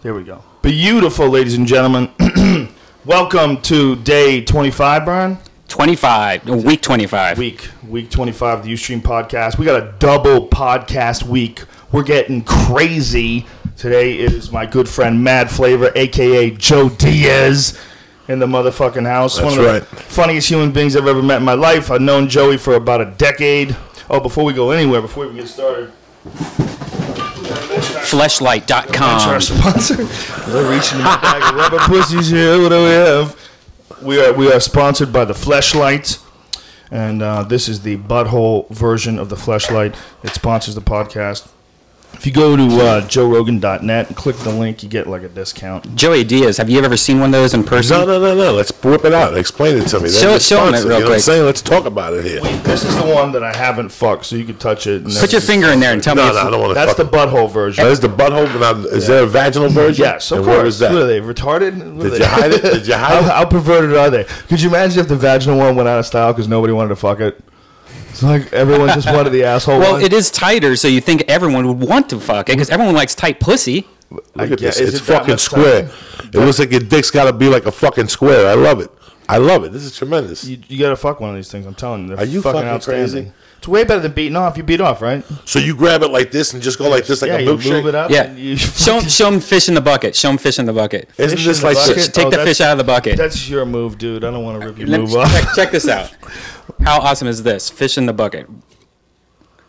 There we go. Beautiful, ladies and gentlemen. Welcome to day 25, Brian. 25. Week 25. Week 25 of the Ustream podcast. We got a double podcast week. We're getting crazy. Today is my good friend Mad Flavor, a.k.a. Joe Diaz, in the motherfucking house. That's one of the funniest human beings I've ever met in my life. I've known Joey for about a decade. Oh, before we go anywhere, before we get started, Fleshlight.com. our sponsor. We're reaching in the bag of rubber pussies here. What do we have? We are sponsored by the Fleshlight, and this is the butthole version of the Fleshlight. It sponsors the podcast. If you go to joerogan.net and click the link, you get like a discount. Joey Diaz, have you ever seen one of those in person? No. Let's whip it out. Explain it to me. Show them it real quick. Let's talk about it here. This is the one that I haven't fucked, so you can touch it. Put your finger in there and tell me. No, I don't want to. That's the butthole version. That is the butthole. Is there a vaginal version? Yes, of and course. Where is that? What are they, retarded? Did you hide it? Did you hide it? How perverted are they? Could you imagine if the vaginal one went out of style because nobody wanted to fuck it? It's like everyone just wanted the asshole Well, one. it is tighter, so you think everyone would want to fuck it because everyone likes tight pussy. Look at this. It's fucking square. It looks like your dick's got to be like a fucking square. I love it. This is tremendous. You got to fuck one of these things. I'm telling you. Are you fucking outstanding. crazy? It's way better than beating off. You beat off, right? So you grab it like this and just go like this, like a milkshake? You move it up. Yeah. And you Show them fish in the bucket. Show them fish in the bucket. Isn't this like shit? Take the fish out of the bucket. That's your move, dude. I don't want to rip your move off. Check this out. How awesome is this? Fish in the bucket.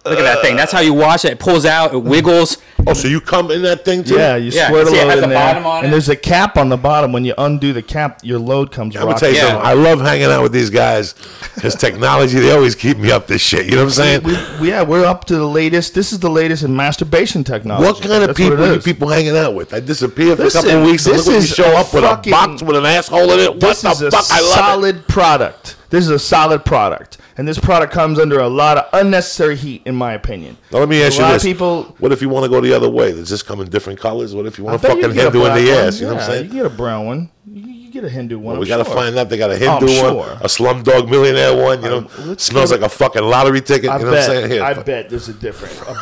Look at that thing. That's how you wash it. It pulls out. It wiggles. Oh, so you come in that thing too? Yeah, you squirt a See, it load has in a there. bottom on it. And there's a cap on the bottom. When you undo the cap, your load comes I'm gonna tell you something. I love hanging out with these guys. His technology, they always keep me up this shit. You know what I'm saying? We're up to the latest. This is the latest in masturbation technology. What kind of people are you people hanging out with? I disappear for a couple Listen, of weeks and this look when you is show a up with a fucking- box with an asshole in it. What This the is a fuck? I love it. solid product. This is a solid product. And this product comes under a lot of unnecessary heat, in my opinion. Now, let me ask A you lot this. of people. What if you want to go the other way? Does this come in different colors? What if you want I to bet fucking get a Hindu in black the one. ass? You know what I'm saying? You get a brown one. You get a Hindu one. Well, I'm we got to sure. find out. They got a Hindu one, sure. a Slumdog Millionaire one. You know, smells like a fucking lottery ticket. You know what I'm saying? Here, I bet there's a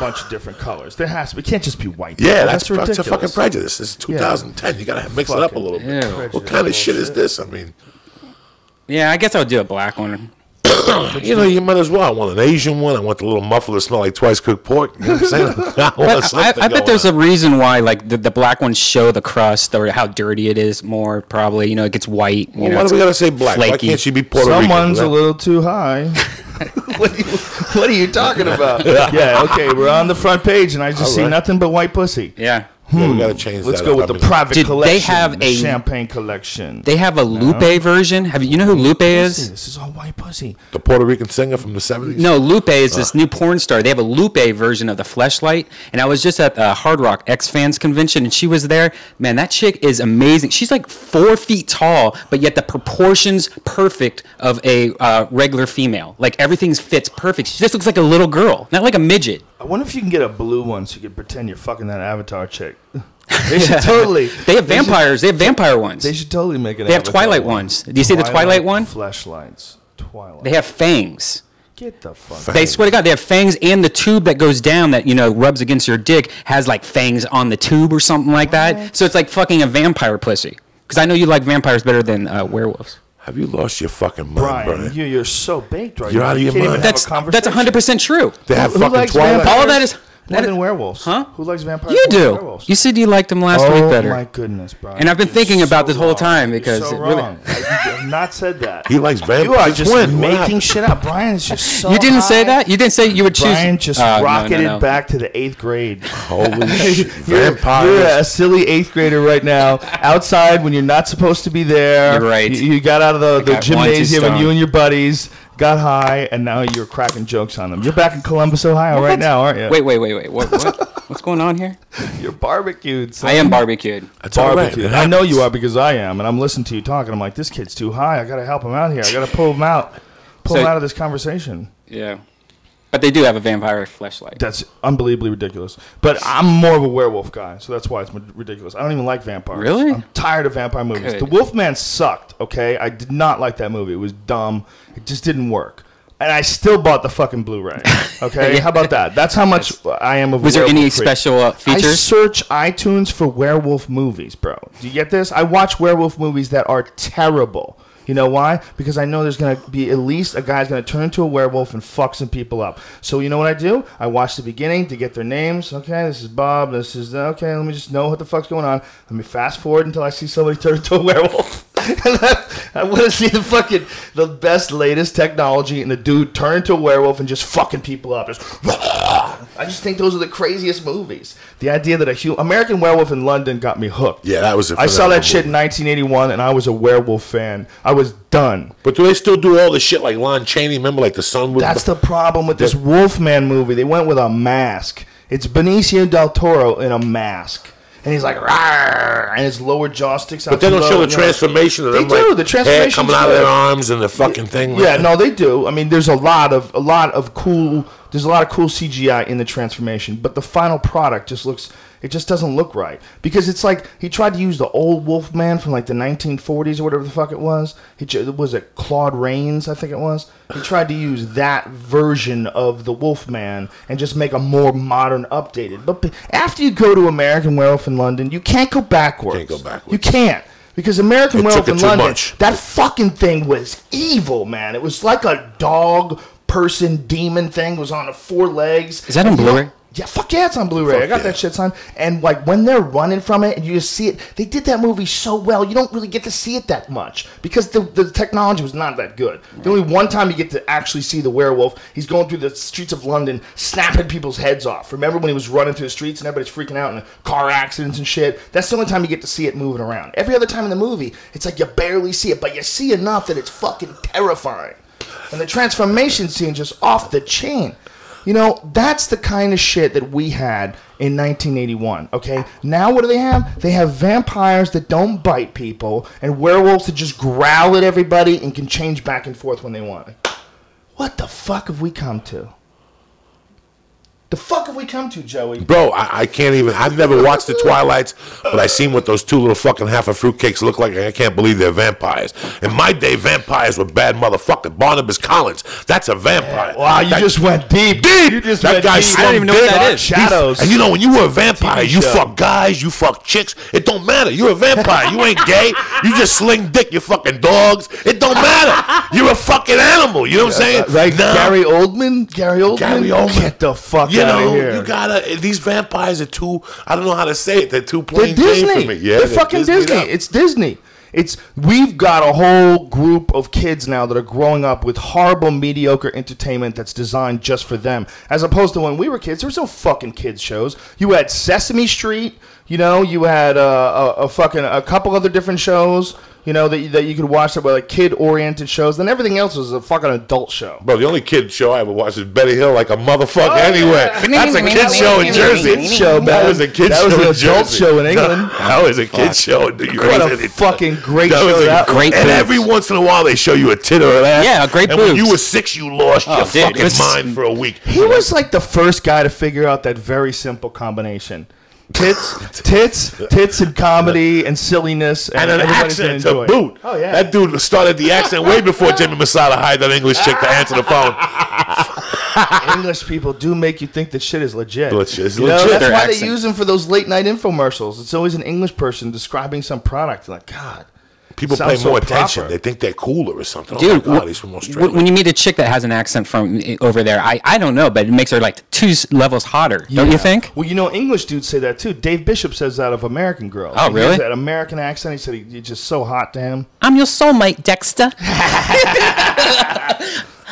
bunch of different colors. There has to be. It can't just be white. yeah, that's ridiculous. a fucking prejudice. This is 2010. You got to mix it up a little bit. Ew. What kind of shit is this? I mean, Yeah, I guess I would do a black one. you know, you might as well. I want an Asian one. I want the little muffler to smell like twice cooked pork. You know what I'm saying? I bet there's a reason why, like, the black ones show the crust or how dirty it is more, probably. You know, it gets white. Well, why do we got to say black? Why flaky. can't she be Puerto Rican? Someone's a little too high. What are you talking about? Yeah, okay, we're on the front page, and I just see nothing but white pussy. Yeah. Yeah, we got to change that. Let's go with the private Did collection. they have the a champagne collection? They have a Lupe version. You know who Lupe is? This is all white pussy. The Puerto Rican singer from the 70s? No, Lupe is this new porn star. They have a Lupe version of the Fleshlight. And I was just at the Hard Rock X Fans convention, and she was there. Man, that chick is amazing. She's like 4 feet tall, but yet the proportions perfect of a regular female. Like everything fits perfect. She just looks like a little girl, not like a midget. I wonder if you can get a blue one so you can pretend you're fucking that Avatar chick. They should totally. They have vampires. They have vampire ones. They should totally make it. They have Twilight ones. Do you see the Twilight one? Fleshlights. Twilight. They have fangs. Get the fuck. They swear to God, they have fangs, and the tube that goes down that, you know, rubs against your dick has like fangs on the tube or something like that. So it's like fucking a vampire pussy. Because I know you like vampires better than werewolves. Have you lost your fucking mind, Brian? You're so baked right You're now. out of your mind. That's 100% true. They have Who fucking likes Twilight. vampires? All of that is... More than werewolves. Huh? Who likes vampires? You more than do. werewolves? You said you liked them last week better. Oh my goodness, Brian. And I've been thinking about this whole time because You're so it really- wrong. You have not said that. He likes vampires. You are just When? What making happened? shit up. Brian is just so You didn't say high. that? You didn't say you would choose... Brian just rocketed back to the 8th grade. Holy shit. You're Vampires. a silly 8th grader right now, outside when you're not supposed to be there. You're right. You got out of the got 1, 2 gymnasium and stone. you and your buddies got high, and now you're cracking jokes on them. You're back in Columbus, Ohio right now, aren't you? Wait. What's going on here? You're barbecued, son. I am barbecued. That's all right. Barbecued. It I know you happens. are because I am, and I'm listening to you talking. I'm like, this kid's too high. I got to help him out here. I got to pull him out. Pull him out of this conversation. Yeah. But they do have a vampire fleshlight. That's unbelievably ridiculous. But I'm more of a werewolf guy, so that's why it's ridiculous. I don't even like vampires. Really? I'm tired of vampire movies. Good. The Wolfman sucked, okay? I did not like that movie. It was dumb. It just didn't work. And I still bought the fucking Blu-ray. Okay, Yeah. how about that? That's how much I am of. Was there any werewolf freak. special I features? search iTunes for werewolf movies, bro. Do you get this? I watch werewolf movies that are terrible. You know why? Because I know there's going to be at least a guy's going to turn into a werewolf and fuck some people up. So you know what I do? I watch the beginning to get their names. Okay, this is Bob. This is... Okay, let me just know what the fuck's going on. Let me fast forward until I see somebody turn into a werewolf. And I want to see the best, latest technology and the dude turn into a werewolf and just fucking people up. I just think those are the craziest movies. The idea that American Werewolf in London got me hooked. Yeah, that was. I saw that shit in 1981, and I was a werewolf fan. I was done. But do they still do all the shit like Lon Chaney? Remember, like the sun was. That's the problem with this Wolfman movie. They went with a mask. It's Benicio del Toro in a mask. And he's like, rawr, and his lower jaw sticks out. But they don't show the transformation of them. They do. Like, The transformation coming out of their arms and the fucking thing. Yeah, no, they do. I mean, there's a lot of cool CGI in the transformation, but the final product just doesn't look right, because it's like he tried to use the old Wolfman from like the 1940s or whatever the fuck it was. Was it Claude Rains? I think it was. He tried to use that version of the Wolfman and just make a more modern, updated. But after you go to American Werewolf in London, you can't go backwards. You can't go backwards. You can't. Because American Werewolf in London, much. that fucking thing was evil, man. It was like a dog person demon thing. It was on 4 legs. Is that on Blu-ray? Yeah, fuck yeah, it's on Blu-ray. I got that shit, son. And like when they're running from it and you just see it, they did that movie so well, you don't really get to see it that much because the technology was not that good. The only one time you get to actually see the werewolf, he's going through the streets of London snapping people's heads off. Remember when he was running through the streets and everybody's freaking out in car accidents and shit? That's the only time you get to see it moving around. Every other time in the movie, it's like you barely see it, but you see enough that it's fucking terrifying. And the transformation scene just off the chain. You know, that's the kind of shit that we had in 1981, okay? Now what do they have? They have vampires that don't bite people and werewolves that just growl at everybody and can change back and forth when they want. What the fuck have we come to? The fuck have we come to, Joey? Bro, I can't even. I've never watched the Twilights, but I seen what those 2 little fucking half of fruitcakes look like, and I can't believe they're vampires. In my day, vampires were bad motherfuckers. Barnabas Collins, that's a vampire. Wow, you just went deep. You just that guy I don't even know what that is. Shadows. And you know, when you were a vampire, TV you show. fuck guys, you fuck chicks. It don't matter. You're a vampire. You ain't gay. You just sling dick. You fucking dogs. It don't matter. You're a fucking animal. You know what I'm saying? Like Nah. Gary Oldman? Gary Oldman? Get the fuck You out know, of here. you gotta. These vampires are too. I don't know how to say it. They're too They're plain Jane Disney. for me. Yeah, they're fucking Disneyed Disney. up. It's Disney. We've got a whole group of kids now that are growing up with horrible, mediocre entertainment that's designed just for them. As opposed to when we were kids, there was no fucking kids shows. You had Sesame Street. You know, you had a couple other different shows. You know, that you could watch that were like kid-oriented shows. Then everything else was a fucking adult show. Bro, the only kid show I ever watched is Betty Hill, like a motherfucker. Anyway, that's a kid show in Jersey. That was a kid show in Jersey. That was an adult show in England. That was a kid show in New York. What a fucking great show that was. Great And boobs. every once in a while they show you a tit or an ass. Yeah, great And when boobs. you were 6, you lost your dude, fucking this- mind for a week. He was like the first guy to figure out that very simple combination. Tits and comedy and silliness And an everybody's gonna accent to enjoy. boot. Oh yeah, That dude started the accent way before Jimmy Masada hired that English chick to answer the phone. English people do make you think that shit is legit. It's You know, legit. that's Their why accent. they use them for those late night infomercials. It's always an English person describing some product. Like, God, People sounds pay more so attention. proper. They think they're cooler or something. Dude, oh my God, he's from Australia. when you meet a chick that has an accent from over there, I don't know, but it makes her like 2 levels hotter, don't you think? Well, you know, English dudes say that too. Dave Bishop says that of American girls. Oh, He really? has that American accent. He said he's just so hot to him. I'm your soulmate, Dexter.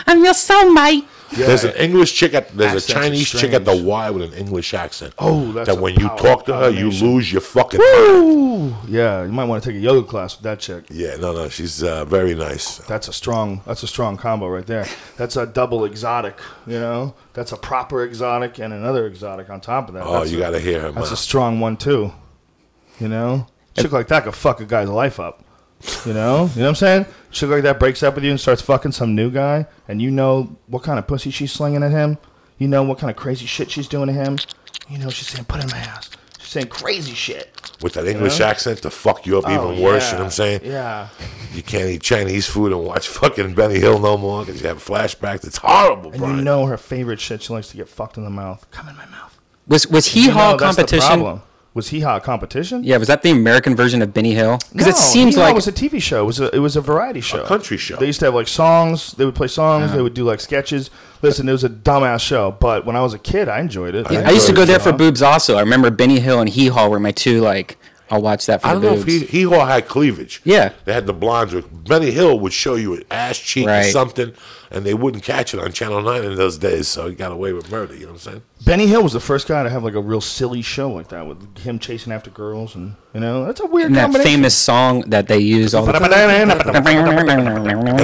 I'm your soulmate. There's an English chick there's Accents a are Chinese chick at the strange. Y with an English accent. Oh, that's that a when you power talk to her, you combination. lose your fucking mind. Ooh, yeah, you might want to take a yoga class with that chick. Yeah, no, she's very nice. That's a strong combo right there. That's a double exotic, you know? That's a proper exotic and another exotic on top of that. Oh, That's you got to hear her, man. That's a strong one too. You know? Chick like that could fuck a guy's life up. You know? You know what I'm saying? Chick like that breaks up with you and starts fucking some new guy, and you know what kind of pussy she's slinging at him. You know what kind of crazy shit she's doing to him. You know she's saying, put it in my ass. She's saying crazy shit. With that English accent to fuck you up even worse, you know what I'm saying? Yeah. You can't eat Chinese food and watch fucking Benny Hill no more because you have flashbacks. It's horrible, And Brian. you know her favorite shit. She likes to get fucked in the mouth. Come in my mouth. Was Hee Haw competition? Was Hee Haw competition? Yeah, was that the American version of Benny Hill? Because No, it seems Hee Haw like was a TV show. It was a variety show. A country show. They used to have like songs. They would play songs. They would do like sketches. Listen, it was a dumbass show. But when I was a kid, I enjoyed it. I used to go there for boobs also. I remember Benny Hill and Hee Haw were my two, like, I'll watch that for I the don't know boobs. if Hee Haw had cleavage. Yeah. They had the blondes. Benny Hill would show you an ass cheek or Right. something, and they wouldn't catch it on Channel 9 in those days, so he got away with murder, you know what I'm saying? Benny Hill was the first guy to have like a real silly show like that with him chasing after girls, and that's a weird And that combination. famous song that they use all the time. And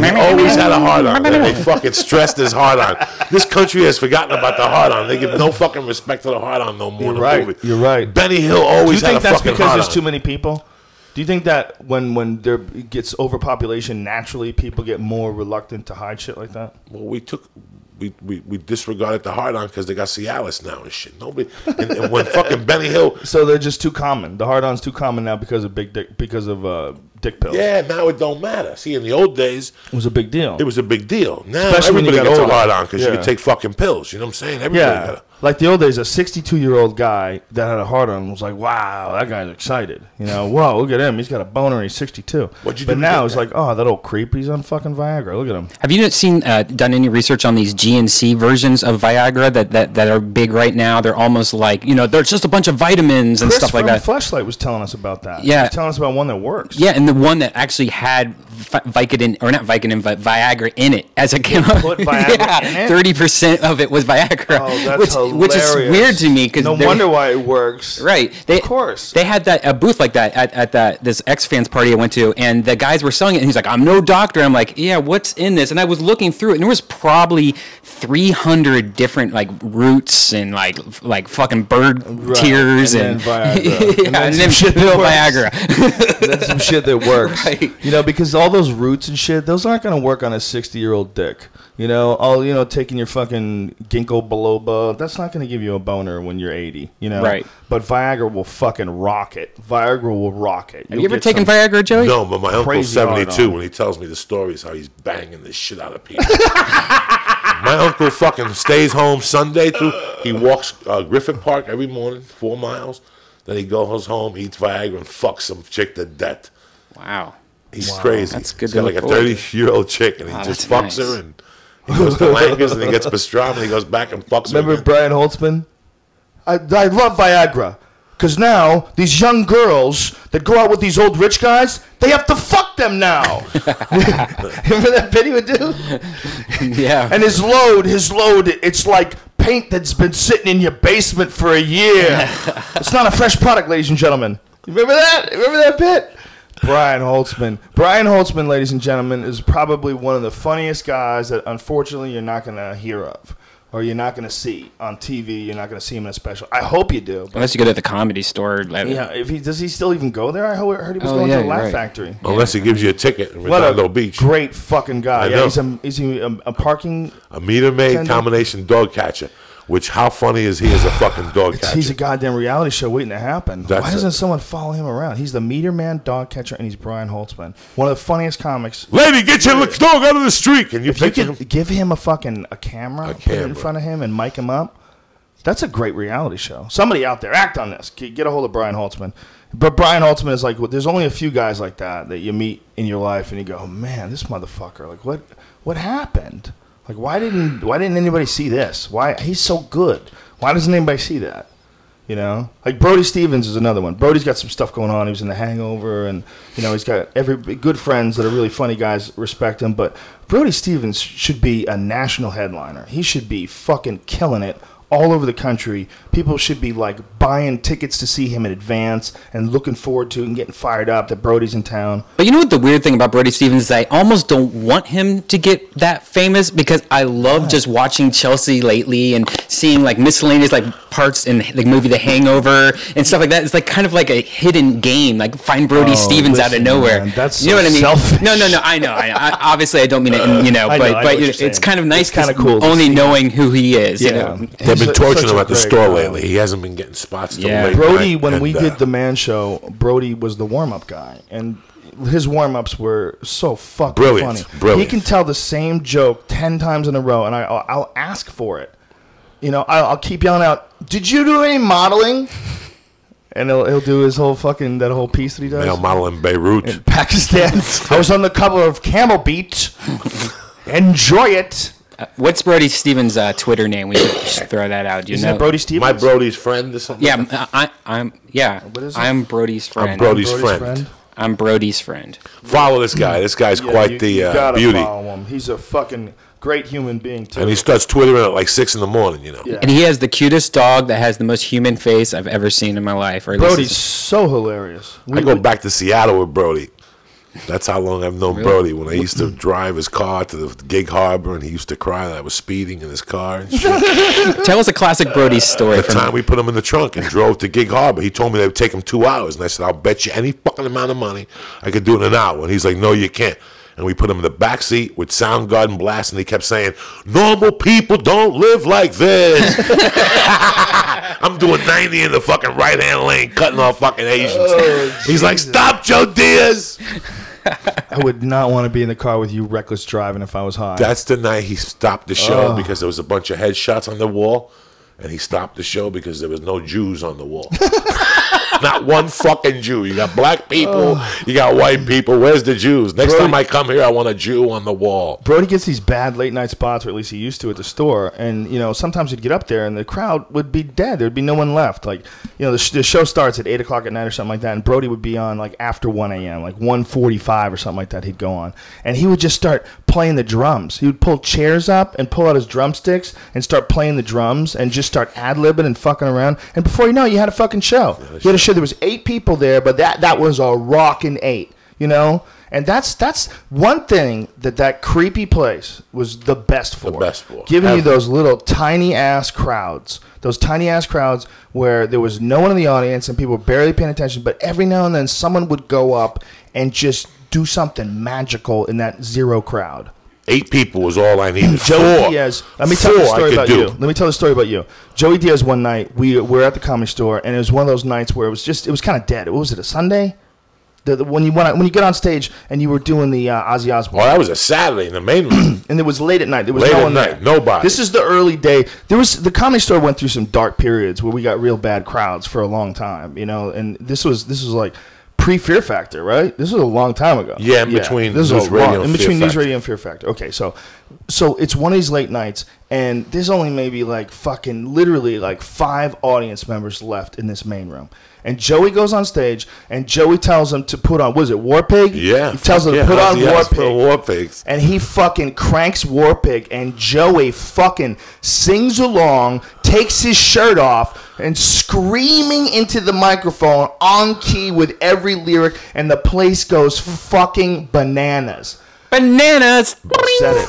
he always had a hard on. They fucking stressed his hard on. This country has forgotten about the hard on. They give no fucking respect to the hard on no more. You're in the right. movie. You're right. Benny Hill Do you always had think a that's fucking because hard there's on. too many people? Do you think that when there gets overpopulation, naturally people get more reluctant to hide shit like that? Well, we disregarded the hard on because they got Cialis now and shit. Nobody. And when fucking Benny Hill. So they're just too common. The hard-on's too common now because of dick pills. Yeah, now it don't matter. See, in the old days, It was a big deal. it was a big deal. Now Especially when you everybody got gets a older. hard on because you Yeah. can take fucking pills. You know what I'm saying? Everybody got Yeah. it. Like the old days, a 62-year-old guy that had a hard-on was like, wow, that guy's excited. Whoa, look at him. He's got a boner and he's 62. What'd you but do to now get it's that? like, oh, that old creep, he's on fucking Viagra. Look at him. Have you seen done any research on these GNC versions of Viagra that are big right now? They're almost like, they're just a bunch of vitamins and Chris stuff like from that. Fleshlight was telling us about that. Yeah. He was telling us about one that works. Yeah, and the one that actually had Vicodin, or not Vicodin, but Viagra in it as it came out. put Viagra in it? 30% of it was Viagra. Oh, that's which is hilarious. weird to me because No wonder why it works. Right. Of course. They had a booth like that at this X-Fans party I went to, and the guys were selling it, and he's like, I'm no doctor. I'm like, yeah, what's in this? And I was looking through it, and there was probably 300 different, like, roots and, like fucking bird tears and and then Viagra. yeah, and some then shit that pill works. Viagra. That's some shit that works. Right. Because all those roots and shit, those aren't going to work on a 60-year-old dick. Taking your fucking ginkgo biloba, that's not going to give you a boner when you're 80, Right. But Viagra will fucking rock it. Viagra will rock it. Have you ever taken Viagra, Joey? No, but my uncle's crazy 72 hard-on. when he tells me the stories how he's banging the shit out of people. My uncle fucking stays home Sunday through. He walks Griffith Park every morning, 4 miles. Then he goes home, eats Viagra, and fucks some chick to death. Wow. He's crazy. That's good He's to got like a look forward to. 30-year-old chick, and he just that's fucks nice. her, and he goes to Langer's, and he gets pastrami, and he goes back and fucks her Remember again. Brian Holtzman? I love Viagra. Because now, these young girls that go out with these old rich guys, they have to fuck them now. Remember that bit he would do? Yeah. And his load, it's like paint that's been sitting in your basement for a year. It's not a fresh product, ladies and gentlemen. You remember that? Remember that bit? Brian Holtzman. Brian Holtzman, ladies and gentlemen, is probably one of the funniest guys that, unfortunately, you're not going to hear of. Or you're not going to see on TV. You're not going to see him in a special. I hope you do. But Unless you go to the comedy store. yeah, does he still even go there? I heard he was Oh, going yeah, to the you're Laugh right. Factory. Unless he gives you a ticket in What Redondo a Beach. great fucking guy. I Yeah, know. is he a parking? A meter-maid Attendant. combination dog catcher. Which, how funny is he as a fucking dog catcher? He's a goddamn reality show waiting to happen. That's Why doesn't it. someone follow him around? He's the meter man, dog catcher, and he's Brian Holtzman. One of the funniest comics. Lady, get your dog out of the street. Can you If you picture could him? give him a camera, put it in camera. front of him and mic him up, that's a great reality show. Somebody out there, act on this. Get a hold of Brian Holtzman. But Brian Holtzman is like, there's only a few guys like that you meet in your life, and you go, man, this motherfucker. Like, what happened? Like, why didn't anybody see this? Why he's so good? Why doesn't anybody see that? Like Brody Stevens is another one. Brody's got some stuff going on. He was in The Hangover, and he's got good friends that are really funny guys. Respect him, but Brody Stevens should be a national headliner. He should be fucking killing it all over the country. People should be like buying tickets to see him in advance and looking forward to it and getting fired up that Brody's in town. But you know what the weird thing about Brody Stevens is? I almost don't want him to get that famous because I love just watching Chelsea lately and seeing like miscellaneous like parts in the movie The Hangover and stuff like that. It's like kind of like a hidden game, like find Brody Stevens out of listen, nowhere. man, that's you know so what I mean? selfish. No. I know. Obviously, I don't mean it. I know but what you're it's saying. kind of nice, It's kinda cool to only see. knowing who he is. You know? They're I've been torturing such him a at the great store guy. lately. He hasn't been getting spots till Yeah. late Brody, night, when and, we did the Man Show, Brody was the warm-up guy, and his warm-ups were so fucking Brilliant, funny. brilliant. He can tell the same joke 10 times in a row, and I'll ask for it. You know, I'll keep yelling out, "Did you do any modeling?" And he'll do his whole fucking, that whole piece that he does. male model in Beirut. In Pakistan. I was on the cover of Camel Beat. Enjoy it. What's Brody Stevens' Twitter name? We should throw that out. Do you Is know? that Brody Stevens? My Brody's friend or something? Yeah, I'm. Yeah, What is it? I'm Brody's friend. I'm Brody's friend. I'm Brody's friend. Follow this guy. This guy's Yeah, quite you the gotta beauty. follow him. He's a fucking great human being, too. And he starts twittering at like 6 in the morning, you know. Yeah. And he has the cutest dog that has the most human face I've ever seen in my life. Or at least Brody's so hilarious. I go back to Seattle with Brody. That's how long I've known Brody. When I used to drive his car to the Gig Harbor, and he used to cry that I was speeding in his car and shit. Tell us a classic Brody story. The time we put him in the trunk and drove to Gig Harbor, he told me they would take him 2 hours, and I said, "I'll bet you any fucking amount of money I could do it in an hour." And he's like, "No, you can't." And we put him in the back seat with Soundgarden blast, and he kept saying, "Normal people don't live like this." I'm doing 90 in the fucking right-hand lane, cutting off fucking Asians. He's like, "Stop, Joe Diaz." I would not want to be in the car with you reckless driving if I was high. That's the night he stopped the show because there was a bunch of headshots on the wall, and he stopped the show because there was no Jews on the wall. Not one fucking Jew. You got black people, you got white people. Where's the Jews? Next time I come here, I want a Jew on the wall. Brody gets these bad late night spots, or at least he used to at the store. And, you know, sometimes he'd get up there and the crowd would be dead. There'd be no one left. Like, you know, the show starts at 8 o'clock at night or something like that. And Brody would be on like after 1 a.m., like 1:45 or something like that. He'd go on. And he would just start playing the drums. He would pull chairs up and pull out his drumsticks and start playing the drums and just start ad-libbing and fucking around. And before you know it, you had a fucking show. You had a show. There was 8 people there, but that was a rockin' 8, you know? And that's one thing that creepy place was the best for. The best for. Giving you those little tiny-ass crowds. Those tiny-ass crowds where there was no one in the audience and people were barely paying attention, but every now and then someone would go up and just do something magical in that zero crowd. 8 people was all I needed. Joey 4. Diaz. Let me tell you a 4 I story could about do. you. Let me tell the story about you. Joey Diaz, one night, we were at the Comedy Store, and it was one of those nights where it was kind of dead. What was it, a Sunday? When you get on stage and you were doing the Ozzy Osbourne. Oh, that was a Saturday in the main room. And it was late at night. There was Late no at one night, there. nobody. This is the early day. The Comedy Store went through some dark periods where we got real bad crowds for a long time, you know. And this was like pre-Fear Factor, right? This was a long time ago. Yeah, in between this News is Radio and in between Fear News Factor. Radio and Fear Factor. Okay, so it's one of these late nights, and there's only maybe like fucking literally like 5 audience members left in this main room. And Joey goes on stage, and Joey tells him to put on, what is it, War Pig? Yeah. He tells him to put on War Pig. War Pigs. And he fucking cranks War Pig, and Joey fucking sings along, takes his shirt off, and screaming into the microphone on key with every lyric, and the place goes fucking bananas. Bananas. I said it.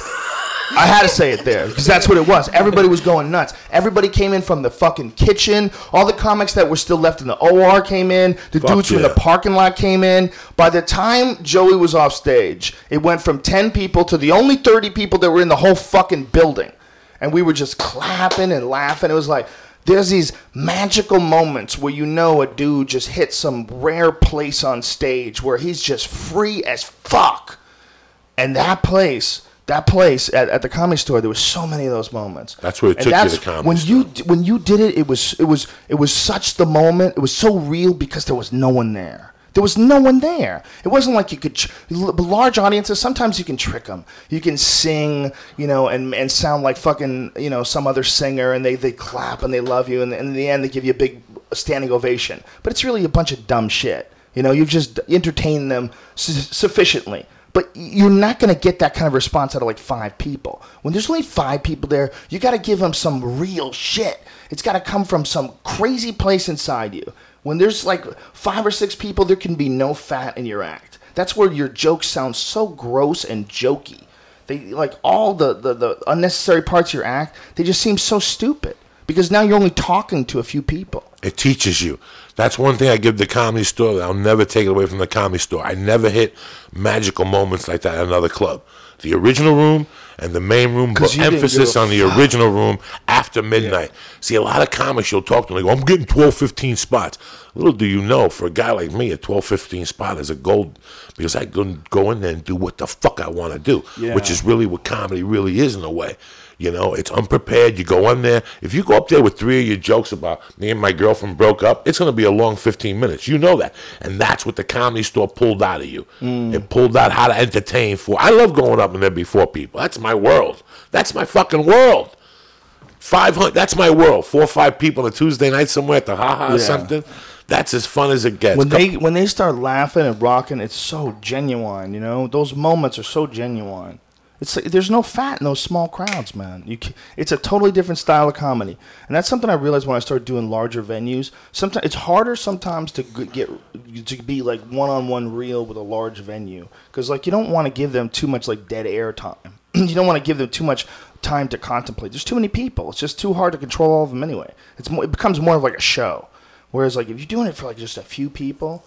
I had to say it there because that's what it was. Everybody was going nuts. Everybody came in from the fucking kitchen. All the comics that were still left in the OR came in. The dudes from the parking lot came in. By the time Joey was off stage, it went from 10 people to the only 30 people that were in the whole fucking building. And we were just clapping and laughing. It was like, there's these magical moments where you know a dude just hit some rare place on stage where he's just free as fuck. And that place at the Comedy Store, there was so many of those moments. That's where it took you to the Comedy Store. When you did it, it was such the moment. It was so real because there was no one there. There was no one there. It wasn't like you could large audiences. Sometimes you can trick them. You can sing, you know, and sound like fucking, you know, some other singer, and they clap and they love you, and in the end they give you a big standing ovation. But it's really a bunch of dumb shit. You know, you've just entertained them sufficiently. But you're not going to get that kind of response out of like 5 people. When there's only 5 people there, you got to give them some real shit. It's got to come from some crazy place inside you. When there's like 5 or 6 people, there can be no fat in your act. That's where your jokes sound so gross and jokey. They like all the unnecessary parts of your act, they just seem so stupid. Because now you're only talking to a few people. It teaches you. That's one thing I give the Comedy Store that I'll never take it away from the Comedy Store. I never hit magical moments like that at another club. The original room and the main room, 'Cause but you didn't emphasis give a on the original room after midnight. See, a lot of comics, you'll talk to them, they go, I'm getting 12, 15 spots. Little do you know, for a guy like me, a 12, 15 spot is a gold, because I can go in there and do what the fuck I want to do, which is really what comedy really is in a way. You know, it's unprepared. You go on there. If you go up there with 3 of your jokes about me and my girlfriend broke up, it's going to be a long 15 minutes. You know that. And that's what the Comedy Store pulled out of you. It pulled out how to entertain for. I love going up in there before people. That's my world. That's my fucking world. 500, that's my world. 4 or 5 people on a Tuesday night somewhere at the Ha-Ha or something. That's as fun as it gets. When they start laughing and rocking, it's so genuine, you know? Those moments are so genuine. It's like, there's no fat in those small crowds, man. It's a totally different style of comedy, and that's something I realized when I started doing larger venues. Sometimes it's harder sometimes to be like one-on-one real with a large venue, because like you don't want to give them too much like dead air time. You don't want to give them too much time to contemplate. There's too many people. It's just too hard to control all of them anyway. It becomes more of like a show. Whereas like if you're doing it for like just a few people,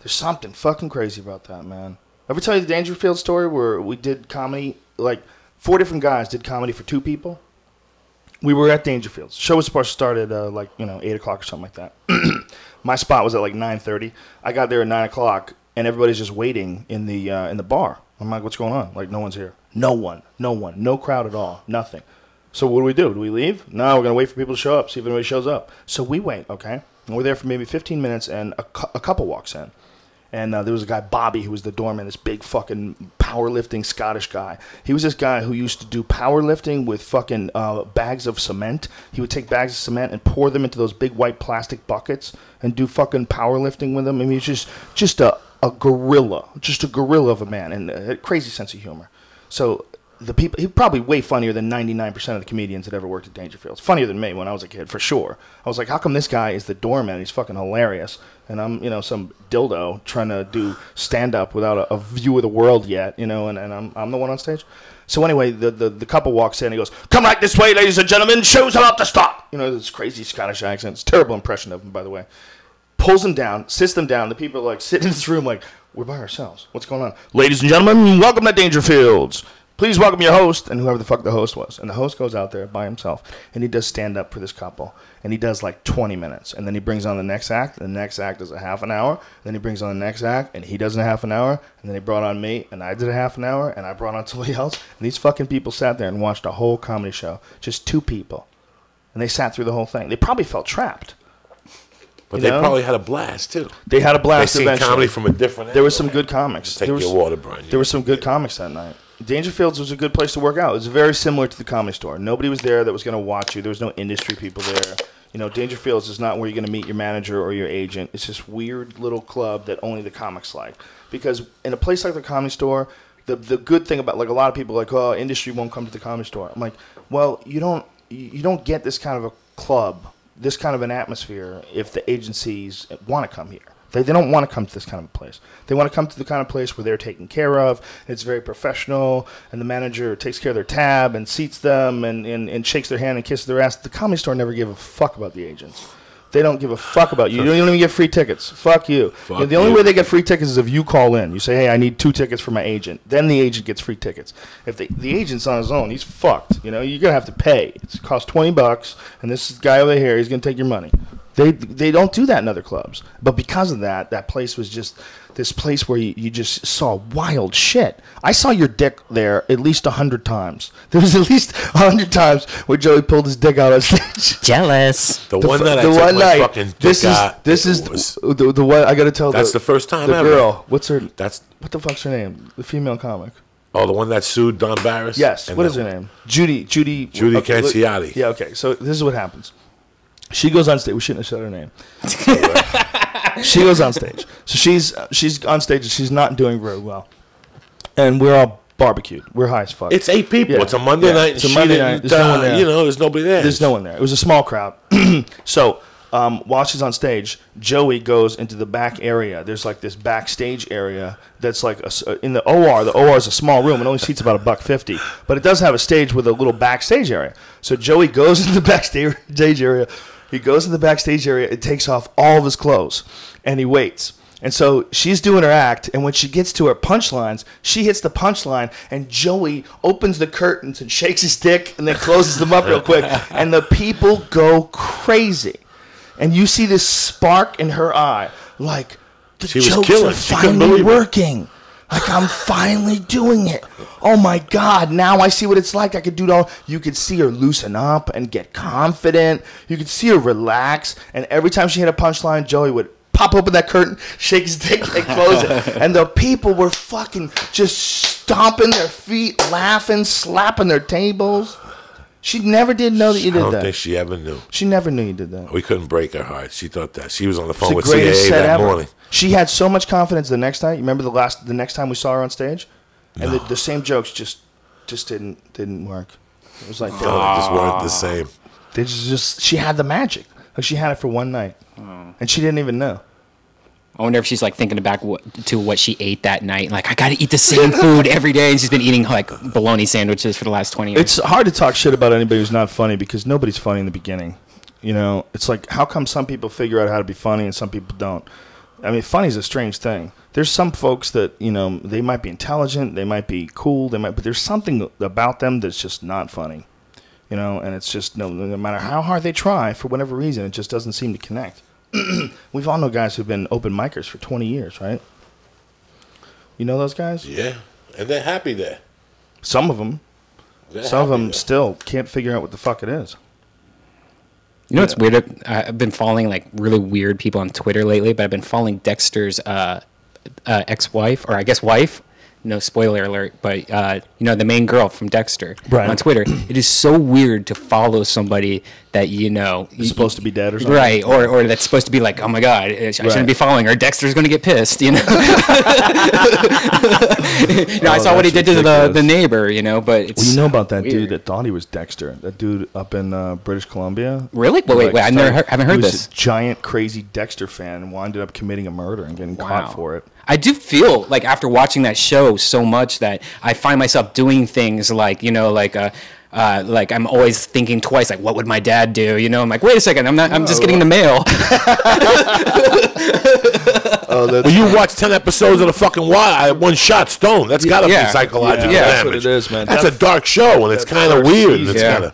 there's something fucking crazy about that, man. Ever tell you the Dangerfield story where we did comedy? Like 4 different guys did comedy for 2 people. We were at Dangerfield's. Show was supposed to start at 8 o'clock or something like that. My spot was at like 9:30. I got there at 9 o'clock, and everybody's just waiting in the bar. I'm like, what's going on? Like, no one's here. No one, no crowd at all, nothing. So what do? Do we leave? No, we're gonna wait for people to show up, see if anybody shows up. So we wait, okay, and we're there for maybe 15 minutes, and a couple walks in. And there was a guy, Bobby, who was the doorman, this big fucking powerlifting Scottish guy. He was this guy who used to do powerlifting with fucking bags of cement. He would take bags of cement and pour them into those big white plastic buckets and do fucking powerlifting with them. I mean, he's just a gorilla, just a gorilla of a man, and a crazy sense of humor. So the people, he's probably way funnier than 99% of the comedians that ever worked at Dangerfield. Funnier than me when I was a kid, for sure. I was like, how come this guy is the doorman? He's fucking hilarious. And I'm, some dildo trying to do stand-up without a view of the world yet, and I'm the one on stage. So anyway, the couple walks in, he goes, come right this way, ladies and gentlemen, show's about to start. This crazy Scottish accent. It's a terrible impression of him, by the way. Pulls them down, sits them down. The people are like sitting in this room like, we're by ourselves. What's going on? Ladies and gentlemen, welcome to Dangerfields. Please welcome your host, and whoever the fuck the host was. And the host goes out there by himself, and he does stand-up for this couple. And he does like 20 minutes. And then he brings on the next act. And the next act is a half an hour. Then he brings on the next act, and he does a half an hour. And then he brought on me, and I did a half an hour. And I brought on somebody else. And these fucking people sat there and watched a whole comedy show. Just 2 people. And they sat through the whole thing. They probably felt trapped. But they probably had a blast, too. They had a blast eventually. They seen comedy from a different angle. There were some good comics. Take your water, Brian. There were some good comics that night. Dangerfields was a good place to work out. It was very similar to the Comedy Store. Nobody was there that was going to watch you. There was no industry people there. Dangerfields is not where you're going to meet your manager or your agent. It's this weird little club that only the comics like. Because in a place like the Comedy Store, the good thing about, like, a lot of people are like, oh, industry won't come to the Comedy Store. I'm like, well, you don't get this kind of a club, this kind of an atmosphere if the agencies want to come here. They don't want to come to this kind of a place. They want to come to the kind of place where they're taken care of. It's very professional, and the manager takes care of their tab and seats them and shakes their hand and kisses their ass. The Comedy Store never gave a fuck about the agents. They don't give a fuck about you. You don't even get free tickets. Fuck you. The only way they get free tickets is if you call in. You say, hey, I need 2 tickets for my agent. Then the agent gets free tickets. If the agent's on his own, he's fucked. You're going to have to pay. It costs $20, and this guy over here, he's going to take your money. They don't do that in other clubs. But because of that place was just this place where you just saw wild shit. I saw your dick there at least 100 times. There was at least 100 times where Joey pulled his dick out on stage. Jealous. The one night I took my fucking dick out. This is the one I got to tell. That's the first time the ever. Girl, what's her? What the fuck's her name? The female comic. Oh, the one that sued Don Barris? Yes. What is her name? Judy Canciati. Yeah. Okay. So this is what happens. She goes on stage. We shouldn't have said her name. She goes on stage. So she's on stage and she's not doing very well. And we're all barbecued. We're high as fuck. It's 8 people. Yeah. It's a Monday night. It's a Monday night. There's no one there. There's nobody there. There's no one there. It was a small crowd. So while she's on stage, Joey goes into the back area. There's like this backstage area that's like in the OR. The OR is a small room. It only seats about $1.50, but it does have a stage with a little backstage area. So Joey goes into the backstage area. He goes in the backstage area and takes off all of his clothes, and he waits. And so she's doing her act, and when she gets to her punchlines, she hits the punchline, and Joey opens the curtains and shakes his dick and then closes them up real quick. And the people go crazy. And you see this spark in her eye, like, the jokes are finally working. Like, I'm finally doing it. Oh, my God. Now I see what it's like. I could do it all. You could see her loosen up and get confident. You could see her relax. And every time she hit a punchline, Joey would pop open that curtain, shake his dick, and close it. And the people were fucking just stomping their feet, laughing, slapping their tables. She never did know that you did that. I don't think she ever knew. She never knew you did that. We couldn't break her heart. She thought that. She was on the phone with CAA that morning. She had so much confidence the next night. You remember the next time we saw her on stage? And the same jokes just didn't work. It was like they just weren't the same. They just she had the magic. Like she had it for one night. And she didn't even know. I wonder if she's like thinking back to what she ate that night. Like, I got to eat the same food every day. And she's been eating like bologna sandwiches for the last 20 years. It's hard to talk shit about anybody who's not funny because nobody's funny in the beginning. You know, it's like, how come some people figure out how to be funny and some people don't? I mean, funny is a strange thing. There's some folks that, you know, they might be intelligent, they might be cool, but there's something about them that's just not funny. You know, and it's just, no matter how hard they try, for whatever reason, it just doesn't seem to connect. We've all known guys who've been open micers for 20 years, right? You know those guys? Yeah, and they're happy there. Some of them. Some of them still can't figure out what the fuck it is. You know what's weird? I've been following like really weird people on Twitter lately, but I've been following Dexter's ex-wife, or I guess wife. No spoiler alert, but you know, the main girl from Dexter on Twitter. It is so weird to follow somebody that you know is supposed to be dead or something, right? Or that's supposed to be like, oh my god, I shouldn't be following her. Dexter's going to get pissed, you know. I saw what he did to the neighbor, you know. But it's you know about that dude that thought he was Dexter? That dude up in British Columbia. Really? Wait, I haven't heard this. He was a giant crazy Dexter fan and wound up committing a murder and getting caught for it. I do feel like after watching that show so much that I find myself doing things like, you know, like I'm always thinking twice, like, what would my dad do? You know, I'm like, wait a second, I'm just getting the mail. Well, you watch 10 episodes of the fucking One Shot Stone. That's got to be psychological damage. That's what it is, man. That's a dark show, and it's kind of weird. It's kinda,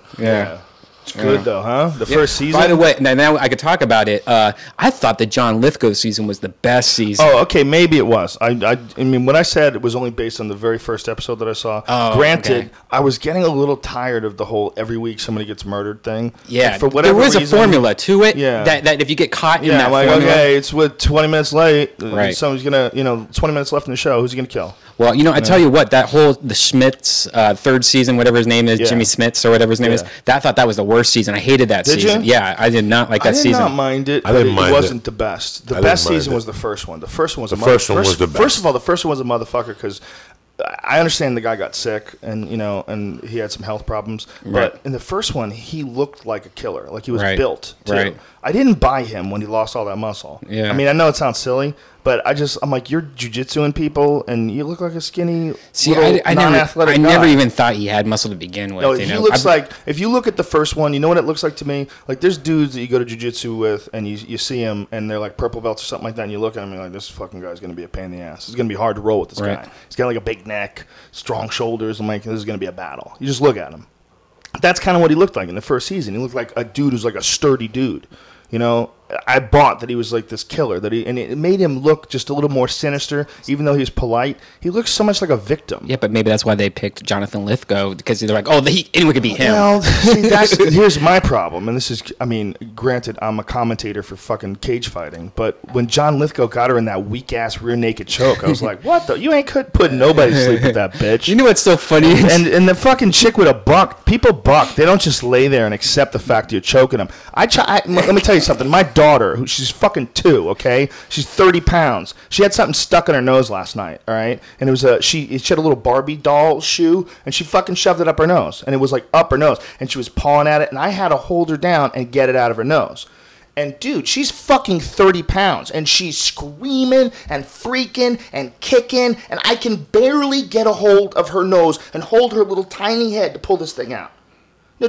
It's good though, huh? The first season. By the way, now I could talk about it. I thought the John Lithgow season was the best season. Oh, okay, maybe it was. I mean, when I said it was only based on the very first episode that I saw, granted, I was getting a little tired of the whole every week somebody gets murdered thing. Yeah, like, for whatever there was reason, a formula to it. Yeah, that if you get caught in that like, formula, okay, it's with 20 minutes late. Right. Someone's gonna, 20 minutes left in the show. Who's he gonna kill? Well, I tell you what, the Schmitz third season, whatever his name is, Jimmy Smits or whatever his name is, I thought that was the worst season. I hated that season. You? Yeah, I did not like that season. I did not mind it, but it wasn't the best. The best season was the first one. The first one was the best. First of all, the first one was a motherfucker because I understand the guy got sick and and he had some health problems. Right. But in the first one, he looked like a killer. Like he was built too. Right. I didn't buy him when he lost all that muscle. Yeah. I mean, I know it sounds silly, but I'm like, you're jujitsuing people and you look like a skinny, non-athletic I never even thought he had muscle to begin with. No, he looks like, if you look at the first one, you know what it looks like to me? Like there's dudes that you go to jujitsu with and you see them and they're like purple belts or something like that and you look at them and you're like, this fucking guy's going to be a pain in the ass. It's going to be hard to roll with this guy. He's got like a big neck, strong shoulders. I'm like, this is going to be a battle. You just look at him. That's kind of what he looked like in the first season. He looked like a dude who's like a sturdy dude. I bought that he was like this killer, and it made him look just a little more sinister, even though he was polite. He looks so much like a victim. Yeah, but maybe that's why they picked Jonathan Lithgow, because they're like, anyone could beat him. Well, see, here's my problem, and this is, granted, I'm a commentator for fucking cage fighting, but when John Lithgow got her in that weak-ass rear naked choke, I was like, what the? You ain't put nobody to sleep with that bitch. You know what's so funny? And the fucking chick with a buck, people buck. They don't just lay there and accept the fact that you're choking them. Let me tell you something. My daughter, she's fucking 2, okay? She's 30 pounds. She had something stuck in her nose last night, all right? And it was she had a little Barbie doll shoe, and she fucking shoved it up her nose. And it was like up her nose. And she was pawing at it, and I had to hold her down and get it out of her nose. And dude, she's fucking 30 pounds, and she's screaming and freaking and kicking, and I can barely get a hold of her nose and hold her little tiny head to pull this thing out.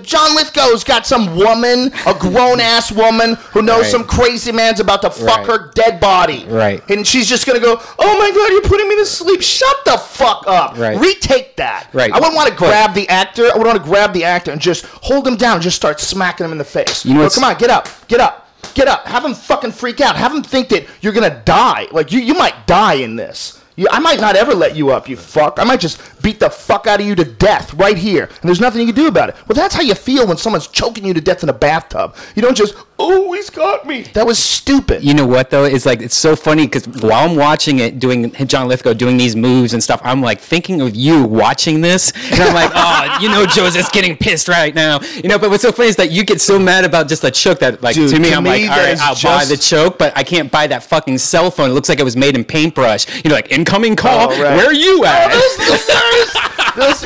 John Lithgow's got some woman, a grown-ass woman, who knows some crazy man's about to fuck her dead body. Right. And she's just going to go, oh, my God, you're putting me to sleep. Shut the fuck up. Right. Retake that. Right. I wouldn't want to grab the actor. I would want to grab the actor and just hold him down and just start smacking him in the face. Come on, get up. Get up. Get up. Have him fucking freak out. Have him think that you're going to die. Like, you might die in this. I might not ever let you up, you fuck. I might just beat the fuck out of you to death right here. And there's nothing you can do about it. Well, that's how you feel when someone's choking you to death in a bathtub. You don't just, oh, he's got me. That was stupid. You know what, though? It's like, it's so funny because while I'm watching it, doing John Lithgow doing these moves and stuff, I'm like thinking of you watching this. And I'm like, oh, Joseph's getting pissed right now. But what's so funny is that you get so mad about just a choke that, like, Dude, to me, I'm like, all right, I'll buy the just... choke, but I can't buy that fucking cell phone. It looks like it was made in paintbrush. Like, incoming call. Where are you at?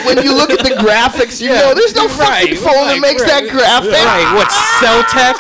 When you look at the graphics, you know there's no fucking phone that makes that graphic. Right. What's Celltech?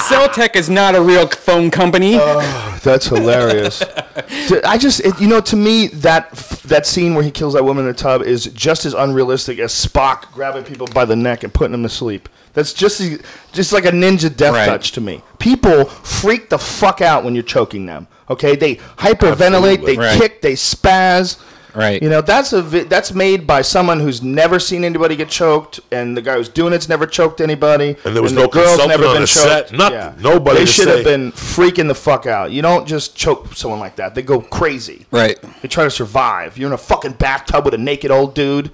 Celltech is not a real phone company. Oh, that's hilarious. To me, that scene where he kills that woman in the tub is just as unrealistic as Spock grabbing people by the neck and putting them to sleep. That's just like a ninja death touch to me. People freak the fuck out when you're choking them. Okay, they hyperventilate, they kick, they spaz. Right. That's made by someone who's never seen anybody get choked, and the guy who's doing it's never choked anybody. And there was no consultant on the set. Nothing. Yeah. Nobody. They should have been freaking the fuck out. You don't just choke someone like that. They go crazy. Right. They try to survive. You're in a fucking bathtub with a naked old dude.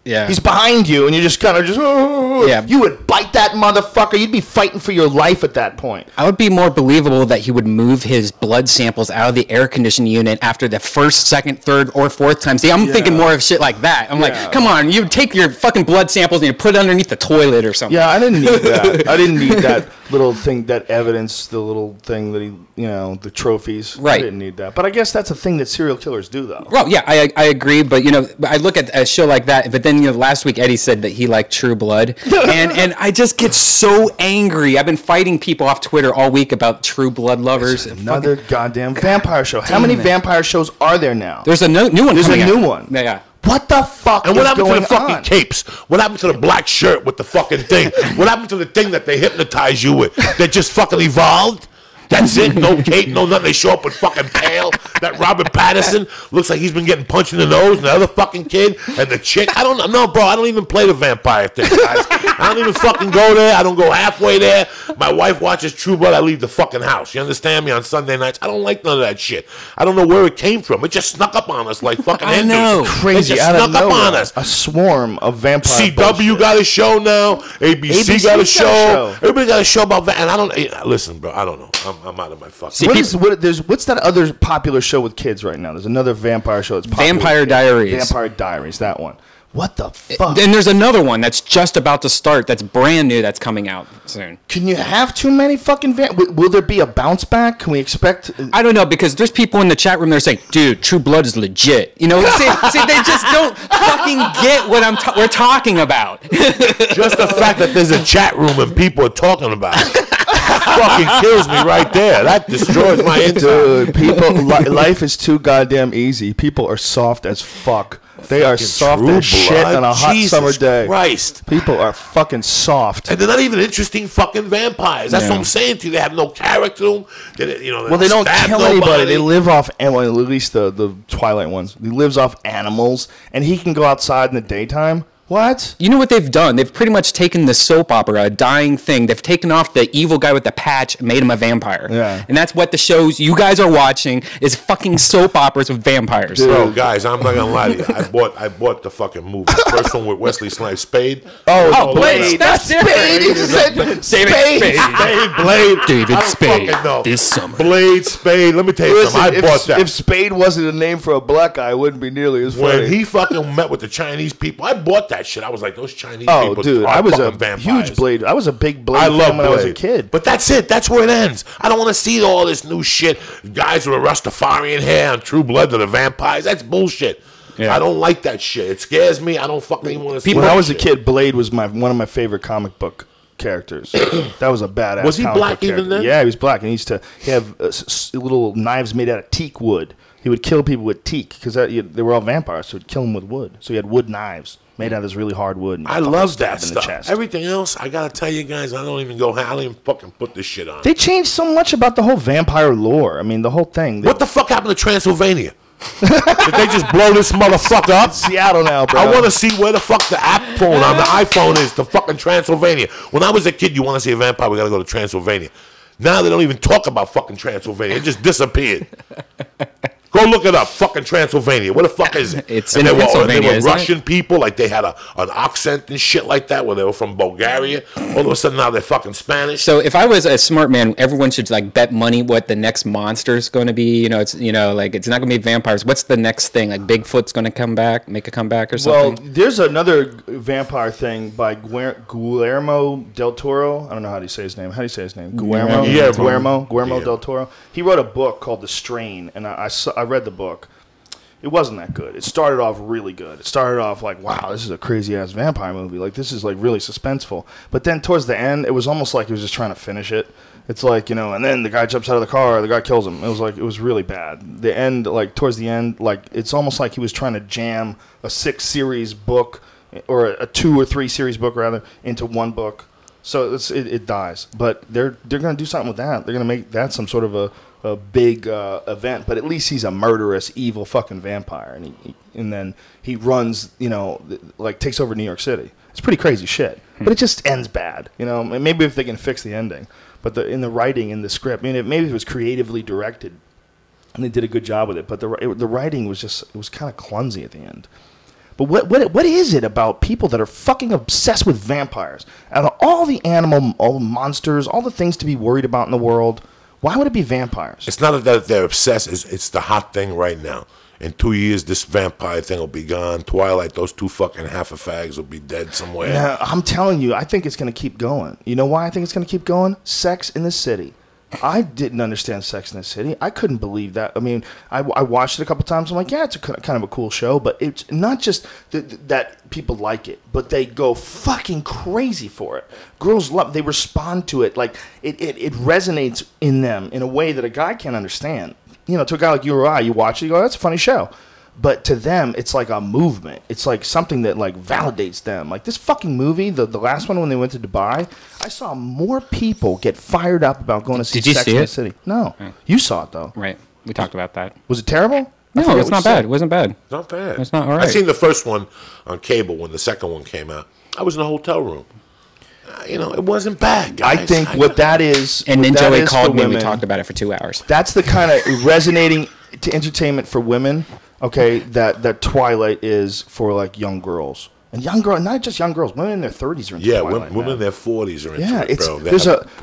Yeah. He's behind you, and you just kind of you would bite that motherfucker. You'd be fighting for your life at that point. I would be more believable that he would move his blood samples out of the air conditioning unit after the first, second, third, or fourth time. See, I'm thinking more of shit like that. I'm like, come on, you take your fucking blood samples and you put it underneath the toilet or something. Yeah, I didn't need that. I didn't need that little thing, that evidence, the little thing that he, the trophies. Right. I didn't need that. But I guess that's a thing that serial killers do, though. Well, yeah, I agree. But, I look at a show like that, but then, last week Eddie said that he liked True Blood. and I just get so angry. I've been fighting people off Twitter all week about True Blood lovers. It's another goddamn vampire show. How many vampire shows are there now? There's a new one. There's a new one. Yeah. What the fuck and what happened to the fucking on? capes? What happened to the black shirt with the fucking thing? What happened to the thing that they hypnotize you with? That just fucking evolved? That's it? No cape, no nothing. They show up with fucking pale. That Robert Pattinson looks like he's been getting punched in the nose. And the other fucking kid and the chick. I don't know, bro. I don't even play the vampire thing, guys. I don't even fucking go there. I don't go halfway there. My wife watches True Blood. I leave the fucking house. You understand me? On Sunday nights, I don't like none of that shit. I don't know where it came from. It just snuck up on us like fucking I know. Crazy. It just out snuck of up nowhere. on us. A swarm of vampire CW bullshit. got a show now. ABC got a show. show. Everybody got a show about that. And I don't listen, bro. I don't know. I'm out of my fucking. What's that other popular show with kids right now? There's another vampire show. It's popular. Vampire Diaries. Vampire Diaries. That one. What the fuck? And there's another one that's just about to start. That's brand new. That's coming out soon. Can you have too many fucking will there be a bounce back? Can we expect? I don't know, because there's people in the chat room that are saying, "Dude, True Blood is legit." See, they just don't fucking get what we're talking about. Just the fact that there's a chat room and people are talking about it. Fucking kills me right there. That destroys my inside. Dude, life is too goddamn easy. People are soft as fuck. They are soft as shit on a hot summer day. Christ. People are fucking soft. And they're not even interesting fucking vampires. That's what I'm saying to you. They have no character to them. They don't kill anybody. They live off, at least the Twilight ones. He lives off animals, and he can go outside in the daytime. What? You know what they've done? They've pretty much taken the soap opera, a dying thing. They've taken off the evil guy with the patch and made him a vampire. Yeah. And that's what the shows you guys are watching is fucking soap operas with vampires. Dude. Bro, guys, I'm not gonna lie to you. I bought the fucking movie. First one with Wesley Snipes, Spade. Oh, Blade. That's Spade. You said Spade. Spade, Blade. David Spade. Know. This summer. Blade, Spade. Let me tell you something. I bought that. If Spade wasn't a name for a black guy, it wouldn't be nearly as funny. When he fucking met with the Chinese people, I bought that shit. I was like, those Chinese people. Oh, dude, I was a vampires. huge Blade. I was a big Blade I love fan when I was a kid. But that's it. That's where it ends. I don't want to see all this new shit. Guys with a Rastafarian hair and True Blood to the vampires. That's bullshit. Yeah. I don't like that shit. It scares me. I don't fucking even want to see When I was a kid, Blade was one of my favorite comic book characters. That was a badass. Was he black even then? Yeah, he was black, and he used to have little knives made out of teak wood. He would kill people with teak because they were all vampires, so he'd kill them with wood. So he had wood knives. made out of this really hard wood. And I fucking love stabbed that in the stuff. chest. Everything else, I gotta tell you guys, I don't even fucking put this shit on. They changed so much about the whole vampire lore. I mean, the whole thing. What the fuck happened to Transylvania? Did they just blow this motherfucker up? Seattle now, bro. I want to see where the fuck the app phone on the iPhone is to fucking Transylvania. When I was a kid, you want to see a vampire, we got to go to Transylvania. Now they don't even talk about fucking Transylvania. It just disappeared. Go look it up. Fucking Transylvania. What the fuck is it? It's and in they Pennsylvania, were isn't Russian people. Like they had an accent and shit like that where they were from Bulgaria. All of a sudden now they're fucking Spanish. So if I was a smart man, everyone should like bet money what the next monster is going to be. You know, it's like it's not going to be vampires. What's the next thing? Like Bigfoot's going to come back, make a comeback or something? Well, there's another vampire thing by Guillermo del Toro. I don't know how to say his name. How do you say his name? Guillermo. Yeah, Guillermo del Toro. He wrote a book called The Strain, and I read the book. It wasn't that good. It started off really good. It started off like, wow, this is a crazy-ass vampire movie. Like, this is, like, really suspenseful. But then towards the end, it was almost like he was just trying to finish it. It's like, you know, and then the guy jumps out of the car, the guy kills him. It was really bad. The end, like, towards the end, like, it's almost like he was trying to jam a 6-series book, or a 2 or 3 series book, rather, into one book. So it dies. But they're going to do something with that. They're going to make that some sort of a big event, but at least he's a murderous, evil fucking vampire, and then he runs, you know, like takes over New York City. It's pretty crazy shit, but it just ends bad, you know. Maybe if they can fix the ending, but in the writing, in the script, I mean, maybe it was creatively directed, and they did a good job with it, but the writing was just, it was kind of clumsy at the end. But what is it about people that are fucking obsessed with vampires? Out of all the all the monsters, all the things to be worried about in the world, why would it be vampires? It's not that they're obsessed. It's the hot thing right now. In 2 years, this vampire thing will be gone. Twilight, those two fucking half-a-fags will be dead somewhere. Yeah, I'm telling you, I think it's going to keep going. You know why I think it's going to keep going? Sex in the City. I didn't understand Sex in the City. I couldn't believe that. I mean, I watched it a couple times. I'm like, yeah, it's kind of a cool show, but it's not just that people like it, but they go fucking crazy for it. Girls love. They respond to it like it resonates in them in a way that a guy can't understand. You know, to a guy like you or I, you watch it, you go, that's a funny show. But to them, it's like a movement. It's like something that like validates them. Like this fucking movie, the last one when they went to Dubai, I saw more people get fired up about going to see Sex in the City. No. Right. You saw it, though. Right. We talked about that. Was it terrible? No, it's not bad. It wasn't bad. Not bad. It's not all right. I seen the first one on cable when the second one came out. I was in a hotel room. You know, it wasn't bad, guys. I think what that is... And then Joey called me and we women, talked about it for 2 hours. That's the kind of resonating to entertainment for women, okay, that Twilight is for, like, young girls. And young girls, not just young girls, women in their 30s are into Twilight. Women in their 40s are into it, bro.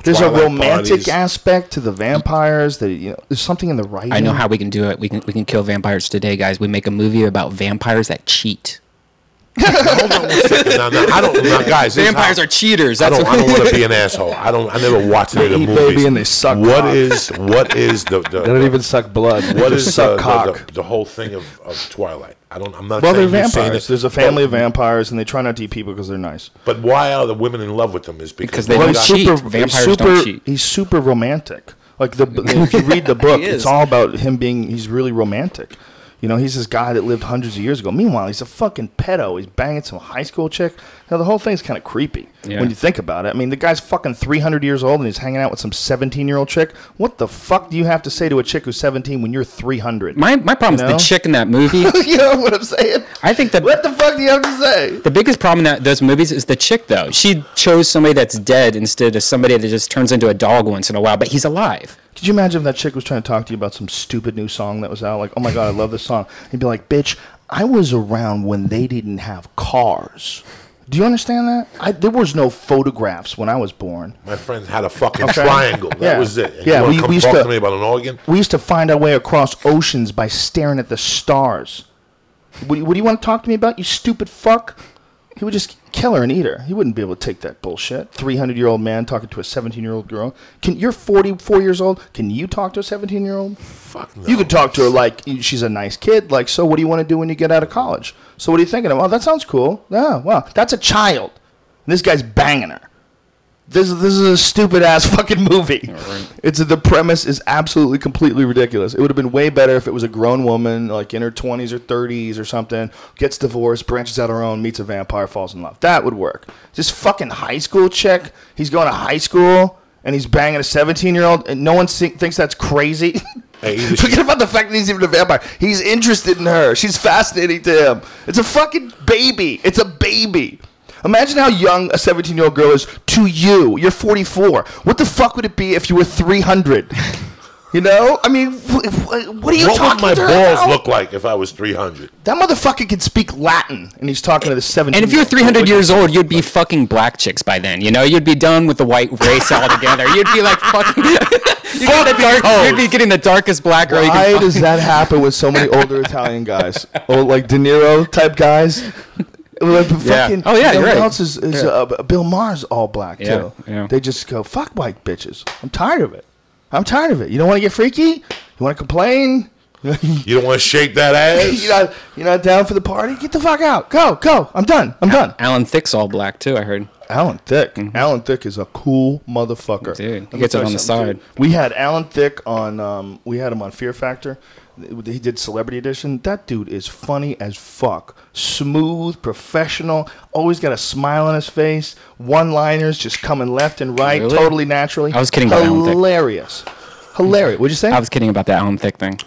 There's a romantic parties. aspect to the vampires. That, you know, there's something in the writing. I know how we can do it. We can kill vampires today, guys. We make a movie about vampires that cheat. Hold on 1 second. Now, guys, Vampires are cheaters. I don't want to be an asshole. I never watched any of the eat movies. baby and they suck What cock. is the They don't even suck blood. what They is just suck cock. the whole thing of Twilight? I'm not Well, they're saying you've seen vampires. it, There's a family of vampires, and they try not to eat people because they're nice. But why are the women in love with them? Is because they they don't got- cheat. Vampires don't cheat. He's super romantic. Like if you read the book, He is. it's all about him being. He's really romantic. You know, he's this guy that lived hundreds of years ago. Meanwhile, he's a fucking pedo. He's banging some high school chick. Now, the whole thing's kind of creepy when you think about it. I mean, the guy's fucking 300 years old and he's hanging out with some 17-year-old chick. What the fuck do you have to say to a chick who's 17 when you're 300? My problem is the chick in that movie. You know what I'm saying? I think that What the fuck do you have to say? the biggest problem in those movies is the chick, though. She chose somebody that's dead instead of somebody that just turns into a dog once in a while, but he's alive. Could you imagine if that chick was trying to talk to you about some stupid new song that was out? Like, oh my God, I love this song. And you'd be like, bitch, I was around when they didn't have cars. Do you understand that? There was no photographs when I was born. My friend had a fucking triangle. That was it. And Yeah, you wanna we used talk to- to me about an organ. We used to find our way across oceans by staring at the stars. What do you want to talk to me about, you stupid fuck? He would just kill her and eat her. He wouldn't be able to take that bullshit. 300-year-old man talking to a 17-year-old girl. You're 44 years old. Can you talk to a 17-year-old? Fuck no. You could talk to her like she's a nice kid. Like, so what do you want to do when you get out of college? So what are you thinking of? Oh, that sounds cool. Yeah, well, that's a child. And this guy's banging her. This is a stupid ass fucking movie. The premise is absolutely completely ridiculous. It would have been way better if it was a grown woman, like in her 20s or 30s or something, gets divorced, branches out her own, meets a vampire, falls in love. That would work. This fucking high school chick, he's going to high school and he's banging a 17-year-old, and no one thinks that's crazy. Hey, forget about the fact that he's even a vampire. He's interested in her. She's fascinating to him. It's a fucking baby. It's a baby. Imagine how young a 17-year-old girl is to you. You're 44. What the fuck would it be if you were 300? You know? I mean, what are you talking about? What would my balls look like if I was 300? That motherfucker can speak Latin, and he's talking to the 17-year-old. And if you're 300 years old, you'd be fucking black chicks by then. You know? You'd be done with the white race altogether. You'd be like fucking... You'd be getting the darkest black girl. Why does that happen with so many older Italian guys? Old, like De Niro type guys? Like fucking, oh yeah, you're right. Else is Bill Maher's all black too. Yeah. They just go fuck white bitches. I'm tired of it. You don't want to get freaky? You want to complain? You don't want to shake that ass? you're not down for the party? Get the fuck out. Go. I'm done. Alan Thicke's all black too, I heard. Alan Thicke. Mm-hmm. Alan Thicke is a cool motherfucker. Dude, he gets it on the side. We had Alan Thicke on. We had him on Fear Factor. He did Celebrity Edition. That dude is funny as fuck. Smooth, professional, always got a smile on his face. One-liners just coming left and right, really? Totally naturally. I was kidding about Alan Thicke. Hilarious. What'd you say? I was kidding about that Alan Thicke thing.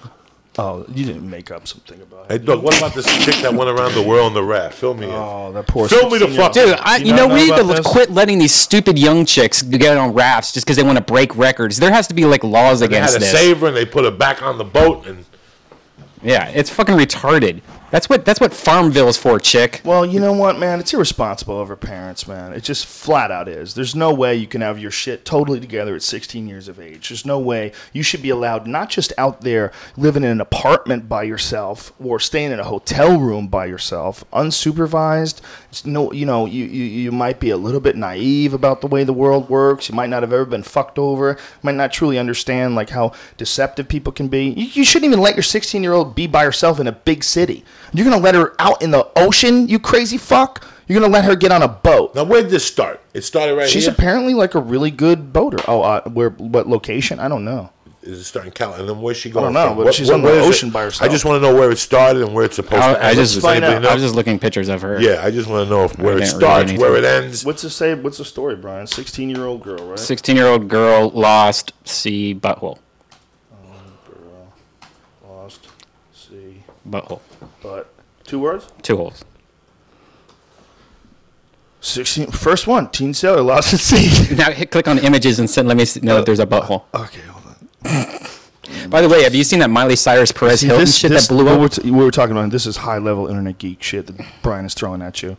Oh, you didn't make up something about it. Hey, Doug, what about this chick that went around the world on the raft? Fill me in. Oh, that poor Fill me the fuck. Dude, we need to quit letting these stupid young chicks get on rafts just because they want to break records. There has to be like laws against this. They had to save her and they put her back on the boat and... Yeah, it's fucking retarded. That's what Farmville is for, chick. Well, you know what, man? It's irresponsible of our parents, man. It just flat out is. There's no way you can have your shit totally together at 16 years of age. There's no way you should be allowed not just out there living in an apartment by yourself or staying in a hotel room by yourself, unsupervised. You might be a little bit naive about the way the world works. You might not have ever been fucked over. You might not truly understand like how deceptive people can be. You shouldn't even let your 16-year-old be by herself in a big city. You're going to let her out in the ocean, you crazy fuck? You're going to let her get on a boat. Now, where'd this start? It started right here? She's apparently like a really good boater. Oh, what location? I don't know. Is it starting California? And then where's she going I don't know, but she's on the ocean by herself. I just want to know where it started and where it's supposed to end. I was just looking at pictures of her. Yeah, I just want to know where it starts, where it ends. What's the story, Brian? 16-year-old girl, right? 16-year-old girl lost, see butthole. Girl lost, see butthole. But 2 words? 2 holes. 16. First one. Teen sailor lost at sea. Now click on images and let me know if there's a butthole. Okay, hold on. By the way, have you seen that Miley Cyrus Perez Hilton shit that blew up? We were talking about this is high-level internet geek shit that Brian is throwing at you.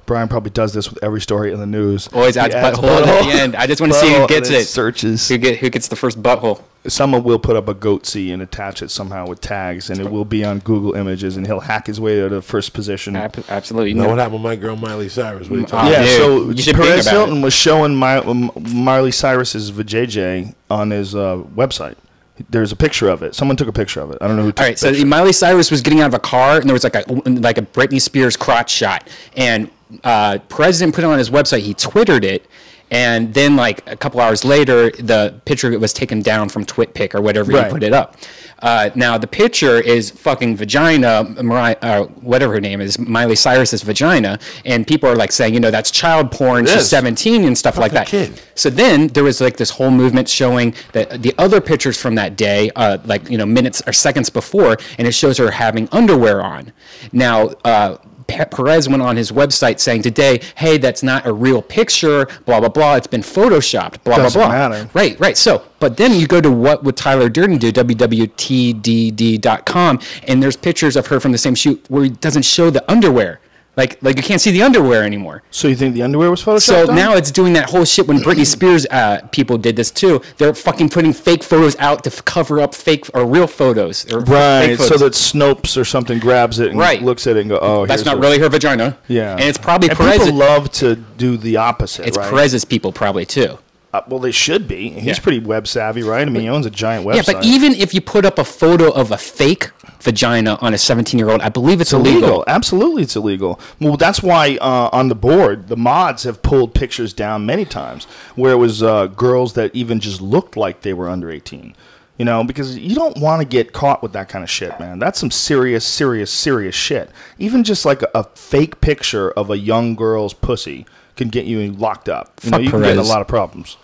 Brian probably does this with every story in the news. Always adds butthole at the end. I just want to see who gets it. Searches. Who gets the first butthole. Someone will put up a goatsy and attach it somehow with tags, and it will be on Google Images, and he'll hack his way to the first position. Absolutely. You know what happened with my girl Miley Cyrus? What are you talking about? So Perez Hilton was showing Miley Cyrus's vajayjay on his website. There's a picture of it. Someone took a picture of it. I don't know who took it. All right, so Miley Cyrus was getting out of a car, and there was like a Britney Spears crotch shot. And Perez didn't put it on his website. He Twittered it. And then, like, a couple hours later, the picture was taken down from TwitPic or whatever you put it up. Now, the picture is fucking vagina, whatever her name is, Miley Cyrus's vagina. And people are, like, saying, that's child porn. She's 17 and stuff like that. Kid. So then there was, like, this whole movement showing that the other pictures from that day, minutes or seconds before, and it shows her having underwear on. Now, Perez went on his website saying today, hey, that's not a real picture, blah, blah, blah. It's been photoshopped, blah, Doesn't blah, blah. Matter. Right. So, but then you go to What Would Tyler Durden Do, www.tdd.com, and there's pictures of her from the same shoot where it doesn't show the underwear. Like you can't see the underwear anymore. So you think the underwear was photoshopped? So now it's doing that whole shit when Britney Spears people did this too. They're fucking putting fake photos out to cover up fake or real photos. Or right, fake photos. So that Snopes or something grabs it and looks at it and go, oh, that's not really her vagina. Yeah. And it's probably and Perez. people love to do the opposite, It's right? Perez's people probably too. Well, they should be. He's pretty web savvy, right? I mean, he owns a giant website. Yeah, but even if you put up a photo of a fake vagina on a 17-year-old, I believe it's illegal. Absolutely, it's illegal. Well, that's why on the board, the mods have pulled pictures down many times where it was girls that even just looked like they were under 18. You know, because you don't want to get caught with that kind of shit, man. That's some serious shit. Even just like a fake picture of a young girl's pussy can get you locked up. You know, you can get in a lot of problems.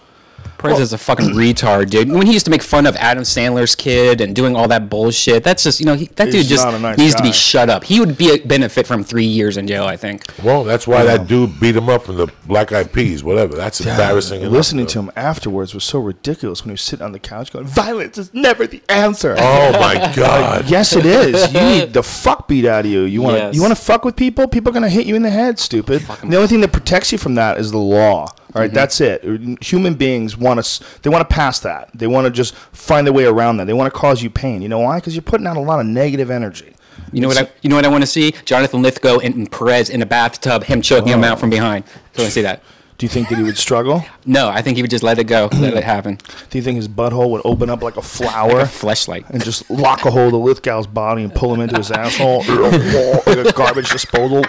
Perez is a fucking retard, dude. When he used to make fun of Adam Sandler's kid and doing all that bullshit, that's just, you know, that dude just needs to be shut up. He would benefit from 3 years in jail, I think. Well, that's why that dude beat him up from the Black Eyed Peas, whatever. That's embarrassing. Listening to him afterwards was so ridiculous when he was sitting on the couch going, violence is never the answer. Oh, my God. Yes, it is. You need the fuck beat out of you. You want to fuck with people? People are going to hit you in the head, stupid. The only thing that protects you from that is the law. All right, that's it. Human beings want to pass that. They want to just find their way around that. They want to cause you pain. You know why? Because you're putting out a lot of negative energy. You know what I want to see? Jonathan Lithgow and Perez in a bathtub, him choking him out from behind. So I want to see that. Do you think that he would struggle? No, I think he would just let it go, let it happen. Do you think his butthole would open up like a flower? Like a fleshlight. And just lock a hold of Lithgow's body and pull him into his asshole? Like a garbage disposal?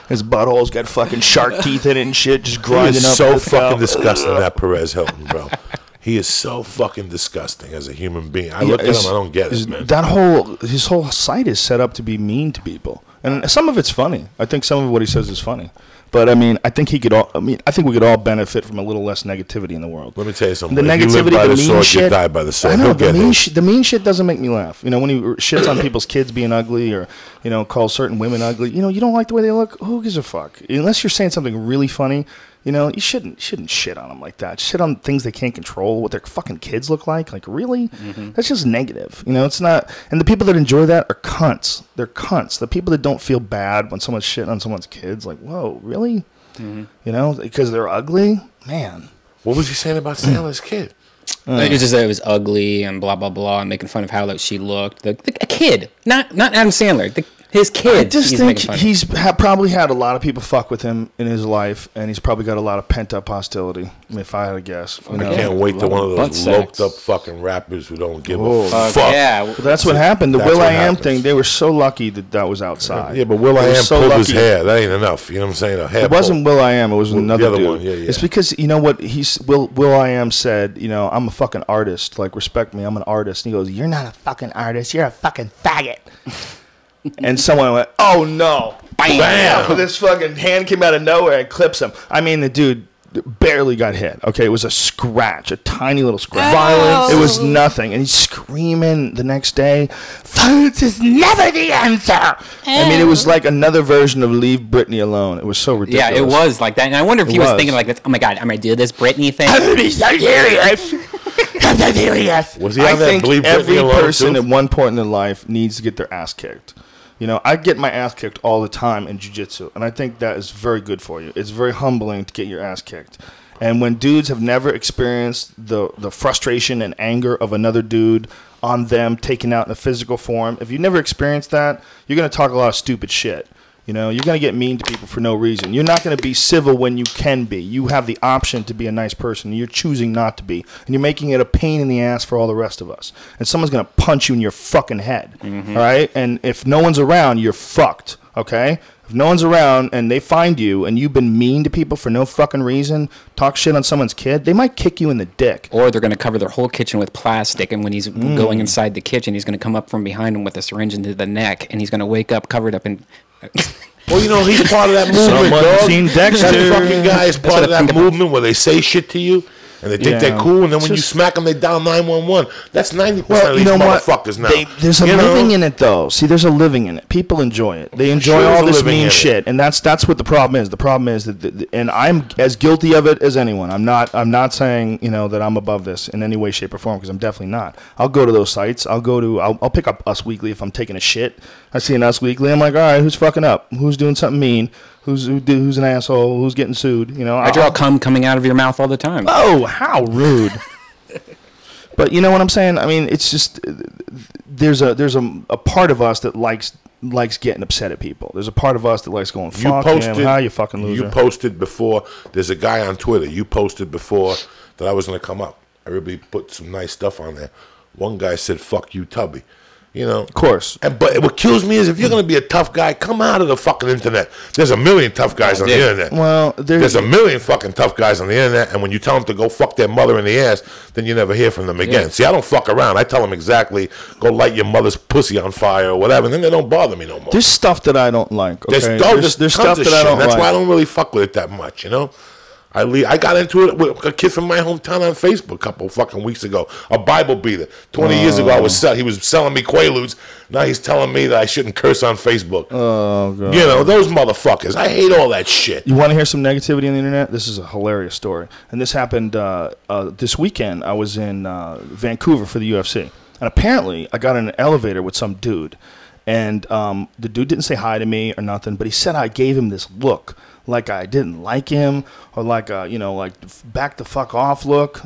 His butthole's got fucking shark teeth in it and shit, just grinding up. So fucking disgusting, that Perez Hilton, bro. He is so fucking disgusting as a human being. I look at him, I don't get it, man. His whole site is set up to be mean to people. And some of it's funny. I think some of what he says is funny. But I mean, I think we could all benefit from a little less negativity in the world. Let me tell you something. The if negativity, you live by the the mean sword, shit. you die by the sword. I know the mean shit doesn't make me laugh. You know, when he shits on people's kids being ugly, or calls certain women ugly. You know, you don't like the way they look. Who gives a fuck? Unless you're saying something really funny. You know, you shouldn't shit on them like that. Shit on things they can't control, what their fucking kids look like. Like, really? That's just negative. You know, it's not. And the people that enjoy that are cunts. They're cunts. The people that don't feel bad when someone's shitting on someone's kids, like, whoa, really? You know, because they're ugly? Man. What was he saying about Sandler's kid? He just said it was ugly and blah, blah, blah, and making fun of how she looked. A kid, not Adam Sandler. His kid. I just think he's probably had a lot of people fuck with him in his life, and he's probably got a lot of pent-up hostility, if I had to guess. I can't wait to one of those loped-up fucking rappers who don't give a fuck. Yeah. Well, that's what happened. The Will.I.am thing, they were so lucky that was outside. Yeah, but Will.I.am pulled his hair. That ain't enough. You know what I'm saying? It wasn't Will.I.am. It was another dude. One. Yeah. It's because, you know what, Will.I.am said, I'm a fucking artist. Like, respect me. I'm an artist. And he goes, you're not a fucking artist. You're a fucking faggot. And someone went, oh no, bam! This fucking hand came out of nowhere and clips him. I mean, the dude barely got hit. Okay, it was a scratch, a tiny little scratch. Violence. It was nothing, and he's screaming the next day. Violence is never the answer. I mean, it was like another version of "Leave Britney Alone." It was so ridiculous. Yeah, it was like that, and I wonder if he was thinking like, "Oh my God, I'm gonna do this Britney thing." I'm gonna be so serious. I'm so serious. Was he on that think Believe every Britney Alone person too? at one point in their life needs to get their ass kicked. You know, I get my ass kicked all the time in jiu-jitsu, and I think that is very good for you. It's very humbling to get your ass kicked. And when dudes have never experienced the frustration and anger of another dude on them taken out in a physical form, if you've never experienced that, you're going to talk a lot of stupid shit. You know, you're going to get mean to people for no reason. You're not going to be civil when you can be. You have the option to be a nice person, and you're choosing not to be. And you're making it a pain in the ass for all the rest of us. And someone's going to punch you in your fucking head, all right? And if no one's around, you're fucked, okay? If no one's around and they find you and you've been mean to people for no fucking reason, talk shit on someone's kid, they might kick you in the dick. Or they're going to cover their whole kitchen with plastic, and when he's going inside the kitchen, he's going to come up from behind him with a syringe into the neck, and he's going to wake up covered up in... Well, you know, he's part of that movement, dog. Seen Dexter. That fucking guy is part of that movement where they say shit to you, and they think they're cool, and then when you smack them, they dial 911. That's 90% of these motherfuckers now. There's a living in it, though. See, there's a living in it. People enjoy it. They enjoy all this mean shit, and that's what the problem is. The problem is that, and I'm as guilty of it as anyone. I'm not saying that I'm above this in any way, shape, or form, because I'm definitely not. I'll go to those sites. I'll pick up Us Weekly if I'm taking a shit. I see an Us Weekly. I'm like, all right, who's fucking up? Who's doing something mean? Who's an asshole? Who's getting sued? I draw cum coming out of your mouth all the time. Oh, how rude! But you know what I'm saying? I mean, it's just there's a part of us that likes likes getting upset at people. There's a part of us that likes going, fuck him, how you fucking loser. You posted before, there's a guy on Twitter, you posted before that I was going to come up. Everybody put some nice stuff on there. One guy said, fuck you, Tubby. You know, of course. But what kills me is if you're going to be a tough guy, come out of the fucking internet. There's a million tough guys on the internet. Well, there's a million fucking tough guys on the internet, and when you tell them to go fuck their mother in the ass, then you never hear from them again. See, I don't fuck around. I tell them exactly, go light your mother's pussy on fire or whatever, and then they don't bother me no more. There's stuff that I don't like. Okay? There's stuff that I don't like. That's why I don't really fuck with it that much, you know? I got into it with a kid from my hometown on Facebook a couple fucking weeks ago. A Bible beater. 20 years ago, he was selling me Quaaludes. Now he's telling me that I shouldn't curse on Facebook. Oh, God. You know, those motherfuckers. I hate all that shit. You want to hear some negativity on the internet? This is a hilarious story. And this happened this weekend. I was in Vancouver for the UFC. And apparently, I got in an elevator with some dude. And the dude didn't say hi to me or nothing, but he said I gave him this look. Like I didn't like him, or like like back the fuck off look.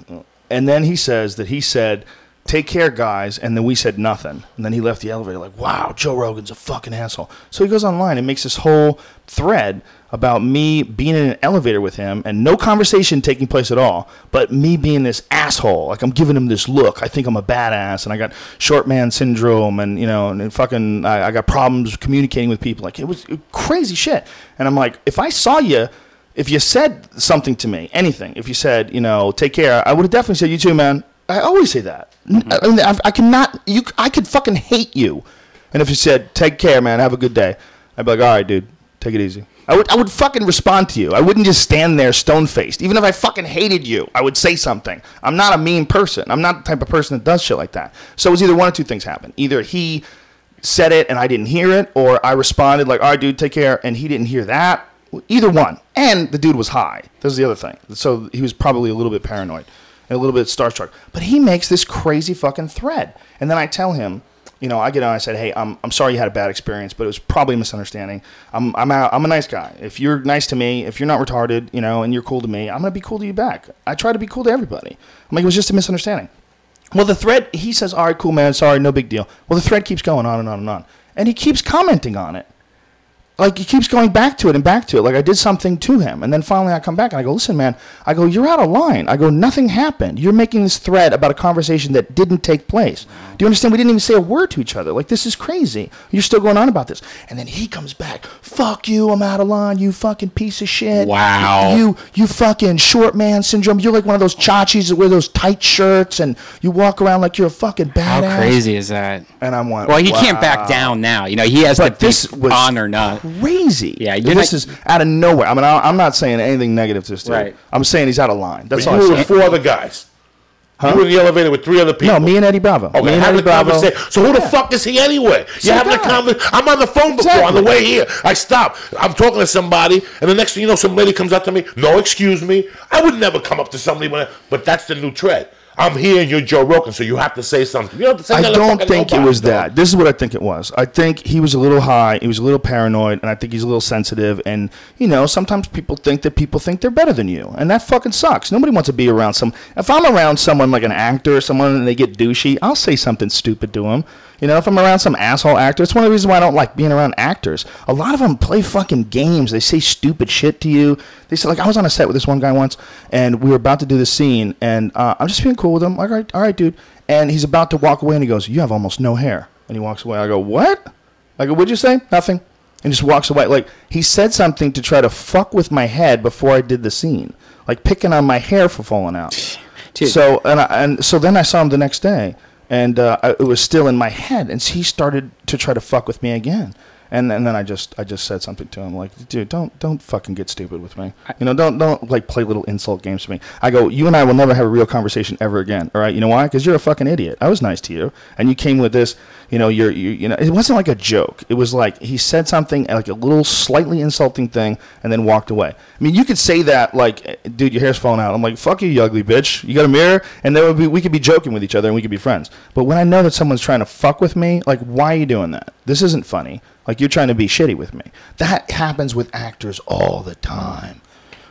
And then he says that he said, take care, guys, and then we said nothing. And then he left the elevator like, wow, Joe Rogan's a fucking asshole. So he goes online and makes this whole thread about me being in an elevator with him and no conversation taking place at all, but me being this asshole. Like I'm giving him this look. I think I'm a badass, and I got short man syndrome, and and fucking I got problems communicating with people. Like it was crazy shit. And I'm like, if I saw you, if you said something to me, anything, if you said, take care, I would have definitely said, you too, man. I always say that. I mean, I cannot. I could fucking hate you, and if you said, take care, man, have a good day, I'd be like, all right, dude, take it easy. I would fucking respond to you. I wouldn't just stand there stone-faced. Even if I fucking hated you, I would say something. I'm not a mean person. I'm not the type of person that does shit like that. So it was either one or two things happen. Either he said it and I didn't hear it, or I responded like, all right, dude, take care, and he didn't hear that. Either one. And the dude was high. This is the other thing. So he was probably a little bit paranoid and a little bit starstruck. But he makes this crazy fucking thread. And then I tell him, I get on. I said, "Hey, I'm sorry you had a bad experience, but it was probably a misunderstanding. I'm a nice guy. If you're nice to me, if you're not retarded, and you're cool to me, I'm gonna be cool to you back. I try to be cool to everybody. I'm like, it was just a misunderstanding." Well, the thread, he says, "All right, cool, man. Sorry, no big deal." Well, the thread keeps going on and on and on, and he keeps commenting on it. Like, he keeps going back to it and back to it. Like, I did something to him. And then finally I come back and I go, listen, man. I go, you're out of line. I go, nothing happened. You're making this thread about a conversation that didn't take place. Do you understand? We didn't even say a word to each other. Like, this is crazy. You're still going on about this. And then he comes back. Fuck you. I'm out of line. You fucking piece of shit. Wow. You fucking short man syndrome. You're like one of those chachis that wear those tight shirts and you walk around like you're a fucking badass. How crazy is that? And I'm like, well, he can't back down now. He has to be on or not. Crazy. Yeah, this is out of nowhere. I mean, I'm not saying anything negative to this dude. Right. I'm saying he's out of line. That's all you I'm were saying. with 4 other guys. Huh? You were in the elevator with 3 other people. No, me and Eddie Bravo. Okay, me and having Eddie a Bravo. conversation. So who the fuck is he anyway? You're having a conversation. I'm on the phone before on the way here. I stop. I'm talking to somebody, and the next thing you know, some lady comes up to me. No, excuse me. I would never come up to somebody, but that's the new trend. I'm here and you're Joe Rogan, so you have to say something. You don't have to say I don't think it was that. This is what I think it was. I think he was a little high, he was a little paranoid, and I think he's a little sensitive. And, sometimes people think they're better than you. And that fucking sucks. Nobody wants to be around if I'm around someone like an actor or someone and they get douchey, I'll say something stupid to him. If I'm around some asshole actor, it's one of the reasons why I don't like being around actors. A lot of them play fucking games. They say stupid shit to you. They say, like, I was on a set with this one guy once, and we were about to do this scene, and I'm just being cool with him. Like, all right, dude. And he's about to walk away, and he goes, you have almost no hair. And he walks away. I go, what? I go, what'd you say? Nothing. And just walks away. Like, he said something to try to fuck with my head before I did the scene. Like, picking on my hair for falling out. Dude. So then I saw him the next day. And it was still in my head, and he started to try to fuck with me again. And then I just said something to him like, dude, don't fucking get stupid with me. Don't like play little insult games with me. I go, you and I will never have a real conversation ever again. All right, you know why? Because you're a fucking idiot. I was nice to you, and you came with this. It wasn't like a joke. It was like he said something like a little slightly insulting thing, and then walked away. I mean, you could say that like, dude, your hair's falling out. I'm like, fuck you, you ugly bitch. You got a mirror, and then we could be joking with each other, and we could be friends. But when I know that someone's trying to fuck with me, like, why are you doing that? This isn't funny. Like, you're trying to be shitty with me. That happens with actors all the time.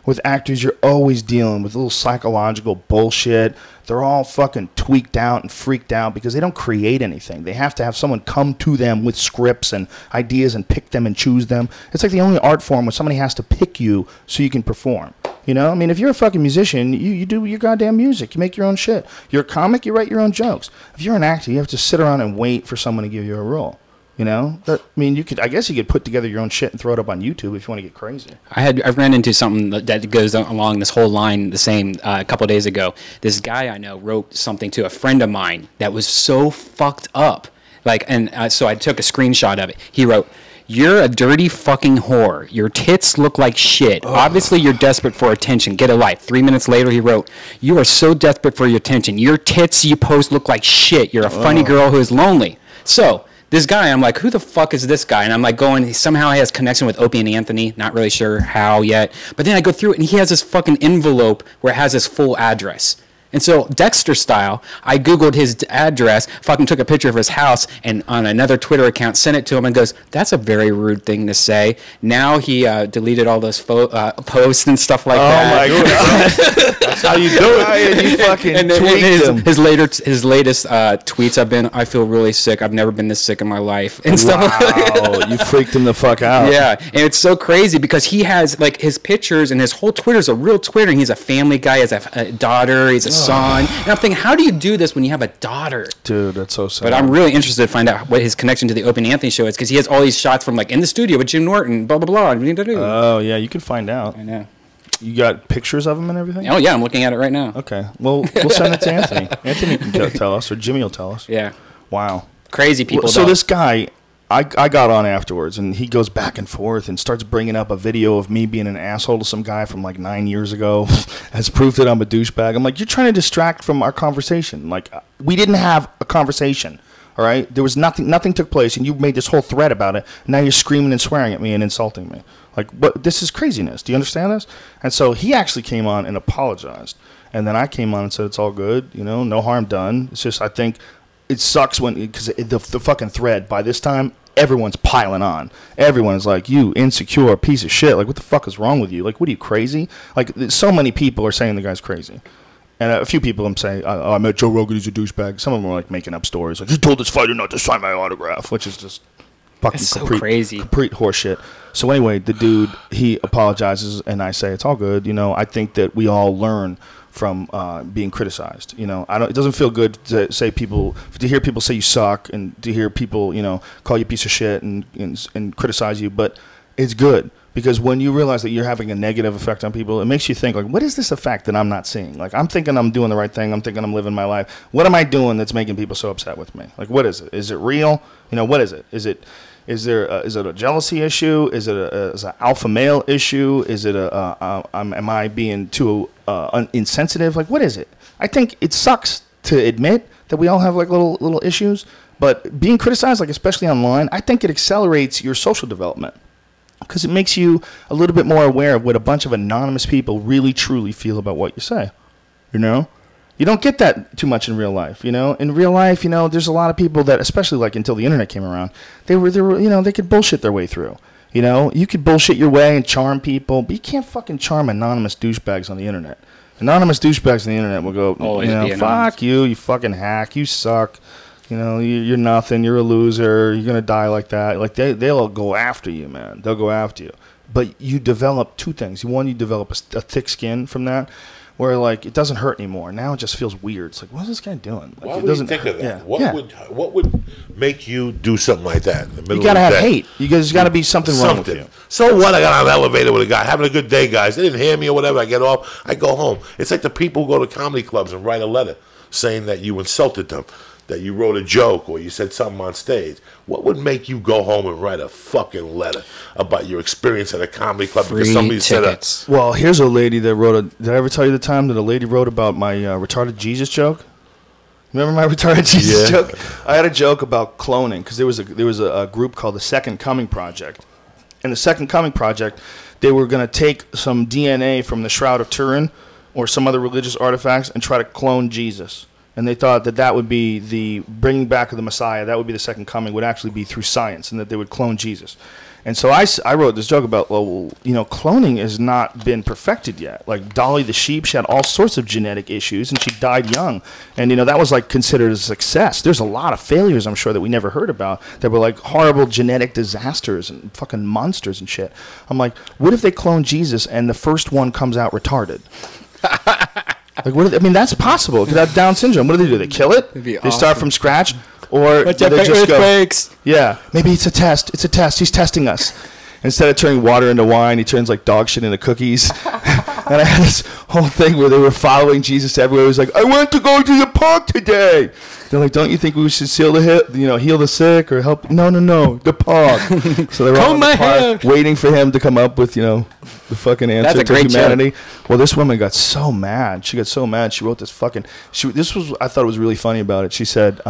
with actors, you're always dealing with a little psychological bullshit. They're all fucking tweaked out and freaked out because they don't create anything. They have to have someone come to them with scripts and ideas and pick them and choose them. It's like the only art form where somebody has to pick you so you can perform. You know, I mean, if you're a fucking musician, you do your goddamn music. You make your own shit. You're a comic, you write your own jokes. If you're an actor, you have to sit around and wait for someone to give you a role. You know, I mean, I guess you could put together your own shit and throw it up on YouTube if you want to get crazy. I've ran into something that goes along this whole line the same a couple of days ago. This guy I know wrote something to a friend of mine that was so fucked up. So I took a screenshot of it. He wrote, "You're a dirty fucking whore. Your tits look like shit. Obviously, you're desperate for attention. Get a life." 3 minutes later, he wrote, "You are so desperate for your attention. Your tits you post look like shit. You're a funny girl who is lonely." So this guy, I'm like, who the fuck is this guy? And I'm like going, somehow he has connection with Opie and Anthony. Not really sure how yet. But then I go through it, and he has this fucking envelope where it has his full address. And so, Dexter style, I Googled his address, fucking took a picture of his house, and on another Twitter account sent it to him and goes, "That's a very rude thing to say." Now he deleted all those posts and stuff like that. Oh, my God. That's how you do it. You fucking tweaked him. His latest tweets have been, "I feel really sick. I've never been this sick in my life." And stuff like that. Wow, you freaked him the fuck out. Yeah, and it's so crazy because he has, like, his pictures and his whole Twitter's a real Twitter, and he's a family guy, he has a daughter, he's a son. And I'm thinking, how do you do this when you have a daughter? Dude, that's so sad. But I'm really interested to find out what his connection to the Opie and Anthony show is, because he has all these shots from, like, in the studio with Jim Norton, blah, blah, blah. Oh, yeah, you can find out. I know. You got pictures of him and everything? Oh, yeah, I'm looking at it right now. Okay. Well, we'll send it to Anthony. Anthony can tell us, or Jimmy will tell us. Yeah. Wow. Crazy people. So this guy, I got on afterwards, and he goes back and forth and starts bringing up a video of me being an asshole to some guy from like 9 years ago as proof that I'm a douchebag. I'm like, you're trying to distract from our conversation. Like, we didn't have a conversation, all right? There was nothing took place, and you made this whole thread about it. And now you're screaming and swearing at me and insulting me. Like, what? This is craziness. Do you understand this? And so he actually came on and apologized. And then I came on and said, it's all good, you know, no harm done. It's just, I think it sucks because the fucking thread, by this time, everyone's piling on. Everyone is like, you insecure piece of shit. Like, what the fuck is wrong with you? Like, what are you, crazy? Like, so many people are saying the guy's crazy. And a few people I'm saying, I met Joe Rogan, he's a douchebag. Some of them are like making up stories. Like, you told this fighter not to sign my autograph, which is just fucking crazy. Complete horseshit. So anyway, the dude, he apologizes, and I say, it's all good. You know, I think that we all learn from being criticized. You know, it doesn't feel good to hear people say you suck, and to hear people, you know, call you a piece of shit and criticize you. But it's good, because when you realize that you're having a negative effect on people, it makes you think, like, what is this effect that I'm not seeing? Like, I'm thinking I'm doing the right thing. I'm thinking I'm living my life. What am I doing that's making people so upset with me? Like, what is it? Is it real? You know, what is it? Is it a jealousy issue? Is it an alpha male issue? Is it am I being too insensitive? Like, what is it? I think it sucks to admit that we all have like little issues, but being criticized, like especially online, I think it accelerates your social development, because it makes you a little bit more aware of what a bunch of anonymous people really truly feel about what you say. You know? You don't get that too much in real life, you know? In real life, you know, there's a lot of people that, especially like until the internet came around, they were, you know, they could bullshit their way through. You know, you could bullshit your way and charm people, but you can't fucking charm anonymous douchebags on the internet. Anonymous douchebags on the internet will go, always, you know, fuck you fucking hack, you suck. You know, you're nothing, you're a loser, you're going to die like that. Like, they'll go after you, man. They'll go after you. But you develop two things. One, you develop a thick skin from that, where, like, it doesn't hurt anymore. Now it just feels weird. It's like, what's this guy doing? Like, why would you think of that? Yeah. What would make you do something like that in the middle You got to of the have day? hate. There's got to be something wrong with you. So what? I got on an elevator with a guy, having a good day, guys. They didn't hear me or whatever. I get off. I go home. It's like the people who go to comedy clubs and write a letter saying that you insulted them, that you wrote a joke or you said something on stage. What would make you go home and write a fucking letter about your experience at a comedy club because somebody tickets. said Well, here's a lady that wrote did I ever tell you the time that a lady wrote about my retarded Jesus joke? Remember my retarded Jesus joke? I had a joke about cloning, because there was a group called the Second Coming Project. And the Second Coming Project, they were going to take some DNA from the Shroud of Turin or some other religious artifacts and try to clone Jesus. And they thought that that would be the bringing back of the Messiah. That would be the second coming, would actually be through science, and that they would clone Jesus. And so I wrote this joke about, well, you know, cloning has not been perfected yet. Like Dolly the sheep, she had all sorts of genetic issues, and she died young. And, you know, that was, like, considered a success. There's a lot of failures, I'm sure, that we never heard about that were, like, horrible genetic disasters and fucking monsters and shit. I'm like, what if they clone Jesus and the first one comes out retarded? Like, what? I mean, that's possible. Could have Down syndrome. What do? They kill it? They start from scratch, or do they just go? Yeah, maybe it's a test. It's a test. He's testing us. Instead of turning water into wine, he turns like dog shit into cookies. And I had this whole thing where they were following Jesus everywhere. He was like, "I want to go to the park today." They're like, "Don't you think we should heal the sick or help?" No, the park. So they were all in the park waiting for him to come up with, you know, the fucking answer to humanity. Joke. Well, this woman got so mad. She got so mad. She wrote this fucking. I thought it was really funny about it. She said,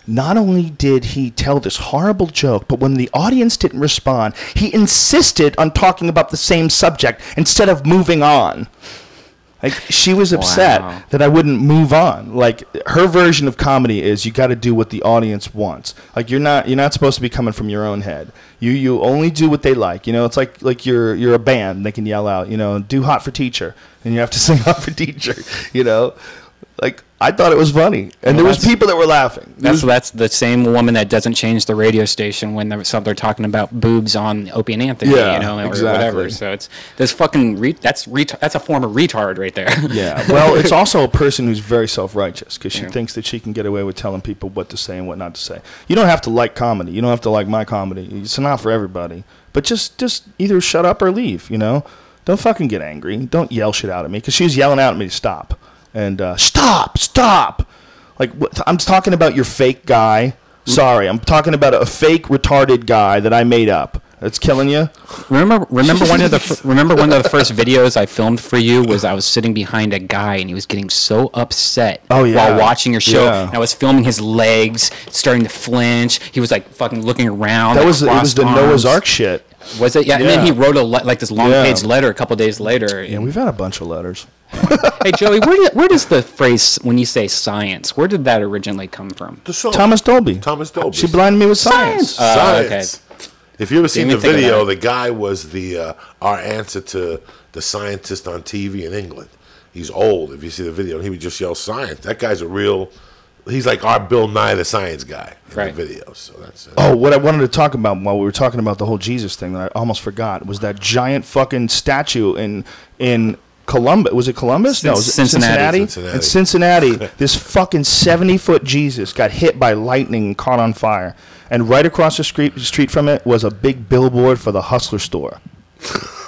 not only did he tell this horrible joke, but when the audience didn't respond, he insisted on talking about the same subject instead of moving on. Like, she was upset that I wouldn't move on. Like, her version of comedy is you got to do what the audience wants. Like, you're not supposed to be coming from your own head. You only do what they like. You know, it's like you're a band. They can yell out, you know, do Hot for Teacher, and you have to sing Hot for Teacher. You know, like, I thought it was funny, and there was people that were laughing. That's the same woman that doesn't change the radio station when they're talking about boobs on Opie and Anthony, you know, or whatever. So it's this fucking that's a form of retard right there. Yeah. Well, it's also a person who's very self-righteous because she thinks that she can get away with telling people what to say and what not to say. You don't have to like comedy. You don't have to like my comedy. It's not for everybody. But just either shut up or leave. You know, don't fucking get angry. Don't yell shit out at me because she was yelling out at me to stop. And stop! Like, I'm talking about your fake guy. Sorry, I'm talking about a fake retarded guy that I made up. That's killing you. Remember one of the first videos I filmed for you was I was sitting behind a guy and he was getting so upset while watching your show. And I was filming his legs starting to flinch. He was like fucking looking around. It was the Noah's Ark shit. Was it? Yeah. And then he wrote this long page letter a couple days later. Yeah, we've had a bunch of letters. Hey Joey, where does the phrase when you say science, where did that originally come from? The song. Thomas Dolby. She blinded me with science. Science. Okay. If you ever seen the video, the guy was our answer to the scientist on TV in England. He's old. If you see the video, he would just yell science. That guy's he's like our Bill Nye the Science Guy in the video. So that's it. Oh, what I wanted to talk about while we were talking about the whole Jesus thing that I almost forgot was that giant fucking statue in Columbus. Was it Columbus? No, it was Cincinnati. In Cincinnati, this fucking 70-foot Jesus got hit by lightning and caught on fire. And right across the street from it was a big billboard for the Hustler store.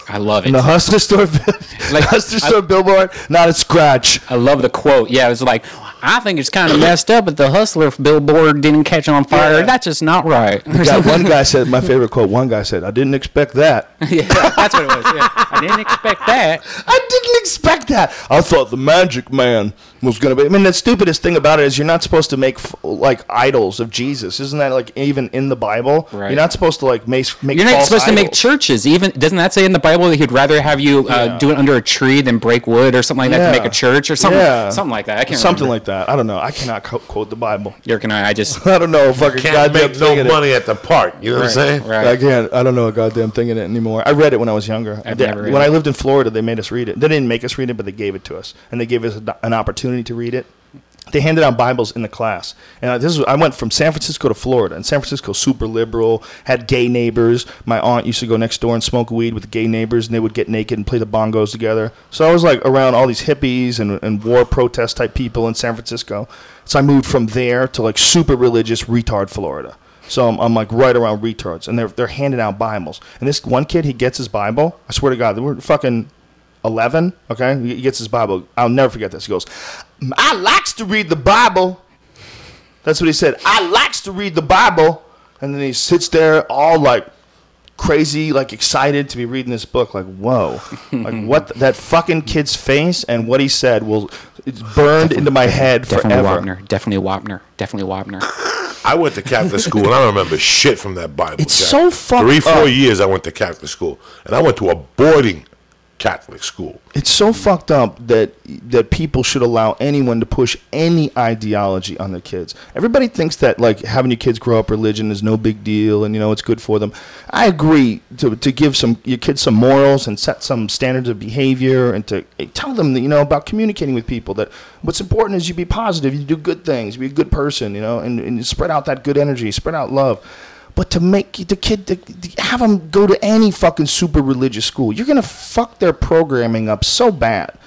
I love it. And the Hustler store, billboard, not a scratch. I love the quote. Yeah, it was like, I think it's kind of messed up, but the Hustler billboard didn't catch on fire. Yeah. That's just not right. One guy said, my favorite quote, one guy said, I didn't expect that. Yeah, that's what it was. Yeah. I didn't expect that. I didn't expect that. I thought the Magic Man was going to be. I mean, the stupidest thing about it is you're not supposed to make like idols of Jesus. Isn't that like even in the Bible? Right. You're not supposed to like make You're not supposed to make churches. Even doesn't that say in the Bible that he'd rather have you do it under a tree than break wood or something like that to make a church or something? Yeah. Something like that. I can't something remember. Like that. I don't know. I cannot quote the Bible. Neither can I. I just I don't know. Fucking can't make no money at the park. You know what I'm saying? Right. I can't. I don't know a goddamn thing in it anymore. I read it when I was younger. When I lived in Florida, they made us read it. They didn't make us read it, but they gave it to us, and they gave us an opportunity to read it. They handed out Bibles in the class, and I went from San Francisco to Florida, and San Francisco super liberal, had gay neighbors. My aunt used to go next door and smoke weed with the gay neighbors, and they would get naked and play the bongos together. So I was like around all these hippies and war protest type people in San Francisco. So I moved from there to like super religious retard Florida. So I'm like right around retards, and they're handing out Bibles. And this one kid, he gets his Bible. I swear to God, they were fucking 11, okay? He gets his Bible. I'll never forget this. He goes, I likes to read the Bible. That's what he said. I likes to read the Bible. And then he sits there all like crazy, like excited to be reading this book. Like, whoa. Like what that fucking kid's face and what he said it's burned into my head forever. Definitely Wapner. I went to Catholic school, and I don't remember shit from that Bible. It's so fucked up. 3-4 years I went to Catholic school, and I went to a boarding Catholic school. It's so fucked up that people should allow anyone to push any ideology on their kids. Everybody thinks that like having your kids grow up religion is no big deal, and it's good for them. I agree to give your kids some morals and set some standards of behavior, and to tell them that, about communicating with people, that what's important is you be positive, you do good things, be a good person, and spread out that good energy, spread out love. But to make the kid, to have them go to any fucking super religious school, you're going to fuck their programming up so bad.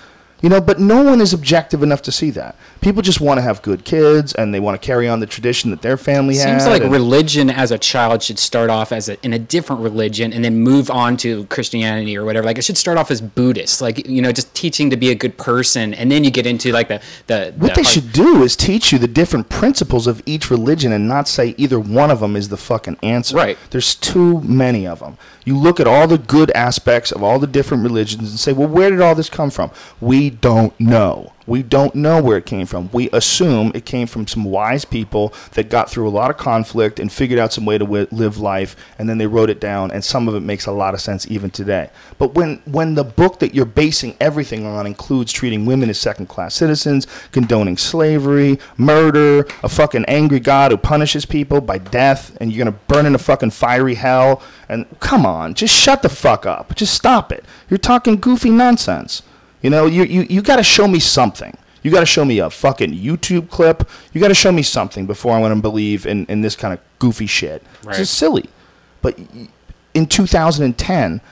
But no one is objective enough to see that. People just want to have good kids, and they want to carry on the tradition that their family had. Seems like religion as a child should start off in a different religion and then move on to Christianity or whatever. Like, it should start off as Buddhist, like, just teaching to be a good person, and then you get into like what they should do is teach you the different principles of each religion and not say either one of them is the fucking answer. Right. There's too many of them. You look at all the good aspects of all the different religions and say, well, where did all this come from? We don't know. We don't know where it came from. We assume it came from some wise people that got through a lot of conflict and figured out some way to live life, and then they wrote it down, and some of it makes a lot of sense even today. But when the book that you're basing everything on includes treating women as second-class citizens, condoning slavery, murder, a fucking angry God who punishes people by death, and you're going to burn in a fucking fiery hell, and come on, just shut the fuck up. Just stop it. You're talking goofy nonsense. You got to show me something. You got to show me a fucking YouTube clip. You got to show me something before I want to believe in this kind of goofy shit. Right. It's just silly. But in 2010,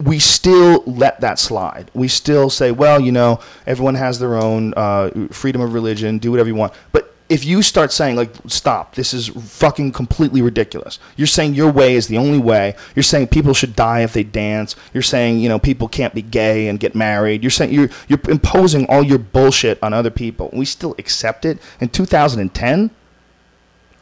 we still let that slide. We still say, well, everyone has their own freedom of religion. Do whatever you want. But if you start saying, like, stop, this is fucking completely ridiculous. You're saying your way is the only way. You're saying people should die if they dance. You're saying, people can't be gay and get married. You're saying you're imposing all your bullshit on other people. We still accept it in 2010?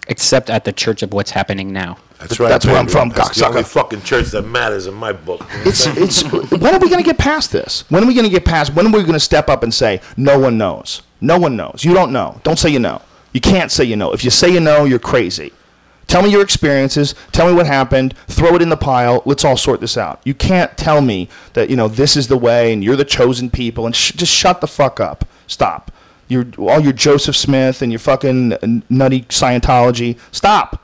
Except at the church of what's happening now. That's right. That's where I'm from, That's cocksucker. the only fucking church that matters in my book. It's when are we going to get past this? When are we going to step up and say, no one knows? No one knows. You don't know. Don't say you know. You can't say you know. If you say you know, you're crazy. Tell me your experiences. Tell me what happened. Throw it in the pile. Let's all sort this out. You can't tell me that, this is the way and you're the chosen people, and just shut the fuck up. Stop. All your Joseph Smith and your fucking nutty Scientology. Stop.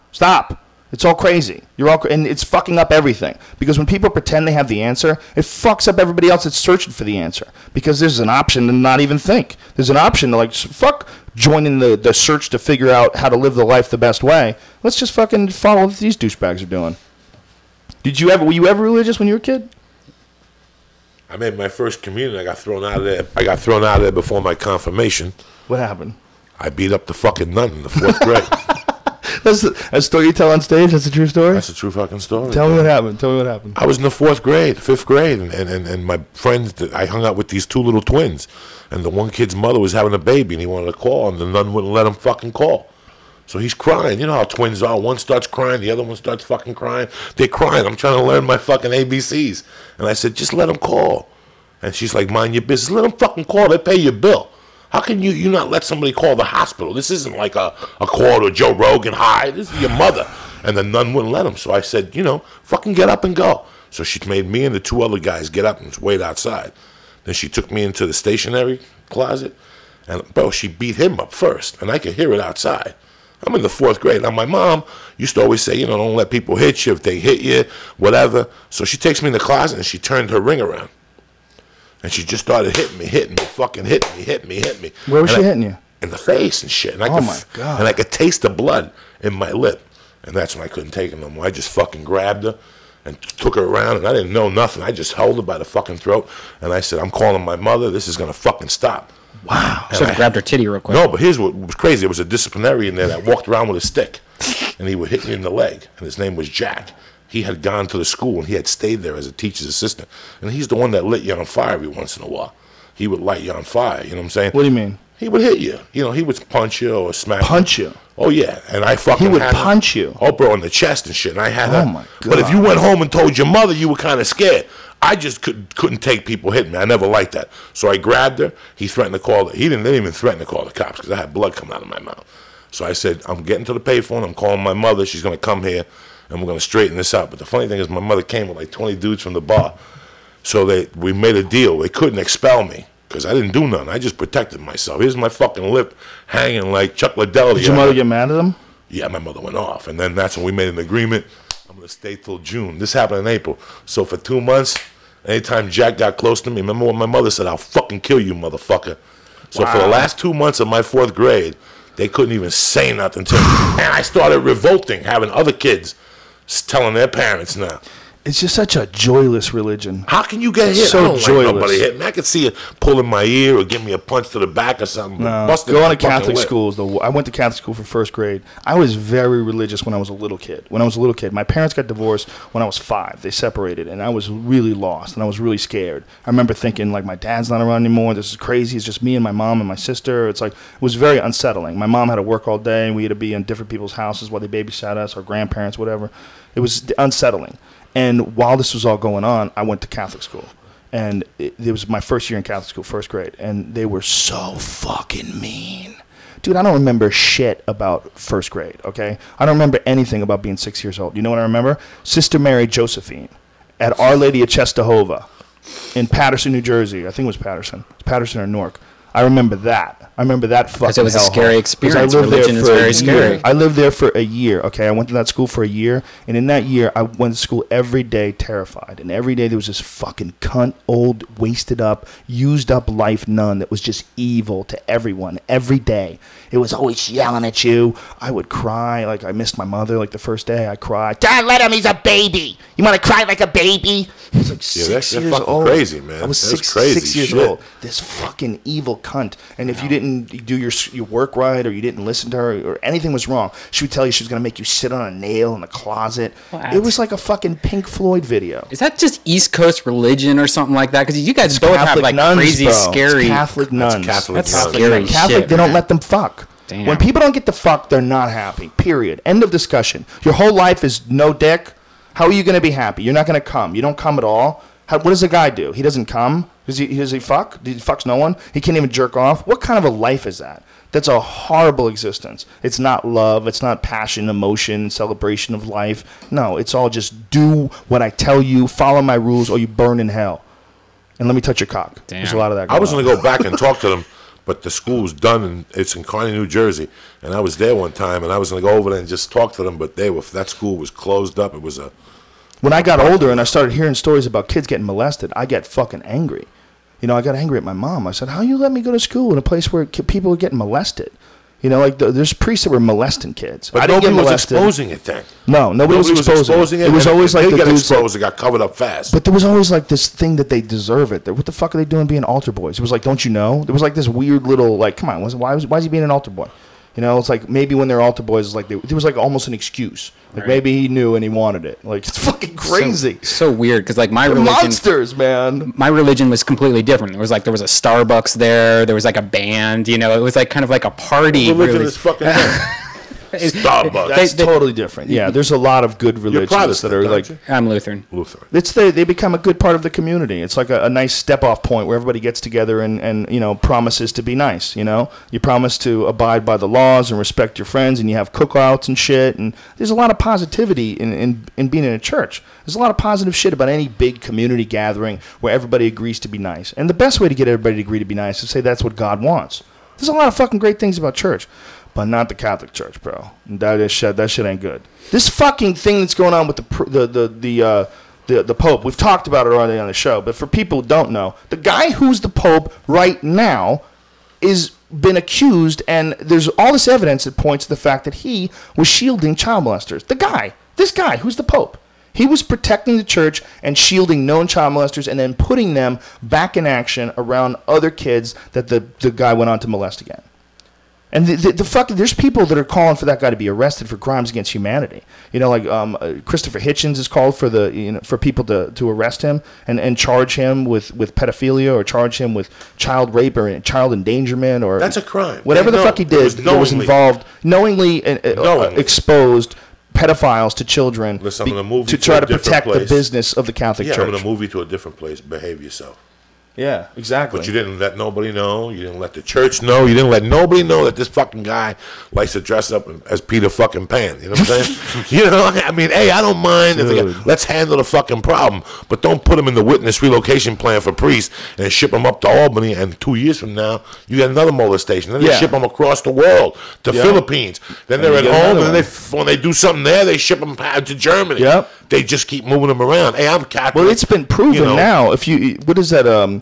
It's all crazy. And it's fucking up everything. Because when people pretend they have the answer, it fucks up everybody else that's searching for the answer. Because there's an option to not even think. There's an option to fuck joining the search to figure out how to live the life the best way. Let's just fucking follow what these douchebags are doing. Were you ever religious when you were a kid? I made my first communion. I got thrown out of there before my confirmation. What happened? I beat up the fucking nun in the 4th grade. That's a story you tell on stage? That's a true story? That's a true fucking story. Tell me what happened. I was in the 4th grade, 5th grade, and my friends, I hung out with these two little twins, and the one kid's mother was having a baby, and he wanted to call, and the nun wouldn't let him fucking call. So he's crying. You know how twins are. One starts crying, the other one starts fucking crying. They're crying. I'm trying to learn my fucking ABCs. And I said, just let him call. And she's like, mind your business. Let him fucking call. They pay your bill. How can you not let somebody call the hospital? This isn't like a call to Joe Rogan. Hi, this is your mother. And the nun wouldn't let him. So I said, fucking get up and go. So she made me and the two other guys get up and wait outside. Then she took me into the stationery closet. And, bro, she beat him up first. And I could hear it outside. I'm in the 4th grade. Now, my mom used to always say, don't let people hit you if they hit you, whatever. So she takes me in the closet and she turned her ring around. And she just started hitting me, fucking hitting me. Where was she hitting you? In the face and shit. And my God. And I could taste the blood in my lip. And that's when I couldn't take it no more. I just fucking grabbed her and took her around, and I didn't know nothing. I just held her by the fucking throat, and I said, I'm calling my mother. This is going to fucking stop. Wow. So I grabbed her titty real quick. No, but here's what was crazy. There was a disciplinarian there that walked around with a stick, and he would hit me in the leg, and his name was Jack. He had gone to the school, and he had stayed there as a teacher's assistant. And he's the one that lit you on fire every once in a while. He would light you on fire, you know what I'm saying? What do you mean? He would hit you. He would punch you or smack Punch you? Oh, yeah. And I fucking He would punch you? Oh, bro, in the chest and shit. And I had her. Oh, my God. But if you went home and told your mother, you were kind of scared. I just couldn't take people hitting me. I never liked that. So I grabbed her. He threatened to call He didn't even threaten to call the cops because I had blood coming out of my mouth. So I said, I'm getting to the payphone. I'm calling my mother. She's going to come here, and we're going to straighten this out. But the funny thing is my mother came with like 20 dudes from the bar. So we made a deal. They couldn't expel me because I didn't do nothing. I just protected myself. Here's my fucking lip hanging like Chuck Liddell. Did your mother get mad at them? Yeah, my mother went off. And then that's when we made an agreement. I'm going to stay till June. This happened in April. So for 2 months, anytime Jack got close to me, remember what my mother said? I'll fucking kill you, motherfucker. So for the last 2 months of my 4th grade, they couldn't even say nothing to me. And I started revolting, having other kids telling their parents now. It's just such a joyless religion. How can you get hit? So I don't joyless. like nobody hit me. I could see it pulling my ear or give me a punch to the back or something. No, Busting going my to Catholic fucking lip. schools, though. I went to Catholic school for 1st grade. I was very religious when I was a little kid. My parents got divorced when I was 5. They separated, and I was really lost, and I was really scared. I remember thinking, like, my dad's not around anymore. This is crazy. It's just me and my mom and my sister. It's like, it was very unsettling. My mom had to work all day, and we had to be in different people's houses while they babysat us, our grandparents, whatever. It was unsettling. And while this was all going on, I went to Catholic school. And it was my first year in Catholic school, 1st grade. And they were so fucking mean. Dude, I don't remember shit about 1st grade, okay? I don't remember anything about being 6 years old. You know what I remember? Sister Mary Josephine at Our Lady of Czestochowa in Paterson, New Jersey. I think it was Paterson. It's Paterson or Newark. I remember that. I remember that fucking Because it was a hellhole. scary experience. I lived Religion there is for very a scary. year. I lived there for a year, okay? I went to that school for a year, and in that year, I went to school every day terrified. And every day there was this fucking cunt, old, wasted up, used up life nun that was just evil to everyone, every day. It was always yelling at you. I would cry. Like, I missed my mother, like, the first day. I cried. Don't let him, he's a baby. You want to cry like a baby? I was like 6 years fucking old. crazy, man. I was That's 6 years shit. old. This fucking evil cunt. And if you didn't do your work right, or you didn't listen to her, or anything was wrong, she would tell you she was going to make you sit on a nail in the closet. What? It was like a fucking Pink Floyd video. Is that just East Coast religion or something like that? Because you guys both have Catholic like nuns, crazy, bro. scary. It's Catholic nuns. Catholic That's nuns. scary Catholic, shit. they don't man. let them fuck. Damn. When people don't get to fuck, they're not happy. Period. End of discussion. Your whole life is no dick. How are you going to be happy? You're not going to come. You don't come at all. What does a guy do? He doesn't come? Does he fuck? He fucks no one? He can't even jerk off? What kind of a life is that? That's a horrible existence. It's not love. It's not passion, emotion, celebration of life. No, it's all just do what I tell you, follow my rules, or you burn in hell. And let me touch your cock. Damn. There's a lot of that going I was on. going to go back and talk to them, but the school was done, and it's in Kearney, New Jersey. And I was there one time, and I was going to go over there and just talk to them, but that school was closed up. It was a... When I got older and I started hearing stories about kids getting molested, I get fucking angry. You know, I got angry at my mom. I said, how you let me go to school in a place where people are getting molested? You know, like there's priests that were molesting kids. But I didn't nobody get was molested. exposing it then. No, nobody was exposing it. It was and always if like they the got dudes that- exposed, it got covered up fast. But there was always like this thing that they deserve it. What the fuck are they doing being altar boys? It was like, don't you know? There was like this weird little, like, come on, why is he being an altar boy? You know, it's like maybe when they're altar boys, it's like there was like almost an excuse. Like maybe he knew and he wanted it. Like it's fucking crazy. So weird because like my They're religion, monsters, man. my religion was completely different. There was a Starbucks there. There was like a band. You know, it was like kind of like a party. Religion really. is fucking Starbucks. That's totally different. Yeah, there's a lot of good religions Protestant, that are like. aren't you? I'm Lutheran. Lutheran. They become a good part of the community. It's like a nice step off point where everybody gets together and you know promises to be nice. You know, you promise to abide by the laws and respect your friends, and you have cookouts and shit. And there's a lot of positivity in being in a church. There's a lot of positive shit about any big community gathering where everybody agrees to be nice. And the best way to get everybody to agree to be nice is to say that's what God wants. There's a lot of fucking great things about church. But not the Catholic Church, bro. That shit ain't good. This fucking thing that's going on with the Pope, we've talked about it already on the show, but for people who don't know, the guy who's the Pope right now is been accused, and there's all this evidence that points to the fact that he was shielding child molesters. This guy who's the Pope, he was protecting the church and shielding known child molesters and then putting them back in action around other kids that the guy went on to molest again. And there's people that are calling for that guy to be arrested for crimes against humanity. You know, like Christopher Hitchens is called for people to arrest him and charge him with pedophilia or charge him with child rape or child endangerment or That's a crime. Whatever the fuck he did that was involved, knowingly exposed pedophiles to children Listen, I'm gonna move to you try to to a different protect the place. business of the Catholic Yeah, Church. I'm going to move you to a different place. Behave yourself. Yeah, exactly. But you didn't let nobody know. You didn't let the church know. You didn't let nobody know that this fucking guy likes to dress up as Peter fucking Pan. You know what I'm saying? You know, I mean, hey, I don't mind. If let's handle the fucking problem. But don't put him in the witness relocation plan for priests and ship him up to Albany. And 2 years from now, you got another molestation. Then they ship them across the world to Philippines. Then they're at home. And then when they do something there, they ship them to Germany. Yep. They just keep moving them around. Hey, I'm Catholic. Well, it's been proven now. If you, what is that?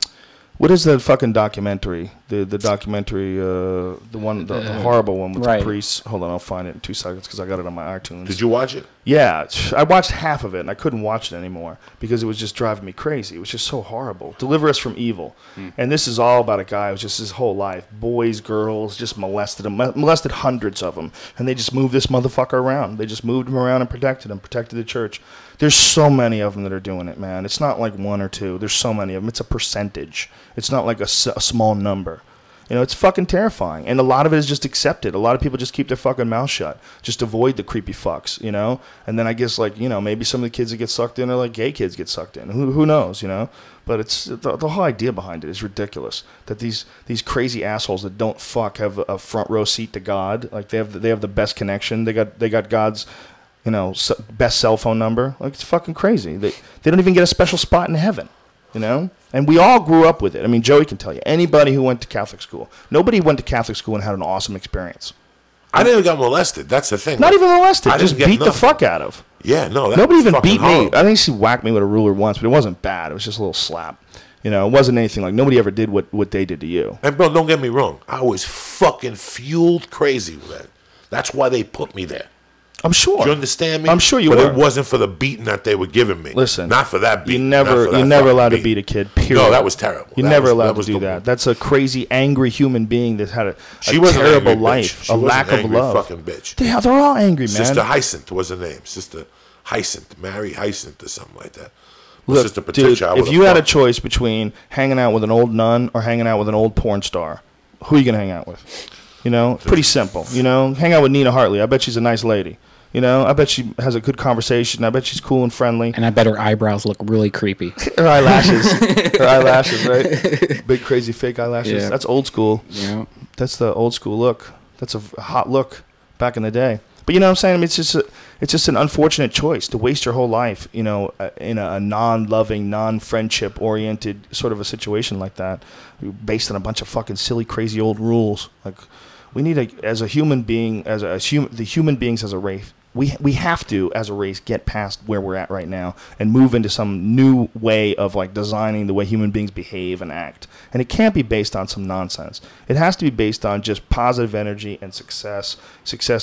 What is that fucking documentary? The documentary, the horrible one with the priests. Hold on, I'll find it in 2 seconds because I got it on my iTunes. Did you watch it? Yeah, I watched half of it and I couldn't watch it anymore because it was just driving me crazy. It was just so horrible. Deliver us from evil. And this is all about a guy who's just his whole life, boys, girls, just molested him, molested hundreds of them, and they just moved this motherfucker around. They just moved him around and protected him, protected the church. There's so many of them that are doing it, man. It's not like one or two. There's so many of them. It's a percentage. It's not like a small number. You know, it's fucking terrifying. And a lot of it is just accepted. A lot of people just keep their fucking mouth shut. Just avoid the creepy fucks, you know? And then I guess, like, you know, maybe some of the kids that get sucked in are like gay kids get sucked in. Who knows, you know? But it's the whole idea behind it is ridiculous. That these crazy assholes that don't fuck have a front row seat to God. Like, they have the best connection. They got God's, you know, best cell phone number. Like, it's fucking crazy. They don't even get a special spot in heaven, you know? And we all grew up with it. I mean, Joey can tell you. Anybody who went to Catholic school. Nobody went to Catholic school and had an awesome experience. I never got molested. That's the thing. Not even molested. Just beat the fuck out of. Yeah, no. Nobody even beat me. I think she whacked me with a ruler once, but it wasn't bad. It was just a little slap. You know, it wasn't anything like nobody ever did what they did to you. And, bro, don't get me wrong. I was fucking fueled crazy with that. That's why they put me there. I'm sure. Do you understand me? I'm sure you were. But it wasn't for the beating that they were giving me. Listen. Not for that beating. You're never allowed to beat a kid, period. No, that was terrible. You're never allowed to do that. That's a crazy, angry human being that had a terrible life, a lack of love. Fucking bitch. They're all angry, man. Sister Hyacinth was her name. Sister Hyacinth. Mary Hyacinth or something like that. Look, dude, if you had a choice between hanging out with an old nun or hanging out with an old porn star, who are you going to hang out with? You know, pretty simple. You know, hang out with Nina Hartley. I bet she's a nice lady. You know, I bet she has a good conversation. I bet she's cool and friendly. And I bet her eyebrows look really creepy. Her eyelashes, right? Big, crazy, fake eyelashes. Yeah. That's old school. Yeah. That's the old school look. That's a hot look back in the day. But you know what I'm saying? I mean, it's just an unfortunate choice to waste your whole life, you know, in a non-loving, non-friendship-oriented sort of a situation like that, based on a bunch of fucking silly, crazy old rules. Like, we need, as a human being, the human beings as a race, we have to, as a race, get past where we're at right now and move into some new way of, like, designing the way human beings behave and act. And it can't be based on some nonsense. It has to be based on just positive energy and success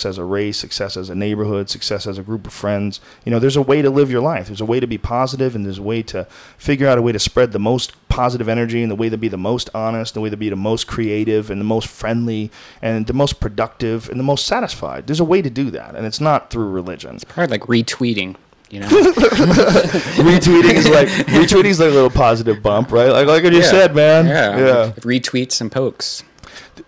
as a race, success as a neighborhood, success as a group of friends. You know, there's a way to live your life. There's a way to be positive, and there's a way to figure out a way to spread the most positive energy, and the way to be the most honest, the way to be the most creative and the most friendly and the most productive and the most satisfied. There's a way to do that, and it's not through religion. It's probably like retweeting. You know, retweeting is like a little positive bump, right? Like you said, man. Yeah. Retweets and pokes.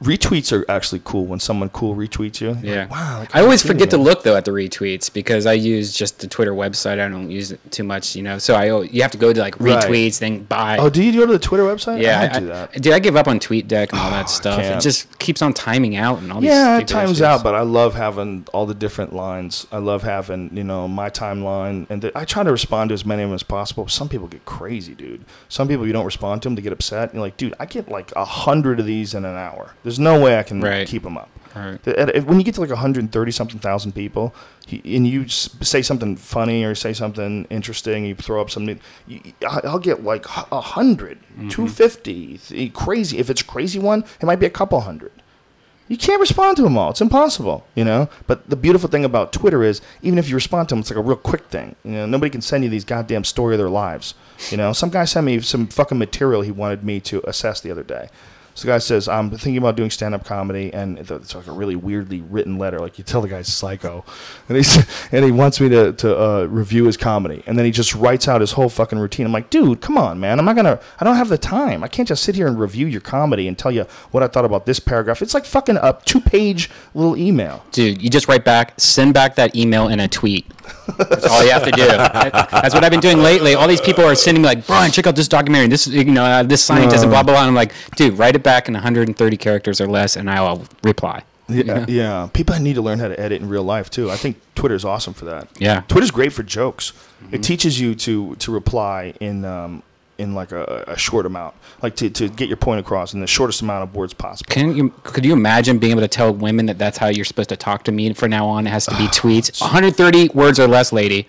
Retweets are actually cool when someone cool retweets you. Yeah. Like, wow. I always forget to look though at the retweets because I use just the Twitter website. I don't use it too much, you know. So you have to go to like retweets, then buy. Oh, do you go to the Twitter website? Yeah, I do that. Dude, I give up on TweetDeck and all that stuff. It just keeps on timing out and all these. Yeah, it times out, but I love having all the different lines. I love having, you know, my timeline, and I try to respond to as many of them as possible. Some people get crazy, dude. Some people you don't respond to them, they get upset. And you're like, dude, I get like 100 of these in an hour. There's no way I can keep them up. Right. When you get to like 130-something thousand people, and you say something funny or say something interesting, you throw up something, I'll get like 100, 250, crazy. If it's a crazy one, it might be a couple hundred. You can't respond to them all. It's impossible, you know? But the beautiful thing about Twitter is, even if you respond to them, it's like a real quick thing. You know, nobody can send you these goddamn story of their lives. You know, some guy sent me some fucking material he wanted me to assess the other day. So the guy says, I'm thinking about doing stand-up comedy, and it's like a really weirdly written letter. Like, you tell the guy's psycho. And he wants me to review his comedy. And then he just writes out his whole fucking routine. I'm like, dude, come on, man. I don't have the time. I can't just sit here and review your comedy and tell you what I thought about this paragraph. It's like fucking a 2-page little email. Dude, you just write back, send back that email in a tweet. That's all you have to do. That's what I've been doing lately. All these people are sending me like, Brian, check out this documentary. This, this scientist and blah, blah, blah. And I'm like, dude, write it back in 130 characters or less, and I'll reply. Yeah. People need to learn how to edit in real life, too. I think Twitter's awesome for that. Yeah. Twitter's great for jokes. It teaches you to reply in like a short amount, like to get your point across in the shortest amount of words possible. Could you imagine being able to tell women that that's how you're supposed to talk to me from now on? It has to be tweets, 130 words or less, lady.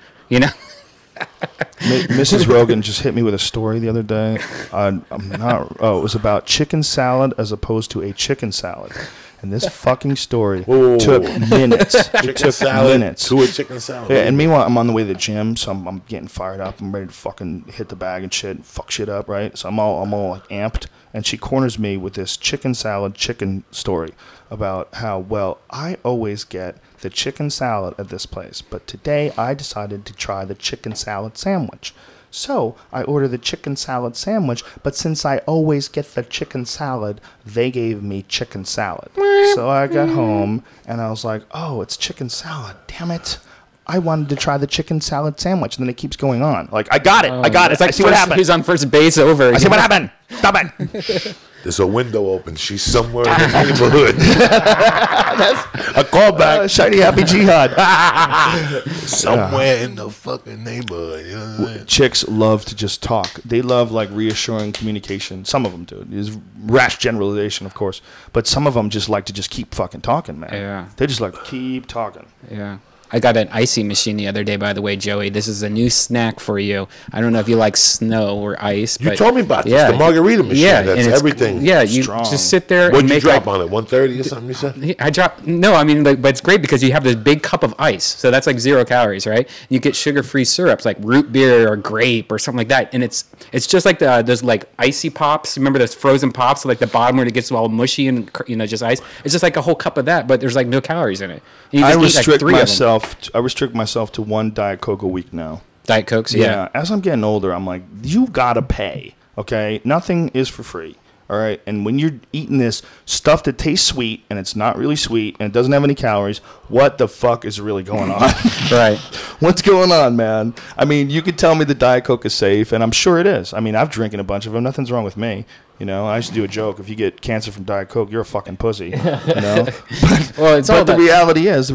Mrs. Rogan just hit me with a story the other day. It was about chicken salad as opposed to a chicken salad. And this fucking story took minutes. It took minutes. To a chicken salad. Yeah, and meanwhile, I'm on the way to the gym, so I'm getting fired up. I'm ready to fucking hit the bag and shit, fuck shit up, right? So I'm all like amped. And she corners me with this chicken salad chicken story about how, well, I always get the chicken salad at this place, but today I decided to try the chicken salad sandwich. So I ordered the chicken salad sandwich, but since I always get the chicken salad, they gave me chicken salad. So I got home, and I was like, oh, it's chicken salad. Damn it. I wanted to try the chicken salad sandwich. And then it keeps going on. Like, I got it. It's like I see what happened. He's on first base over. I see what happened. Stop it. There's a window open. She's somewhere in the neighborhood. A callback. Shiny happy jihad. Somewhere in the fucking neighborhood. You know what I mean? Chicks love to just talk. They love like reassuring communication. Some of them do. It's rash generalization, of course. But some of them just like to just keep fucking talking, man. Yeah. They just like keep talking. Yeah. I got an icy machine the other day, by the way, Joey. This is a new snack for you. I don't know if you like snow or ice. You told me about this, the margarita machine. Yeah, that's everything. Yeah, you just sit there. What'd and you drop like, on it? 130 or something? You said? I dropped. No, I mean, but it's great because you have this big cup of ice, so that's like 0 calories, right? You get sugar-free syrups like root beer or grape or something like that, and it's just like those like icy pops. Remember those frozen pops, like the bottom where it gets all mushy and just ice. It's just like a whole cup of that, but there's like no calories in it. And you just eat, like, 3 I restrict myself to 1 Diet Coke a week now. Diet Cokes, yeah. As I'm getting older, I'm like, you gotta pay, okay? Nothing is for free, all right? And when you're eating this stuff that tastes sweet and it's not really sweet and it doesn't have any calories, what the fuck is really going on? Right. What's going on, man? I mean, you could tell me the Diet Coke is safe, and I'm sure it is. I mean, I've drinking a bunch of them. Nothing's wrong with me. I used to do a joke. If you get cancer from Diet Coke, you're a fucking pussy. But the reality is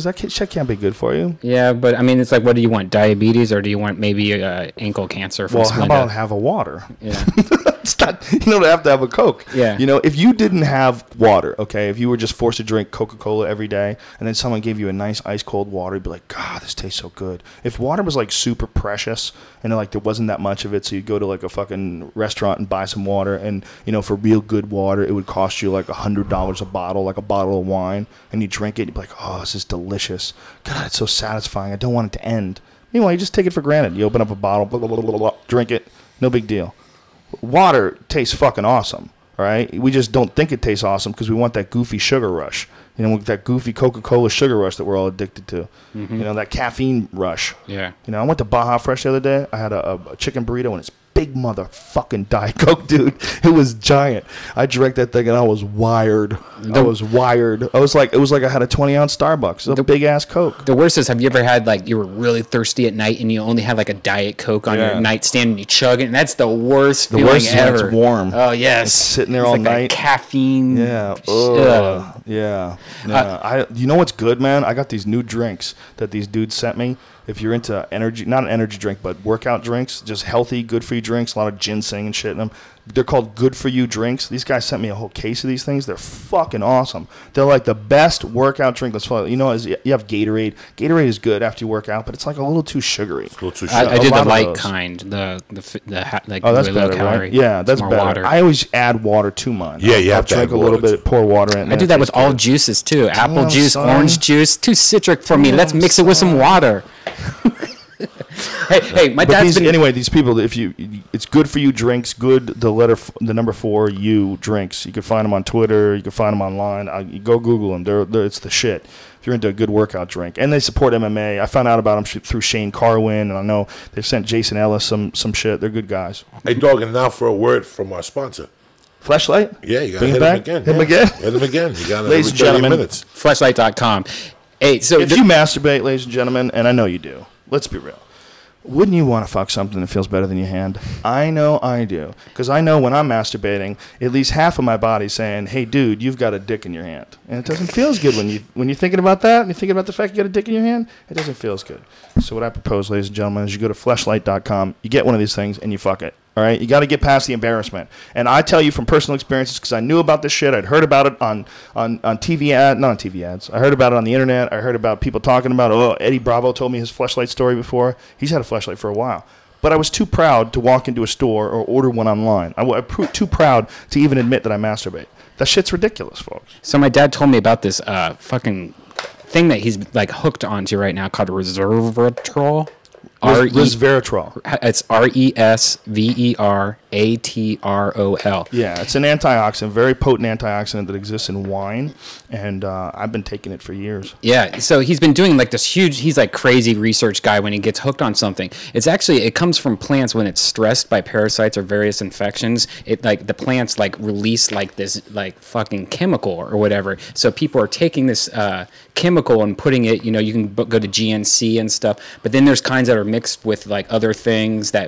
that shit can't be good for you. Yeah, but I mean, it's like, what do you want? Diabetes, or do you want maybe ankle cancer from Splenda? How about have a water? Yeah. It's not, you don't have to have a Coke. Yeah. If you didn't have water, okay, if you were just forced to drink Coca-Cola every day, and then someone gave you a nice ice cold water, you'd be like, God, this tastes so good. If water was like super precious and like there wasn't that much of it, so you'd go to like a fucking restaurant and buy some water, and for real good water, it would cost you like $100 a bottle, like a bottle of wine, and you drink it, you'd be like, oh, this is delicious. God, it's so satisfying. I don't want it to end. Meanwhile, you just take it for granted. You open up a bottle, blah, blah, blah, blah, blah, drink it, no big deal. Water tastes fucking awesome, all right? We just don't think it tastes awesome because we want that goofy sugar rush. That goofy Coca-Cola sugar rush that we're all addicted to. Mm-hmm. That caffeine rush. Yeah. I went to Baja Fresh the other day. I had a chicken burrito, and it's big motherfucking Diet Coke, dude. It was giant. I drank that thing, and I was wired. I was like, it was like I had a 20-ounce Starbucks. It was a big-ass Coke. The worst is, have you ever had, like, you were really thirsty at night, and you only had, like, a Diet Coke on your nightstand, and you chug it, and that's the worst feeling worst ever. Is when it's warm. Oh, yes. It's sitting there all like night. Caffeine. Yeah. Yeah. You know what's good, man? I got these new drinks that these dudes sent me. If you're into energy, not an energy drink, but workout drinks, just healthy, good for you drinks, a lot of ginseng and shit in them. They're called good for you drinks. These guys sent me a whole case of these things. They're fucking awesome. They're like the best workout drink. That's fun. You have Gatorade. Gatorade is good after you work out, but it's like a little too sugary. It's a little too sugary. I do the light kind, the like that's really low better, calorie. Right? Yeah, that's better. Water. I always add water to mine. Yeah, you have to drink a little bit, pour water in. I do that with all juices too. Apple juice, orange juice, too citric for me. Let's mix it with some water. Hey, my But dad's been anyway, these people, it's good for you drinks, good, the number 4 you drinks. You can find them on Twitter, you can find them online. You go Google them. It's the shit. If you're into a good workout drink. And they support MMA. I found out about them through Shane Carwin, and I know they've sent Jason Ellis some shit. They're good guys. Hey, dog, and now for a word from our sponsor. Fleshlight? Yeah, you got to Bring hit it back? him again. Hit him again? Hit him again. You got to Ladies and gentlemen, minutes. Fleshlight.com. Hey, so if you masturbate, ladies and gentlemen, and I know you do, let's be real. Wouldn't you want to fuck something that feels better than your hand? I know I do. Because I know when I'm masturbating, at least half of my body's saying, hey, dude, you've got a dick in your hand. And it doesn't feel as good when you're thinking about that, and you're thinking about the fact you got a dick in your hand, it doesn't feel as good. So what I propose, ladies and gentlemen, is you go to fleshlight.com, you get one of these things, and you fuck it. All right? You got to get past the embarrassment. And I tell you from personal experiences, because I knew about this shit. I'd heard about it on TV ads. Not on TV ads. I heard about it on the internet. I heard about people talking about it. Oh, Eddie Bravo told me his Fleshlight story before. He's had a Fleshlight for a while. But I was too proud to walk into a store or order one online. I'm too proud to even admit that I masturbate. That shit's ridiculous, folks. So my dad told me about this fucking thing that he's like hooked onto right now called resveratrol. Resveratrol. It's RESVERATROL. Yeah, it's an antioxidant, very potent antioxidant that exists in wine, and I've been taking it for years. Yeah, so he's been doing like this huge, he's like crazy research guy when he gets hooked on something. It comes from plants when it's stressed by parasites or various infections. It like the plants like release like this like fucking chemical or whatever. So people are taking this chemical and putting it, you can go to GNC and stuff, but then there's kinds that are mixed with like other things that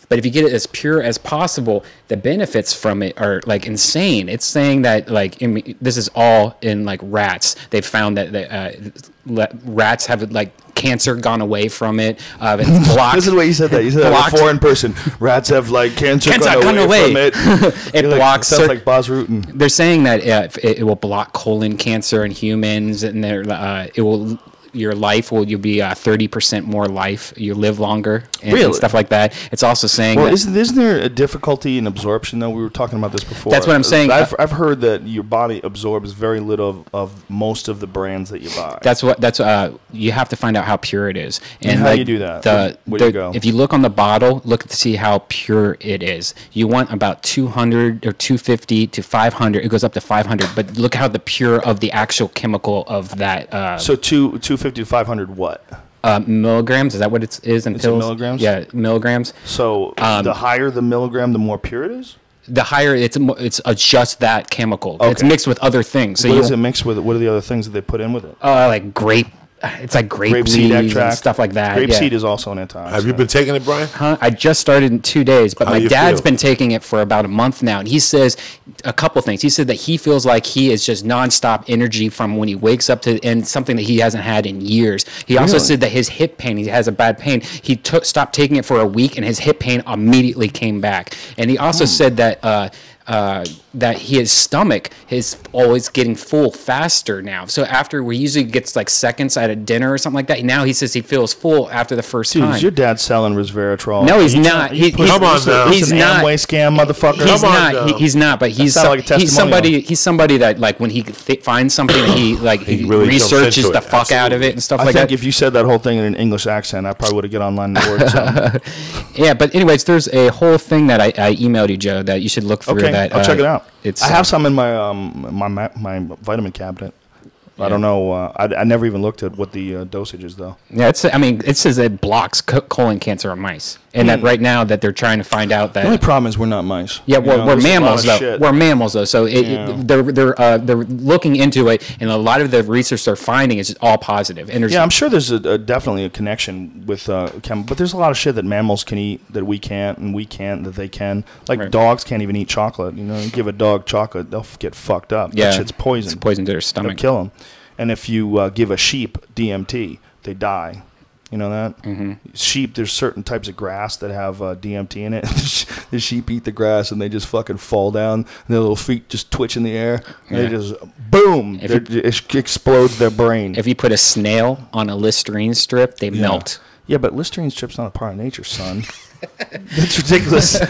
but if you get it as pure as possible, the benefits from it are like insane. It's saying that like this is all in like rats. They've found that rats have like cancer gone away from it. It's blocked. This is what you said that. You said that in a foreign person. Rats have like cancer gone away from it. It blocks. Sounds like Bas Rutten. They're saying that it will block colon cancer in humans, and it will. You'll be 30% more life. You live longer and stuff like that. It's also saying isn't there a difficulty in absorption though? We were talking about this before. That's what I'm saying. I've heard that your body absorbs very little of most of the brands that you buy. That's you have to find out how pure it is. And how do you do that? Where do you go? If you look on the bottle, look to see how pure it is. You want about 200 or 250 to 500. It goes up to 500, but look how the pure of the actual chemical of that. So 250 to 500 what? Milligrams. Is that what it is in pills? Milligrams? Yeah, milligrams. So the higher the milligram, the more pure it is? The higher it's just that chemical. Okay. It's mixed with other things. So what is it mixed with? What are the other things that they put in with it? Like grape. It's like grape seed extract, stuff like that. Grape seed is also an antioxidant. Have you been taking it, Brian? I just started in 2 days, but my dad's been taking it for about a month now, and he says a couple things. He said that he feels like he is just nonstop energy from when he wakes up to, and something that he hasn't had in years. He also said that his hip pain, he has a bad pain. He stopped taking it for a week, and his hip pain immediately came back. And he also said that his stomach is always getting full faster now. So after he usually gets like seconds at a dinner or something like that. Now he says he feels full after the first time. Is your dad selling resveratrol? No, he's not. He's come on now. He's not. Amway scam, motherfucker. He's not. But he's somebody. He's somebody that like when he finds something, he really researches the fuck out of it and stuff like that. I think if you said that whole thing in an English accent, I probably would have get online and ordered something. Yeah, but anyways, there's a whole thing that I emailed you, Joe, that you should look through. Okay, that I'll check it out. I have some in my my vitamin cabinet. Yeah. I don't know. I never even looked at what the dosage is, though. Yeah, it says it blocks colon cancer on mice, and that right now that they're trying to find out that. The only problem is we're not mice. Yeah, we're mammals though. We're mammals though, so they're looking into it, and a lot of the research they're finding is all positive. And I'm sure there's definitely a connection with but there's a lot of shit that mammals can eat that we can't, and we can't that they can. Like dogs can't even eat chocolate. You give a dog chocolate, they'll get fucked up. Yeah, that shit's poison. It's poison to their stomach. It'll kill them. And if you give a sheep DMT, they die. You know that? Mm-hmm. Sheep, there's certain types of grass that have DMT in it. The sheep eat the grass and they just fucking fall down. And their little feet just twitch in the air. And they just, boom, it explodes their brain. If you put a snail on a Listerine strip, they melt. Yeah, but Listerine strip's not a part of nature, son. That's ridiculous.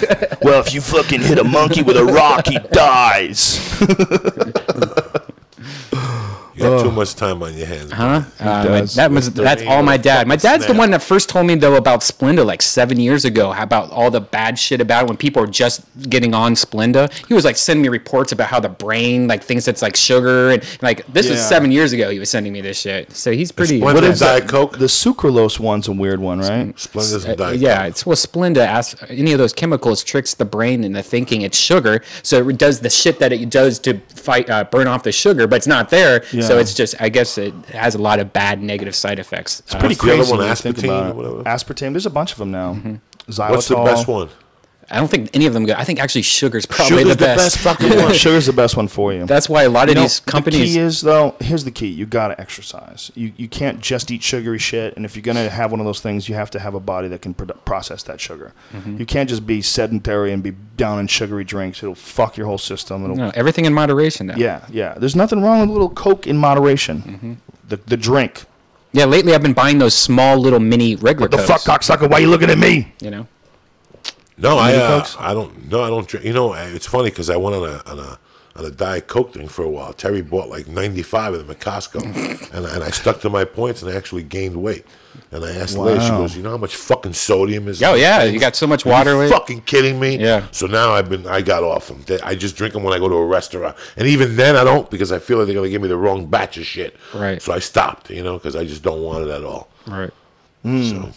Well, if you fucking hit a monkey with a rock, he dies. You got got too much time on your hands. Huh? does. That's all my dad. My dad's the one that first told me though about Splenda like 7 years ago, about all the bad shit about it when people are just getting on Splenda. He was like sending me reports about how the brain like thinks it's like sugar, and like this was 7 years ago. He was sending me this shit. So he's pretty. What is Diet Coke? The sucralose one's a weird one, right? Splenda's and Diet Yeah, Coke. it's Splenda. Any of those chemicals tricks the brain into thinking it's sugar, so it does the shit that it does to fight burn off the sugar, but it's not there. Yeah. So it's just, I guess it has a lot of bad negative side effects. It's pretty What's the other crazy one, when you think aspartame about or whatever? it. Aspartame. There's a bunch of them now. Xylitol. What's the best one? I don't think any of them go. I think actually sugar's probably Sugar's the best. fucking one. Sugar's the best one for you. That's why a lot of these The companies. key is, though, here's the key. You got to exercise. You can't just eat sugary shit. And if you're going to have one of those things, you have to have a body that can process that sugar. You can't just be sedentary and be down in sugary drinks. It'll fuck your whole system. It'll, No, everything in moderation now. yeah. There's nothing wrong with a little Coke in moderation. The drink. Yeah, lately I've been buying those small little mini regular The fuck, Cokes, cocksucker? Why you looking at me? you know? No, Cokes? I don't drink. You know, it's funny because I went on a Diet Coke thing for a while. Terry bought like 95 of them at Costco, and I stuck to my points and I actually gained weight. And I asked the lady, she goes, "You know how much fucking sodium is?" Oh in yeah, things? you got so much Are water you weight. fucking kidding me? Yeah. So now I got off them. I just drink them when I go to a restaurant, and even then I don't, because I feel like they're gonna give me the wrong batch of shit. Right. So I stopped, because I just don't want it at all. Right. So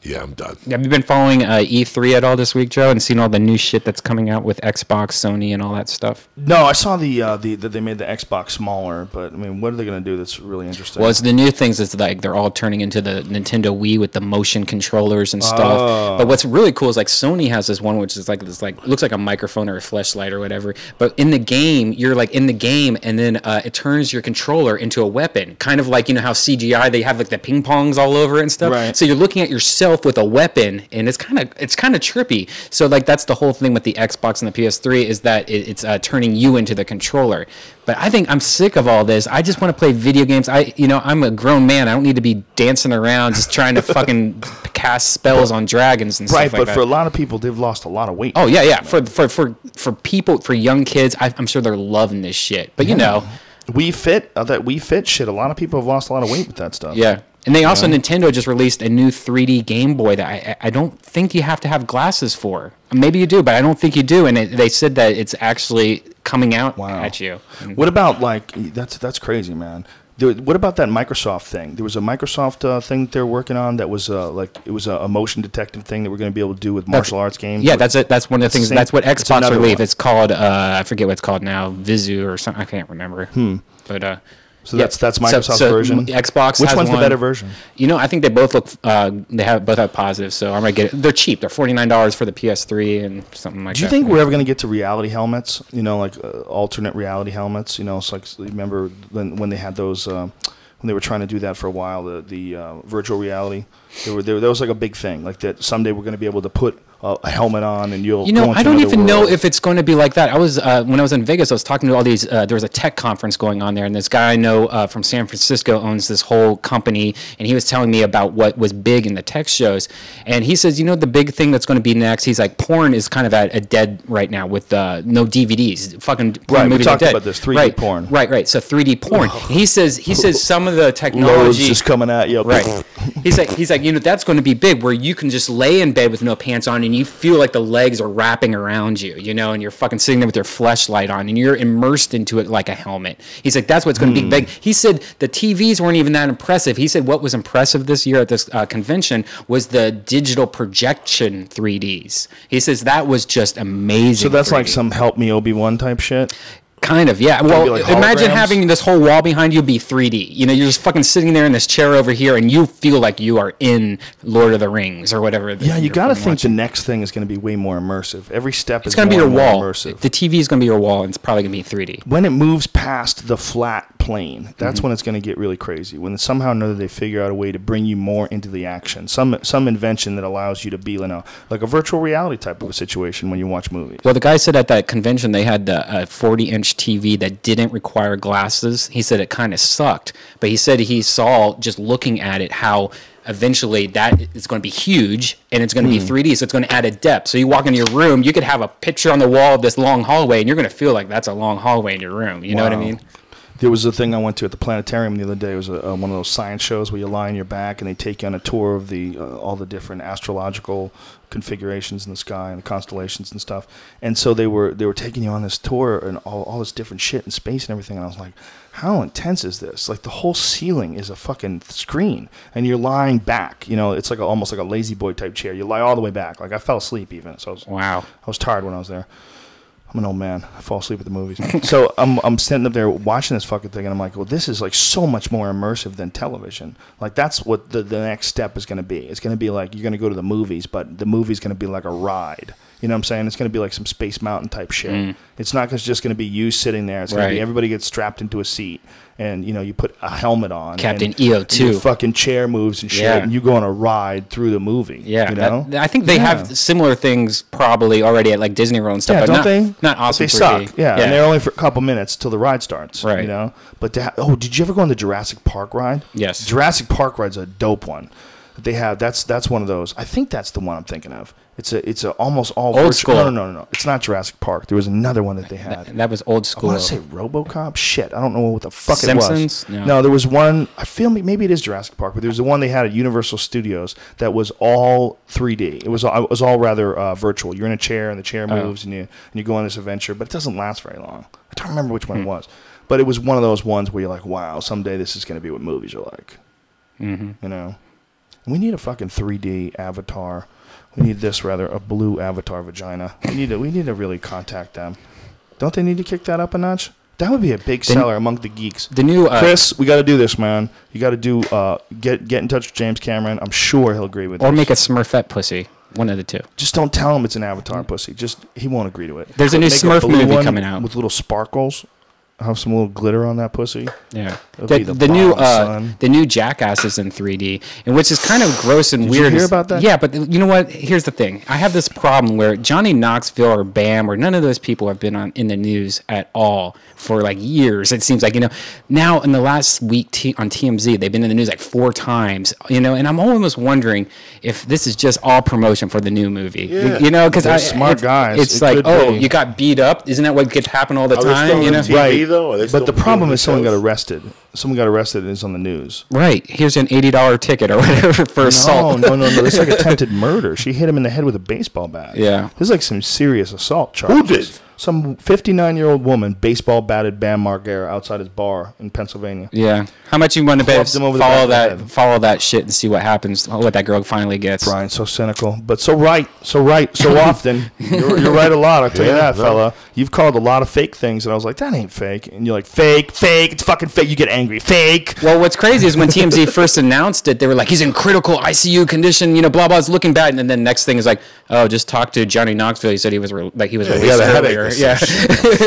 yeah, I'm done. Have you been following E3 at all this week, Joe, and seen all the new shit that's coming out with Xbox, Sony, and all that stuff? No, I saw that they made the Xbox smaller, but I mean, what are they going to do that's really interesting? Well, it's the new things. It's like they're all turning into the Nintendo Wii with the motion controllers and stuff. Oh. But what's really cool is like Sony has this one which is like this looks like a microphone or a fleshlight or whatever. But in the game, you're like in the game, and then it turns your controller into a weapon, kind of like how CGI they have like the ping pongs all over it and stuff. Right. So you're looking at yourself with a weapon, and it's kind of trippy. So like that's the whole thing with the Xbox and the PS3 is that it's turning you into the controller. But I think I'm sick of all this. I just want to play video games. I'm a grown man. I don't need to be dancing around just trying to fucking cast spells on dragons and right, stuff like that. but for a lot of people, they've lost a lot of weight. Oh yeah. For people, for young kids, I'm sure they're loving this shit. But Wii Fit shit. A lot of people have lost a lot of weight with that stuff. yeah. And they also, Nintendo just released a new 3D Game Boy that I don't think you have to have glasses for. Maybe you do, but I don't think you do. And they said that it's actually coming out at you. What about that's crazy, man. What about that Microsoft thing? There was a Microsoft thing that they're working on that was it was a motion detective thing that we're going to be able to do with martial arts games. Yeah, that's it. That's one of the things. That's what Xbox another released. one. It's called I forget what it's called now, Vizu or something. I can't remember. But So that's Microsoft's version. Xbox. Which has one's one. the better version? I think they both look. Both have positives. So I might get it. They're cheap. They're $49 for the PS3 and something like that. Do you think we're ever going to get to reality helmets? Like alternate reality helmets. It's like, remember when they had those when they were trying to do that for a while, the virtual reality. There was like a big thing, like that someday we're going to be able to put a helmet on and you'll. Go into I don't another even know world. if it's going to be like that. I was when I was in Vegas, I was talking to all these. There was a tech conference going on there, and this guy I know from San Francisco owns this whole company, and he was telling me about what was big in the tech shows. And he says, the big thing that's going to be next. He's like, porn is kind of at a dead right now with no DVDs. Fucking porn Right, we movies are talked dead. about this 3D porn. Right. So 3D porn. He says some of the Loads technology just coming at you. Right. He's like, that's going to be big, where you can just lay in bed with no pants on, and you feel like the legs are wrapping around you, and you're fucking sitting there with your fleshlight on, and you're immersed into it like a helmet. He's like, that's what's going to be big. He said the TVs weren't even that impressive. He said what was impressive this year at this convention was the digital projection 3Ds. He says that was just amazing. So that's 3D. like some help me Obi-Wan type shit. Kind of, yeah. Well, like imagine holograms? having this whole wall behind you be 3D. You're just fucking sitting there in this chair over here, and you feel like you are in Lord of the Rings or whatever. Yeah, you got to think the next thing is going to be way more immersive. Every step it's is going to be more your and more wall. immersive. The TV is going to be your wall, and it's probably going to be 3D. When it moves past the flat plane, that's when it's going to get really crazy. When somehow or another they figure out a way to bring you more into the action. Some invention that allows you to be in a virtual reality type of a situation when you watch movies. Well, the guy said at that convention they had a 40-inch TV that didn't require glasses. He said it kind of sucked, but he said he saw, just looking at it, how eventually that is going to be huge, and it's going to be 3D, so it's going to add a depth. So you walk into your room, you could have a picture on the wall of this long hallway, and you're going to feel like that's a long hallway in your room. You know what I mean? There was a thing I went to at the planetarium the other day. It was one of those science shows where you lie on your back and they take you on a tour of the all the different astrological configurations in the sky and the constellations and stuff. And so they were taking you on this tour and all this different shit in space and everything. And I was like, how intense is this? Like the whole ceiling is a fucking screen, and you're lying back. You know, it's like almost like a lazy boy type chair. You lie all the way back. Like I fell asleep even. So I was tired when I was there. I'm an old man. I fall asleep at the movies. So I'm standing up there watching this fucking thing, and I'm like, well, this is like so much more immersive than television. Like that's what the next step is going to be. It's going to be like you're going to go to the movies, but the movie's going to be like a ride. You know what I'm saying? It's going to be like some Space Mountain type shit. It's not just going to be you sitting there. It's going to be everybody gets strapped into a seat, and you know you put a helmet on. Captain EO too. Your fucking chair moves and shit, and you go on a ride through the movie. Yeah, you know. I think they have similar things probably already at like Disney World and stuff. Yeah, but don't they? Not awesome. They suck. Yeah, and they're only for a couple minutes till the ride starts. Right. You know. But did you ever go on the Jurassic Park ride? Yes. Jurassic Park ride's a dope one. They have that's one of those. I think that's the one I'm thinking of. It's a almost all old school. No. It's not Jurassic Park. There was another one that they had. That was old school. I want to say RoboCop. Shit, I don't know what the fuck Simpsons? it was. No, there was one. I feel maybe it is Jurassic Park, but there was the one they had at Universal Studios that was all 3D. It was all rather virtual. You're in a chair and the chair moves and you go on this adventure, but it doesn't last very long. I don't remember which one it was, but it was one of those ones where you're like, wow, someday this is going to be what movies are like. You know, we need a fucking 3D avatar. We need a blue avatar vagina. We need to really contact them. Don't they need to kick that up a notch? That would be a big seller among the geeks. The new Chris, we got to do this, man. You got to do get in touch with James Cameron. I'm sure he'll agree with. Or make a Smurfette pussy. One of the two. Just don't tell him it's an avatar pussy. He won't agree to it. There's a new Smurf movie coming out with little sparkles. Have some little glitter on that pussy. Yeah, the new Jackass is in 3D, and which is kind of gross and weird. Did you hear about that? Yeah, but you know what? Here's the thing. I have this problem where Johnny Knoxville or Bam or none of those people have been in the news at all for like years. It seems like, you know, now in the last week on TMZ they've been in the news like 4 times. You know, and I'm almost wondering if this is just all promotion for the new movie. Yeah. You know, because smart guys. It's like, you got beat up. Isn't that what gets happen all the time? You know, right. But the problem is someone got arrested. Someone got arrested and it's on the news. Right. Here's an $80 ticket or whatever for assault. No. It's like attempted murder. She hit him in the head with a baseball bat. Yeah. This is like some serious assault charges. Who did? Some 59-year-old woman baseball batted Bam Margera outside his bar in Pennsylvania. Yeah. How much you want to bet? Follow that shit and see what happens. What that girl finally gets. Brian, so cynical, but so right, so often. You're right a lot. I'll tell you that, fella. You've called a lot of fake things, and I was like, that ain't fake. And you're like, fake. It's fucking fake. You get angry. Fake. Well, what's crazy is when TMZ first announced it, they were like, he's in critical ICU condition. You know, blah blah. It's looking bad. And then next thing is like, oh, just talk to Johnny Knoxville. He said he was released earlier. Yeah.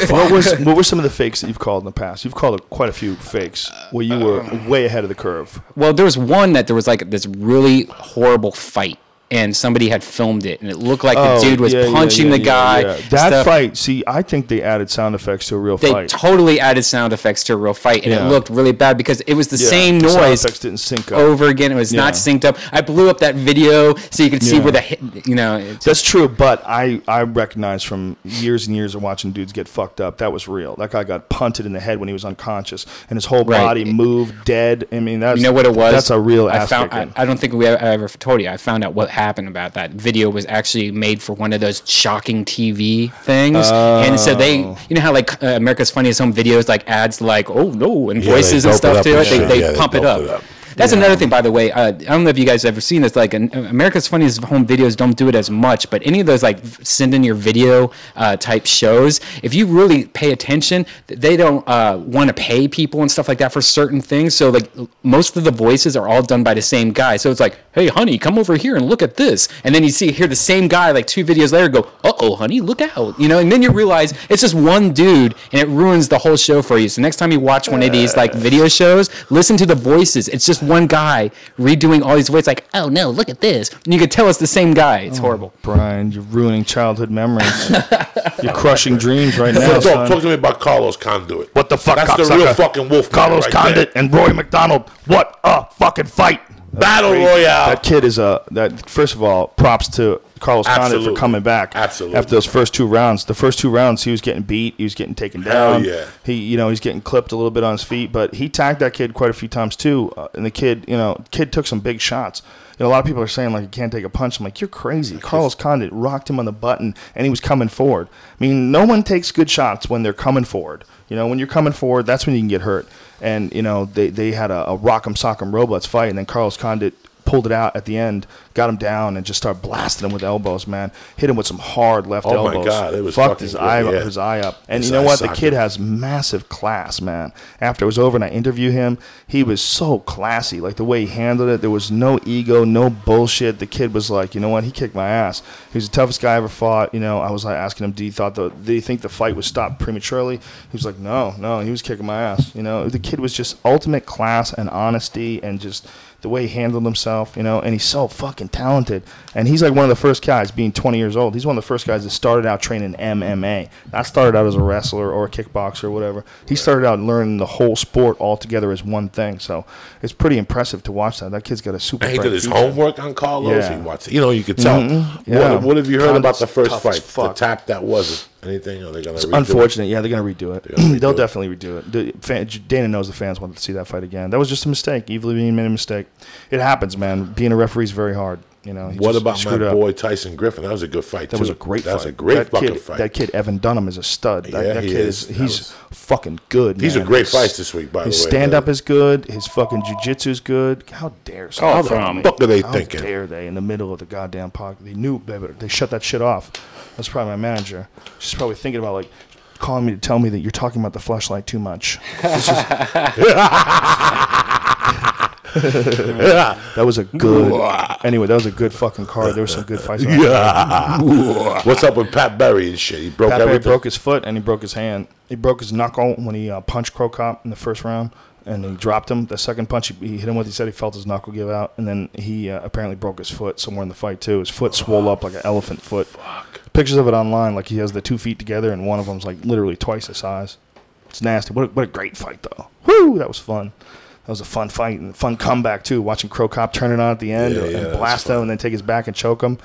What were some of the fakes that you've called in the past? You've called quite a few fakes where you were way ahead of the curve. Well, there was one that there was like this really horrible fight. And somebody had filmed it, and it looked like the dude was punching the guy. That fight, see, I think they added sound effects to a real fight. They totally added sound effects to a real fight, and it looked really bad because it was the same noise. Sound effects didn't sync up. Over again. It was not synced up. I blew up that video so you could see where the hit, you know. That's true, but I recognize from years and years of watching dudes get fucked up, that was real. That guy got punted in the head when he was unconscious, and his whole body moved dead. I mean, that's, you know what it was? That's a real aspect. I don't think I ever told you. I found out what happened about that video was actually made for one of those shocking TV things, and so they, you know how like America's Funniest Home Videos like adds like and voices and stuff to it. They pump it up. That's another thing, by the way. I don't know if you guys have ever seen this. Like, America's Funniest Home Videos don't do it as much, but any of those like send in your video type shows, if you really pay attention, they don't want to pay people and stuff like that for certain things. So like most of the voices are all done by the same guy. So it's like, hey, honey, come over here and look at this. And then you hear the same guy like 2 videos later go, uh-oh, honey, look out. You know, and then you realize it's just one dude and it ruins the whole show for you. So next time you watch one of these like video shows, listen to the voices. It's just one guy redoing all these voices like, oh no, look at this. And you could tell it's the same guy. It's horrible. Brian, you're ruining childhood memories. You're crushing dreams right now, son. Talk to me about Carlos Conduit. What the fuck, That's the real fucking wolf. Carlos Condit and Roy McDonald. What a fucking fight. Battle Royale. That kid is first of all, props to Carlos Condit for coming back. Absolutely. After those first 2 rounds. The first 2 rounds, he was getting beat. He was getting taken down. Yeah. He's getting clipped a little bit on his feet, but he tagged that kid quite a few times too. And the kid took some big shots. A lot of people are saying, like, he can't take a punch. I'm like, you're crazy. Carlos Condit rocked him on the button, and he was coming forward. I mean, no one takes good shots when they're coming forward. When you're coming forward, that's when you can get hurt. And, they had a rock'em sock'em robots fight, and then Carlos Condit pulled it out at the end, got him down, and just started blasting him with elbows, man. Hit him with some hard left elbows. Oh, my God. It was fucked his eye up. And His you know what? The socket. kid has massive class, man. After it was over and I interviewed him, he was so classy. Like, the way he handled it, there was no ego, no bullshit. The kid was like, you know what? He kicked my ass. He was the toughest guy I ever fought. I was like asking him, do you think the fight was stopped prematurely? He was like, no, he was kicking my ass. The kid was just ultimate class and honesty and just the way he handled himself, and he's so fucking talented. And he's like one of the first guys, being 20 years old. He's one of the first guys that started out training MMA. Not started out as a wrestler or a kickboxer or whatever. He started out learning the whole sport all together as one thing. So it's pretty impressive to watch that. That kid's got a super. And he bright did his future. homework on Carlos. Yeah. He watched. You could tell. Yeah. What have you heard about Condit's the first tough as fight? The fuck. tap that wasn't anything. Are they gonna? Redo Unfortunate. Yeah, they're going to redo it. They're gonna redo They'll it. definitely redo it. Dana knows the fans wanted to see that fight again. That was just a mistake. Evil Levine made a mistake. It happens, man. Being a referee is very hard. He What just about screwed my up. boy Tyson Griffin? That was a good fight. That too. was a great fight. That was a great fucking kid, fight. That kid, Evan Dunham, is a stud. Yeah, That he kid is. He's fucking good, He's man. a great fight this week, by the way. His stand-up is good. His fucking jiu-jitsu is good. How dare How the someone? fuck are they How thinking? dare they in the middle of the goddamn pocket? They shut that shit off. That's probably my manager. She's probably thinking about, like, calling me to tell me that you're talking about the fleshlight too much. That was a good. Anyway, that was a good fucking card. There was some good fights. What's up with Pat Berry and shit? He broke Pat Berry everything. broke his foot and he broke his hand. He broke his knuckle when he punched Crow Cop in the first round, and he dropped him. The second punch he hit him with, he said he felt his knuckle give out, and then he apparently broke his foot somewhere in the fight too. His foot swole up like an elephant foot. Fuck. Pictures of it online, like he has the 2 feet together, and one of them's like literally twice the size. It's nasty. What a great fight though. Woo, that was fun. That was a fun fight and a fun comeback too. Watching Crow Cop turn it on at the end and blast him, and then take his back and choke him.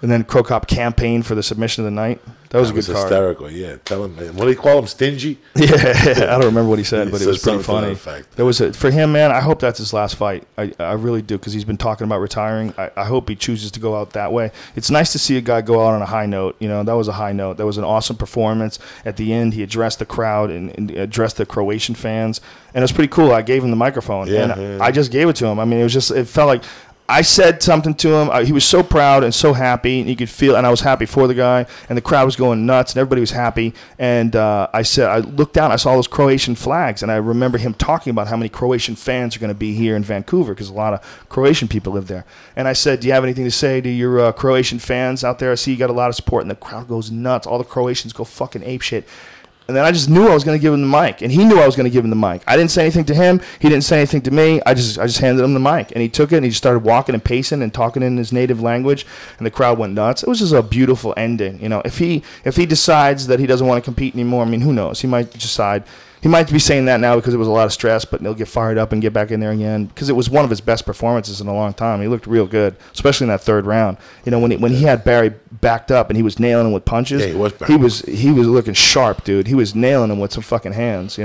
And then Crow Cop campaigned for the submission of the night. That was a good card. Hysterical, yeah. Tell him, man. What do you call him? Stingy? Yeah, I don't remember what he said, He but it said was pretty something to funny. that effect. There was for him, man. I hope that's his last fight. I really do, because he's been talking about retiring. I hope he chooses to go out that way. It's nice to see a guy go out on a high note. That was a high note. That was an awesome performance. At the end, he addressed the crowd and addressed the Croatian fans, and it was pretty cool. I gave him the microphone, and I just gave it to him. I mean, it felt like I said something to him. He was so proud and so happy, and you could feel. And I was happy for the guy, and the crowd was going nuts, and everybody was happy. And I looked down, I saw those Croatian flags, and I remember him talking about how many Croatian fans are going to be here in Vancouver, because a lot of Croatian people live there. And I said, "Do you have anything to say to your Croatian fans out there? I see you got a lot of support." And the crowd goes nuts. All the Croatians go fucking apeshit. And then I just knew I was going to give him the mic, and he knew I was going to give him the mic. I didn't say anything to him. He didn't say anything to me. I just handed him the mic, and he took it, and he just started walking and pacing and talking in his native language, and the crowd went nuts. It was just a beautiful ending. If he decides that he doesn't want to compete anymore, I mean, who knows? He might decide. He might be saying that now because it was a lot of stress, but he'll get fired up and get back in there again, because it was one of his best performances in a long time. He looked real good, especially in that third round. When he had Barry backed up and he was nailing him with punches, he was looking sharp, dude. He was nailing him with some fucking hands,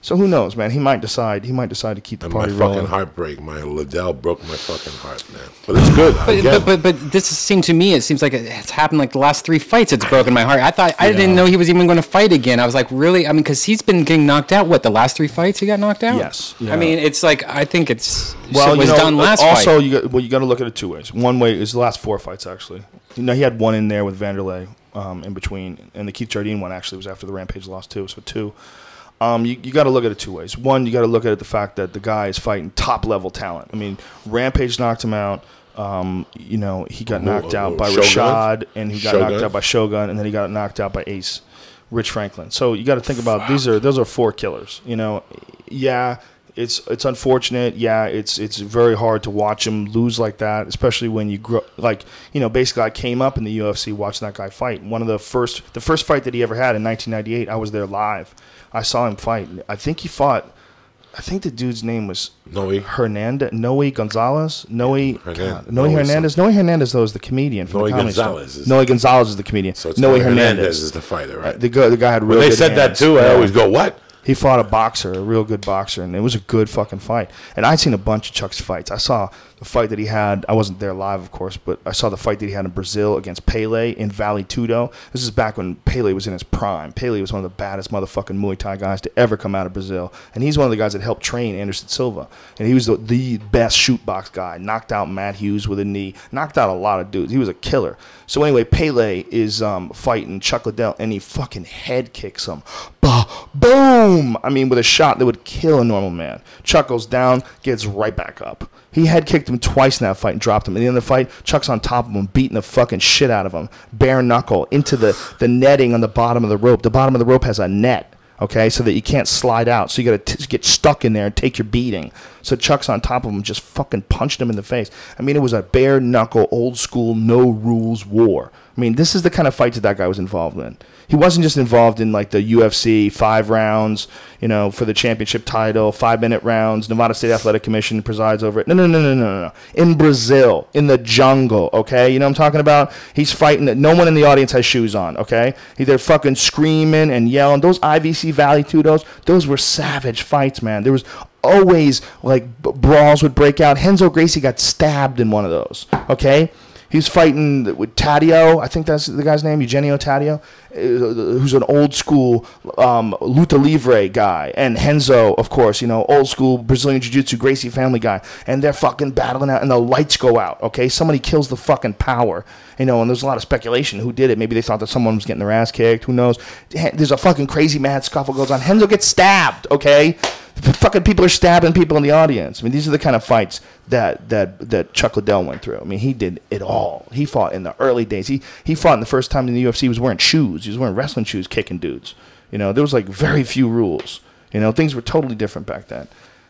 So who knows, man? He might decide to keep the party rolling. rolling. My fucking heartbreak. My Liddell broke my fucking heart, man. But it's good. But this seems like it's happened like the last 3 fights. It's broken my heart. I didn't know he was even going to fight again. I was like, really? I mean, because he's been getting knocked out. What, the last 3 fights he got knocked out? Yes. Yeah. I mean, it's like, I think it's done last also, fight. you got to look at it 2 ways. One way is the last 4 fights actually. He had one in there with Vanderlei in between, and the Keith Jardine one actually was after the Rampage loss too. So 2. You got to look at it 2 ways. One, you got to look at it the fact that the guy is fighting top level talent. I mean, Rampage knocked him out. He got knocked out by Rashad, and he got knocked out by Shogun, and then he got knocked out by Ace, Rich Franklin. So you got to think about those are 4 killers. Yeah, it's unfortunate. Yeah, it's very hard to watch him lose like that, especially when you grow. Basically, I came up in the UFC watching that guy fight. The first fight that he ever had in 1998, I was there live. I saw him fight. I think he fought I think the dude's name was Noe Hernandez. Noe Gonzalez. Noe Hernandez. Noe Hernandez. Noe Hernandez, though, is the comedian from Noe the Comedy Gonzalez Store. is- Noe Gonzalez is the comedian. So it's Noe Hernandez is the fighter, right? The guy had real When they good said that hands. too, I Yeah. always go, what? He fought a boxer, a real good boxer, and it was a good fucking fight. And I'd seen a bunch of Chuck's fights. I saw the fight that he had. I wasn't there live, of course, but I saw the fight that he had in Brazil against Pele in Vale Tudo. This is back when Pele was in his prime. Pele was one of the baddest motherfucking Muay Thai guys to ever come out of Brazil. And he's one of the guys that helped train Anderson Silva. And he was the best shoot box guy. Knocked out Matt Hughes with a knee. Knocked out a lot of dudes. He was a killer. So anyway, Pele is fighting Chuck Liddell, and he fucking head kicks him. Boom! I mean, with a shot that would kill a normal man. Chuck goes down, gets right back up. He head kicked him twice in that fight and dropped him. At the end of the fight, Chuck's on top of him, beating the fucking shit out of him. Bare knuckle into the netting on the bottom of the rope. The bottom of the rope has a net, okay, so that you can't slide out. So you got to get stuck in there and take your beating. So Chuck's on top of him, just fucking punched him in the face. I mean, it was a bare knuckle, old school, no rules war. I mean, this is the kind of fights that guy was involved in. He wasn't just involved in like the UFC 5 rounds, you know, for the championship title, 5-minute rounds. Nevada State Athletic Commission presides over it. No. In Brazil, in the jungle, okay? You know what I'm talking about? He's fighting. No one in the audience has shoes on, okay? They're fucking screaming and yelling. Those IVC Valley Tudos, those were savage fights, man. There was always like brawls would break out. Renzo Gracie got stabbed in one of those, okay? He's fighting with Taddeo, I think that's the guy's name, Eugenio Taddeo, who's an old school luta livre guy. And Renzo, of course, you know, old school Brazilian Jiu-Jitsu, Gracie family guy. And they're fucking battling out, and the lights go out, okay? Somebody kills the fucking power, you know, and there's a lot of speculation who did it. Maybe they thought that someone was getting their ass kicked. Who knows? There's a fucking crazy mad scuffle goes on. Renzo gets stabbed, okay? Fucking people are stabbing people in the audience. I mean, these are the kind of fights that Chuck Liddell went through. I mean, he did it all. He fought in the early days. He fought in the first time in the UFC. He was wearing shoes. He was wearing wrestling shoes, kicking dudes. You know, there was like very few rules. You know, things were totally different back then.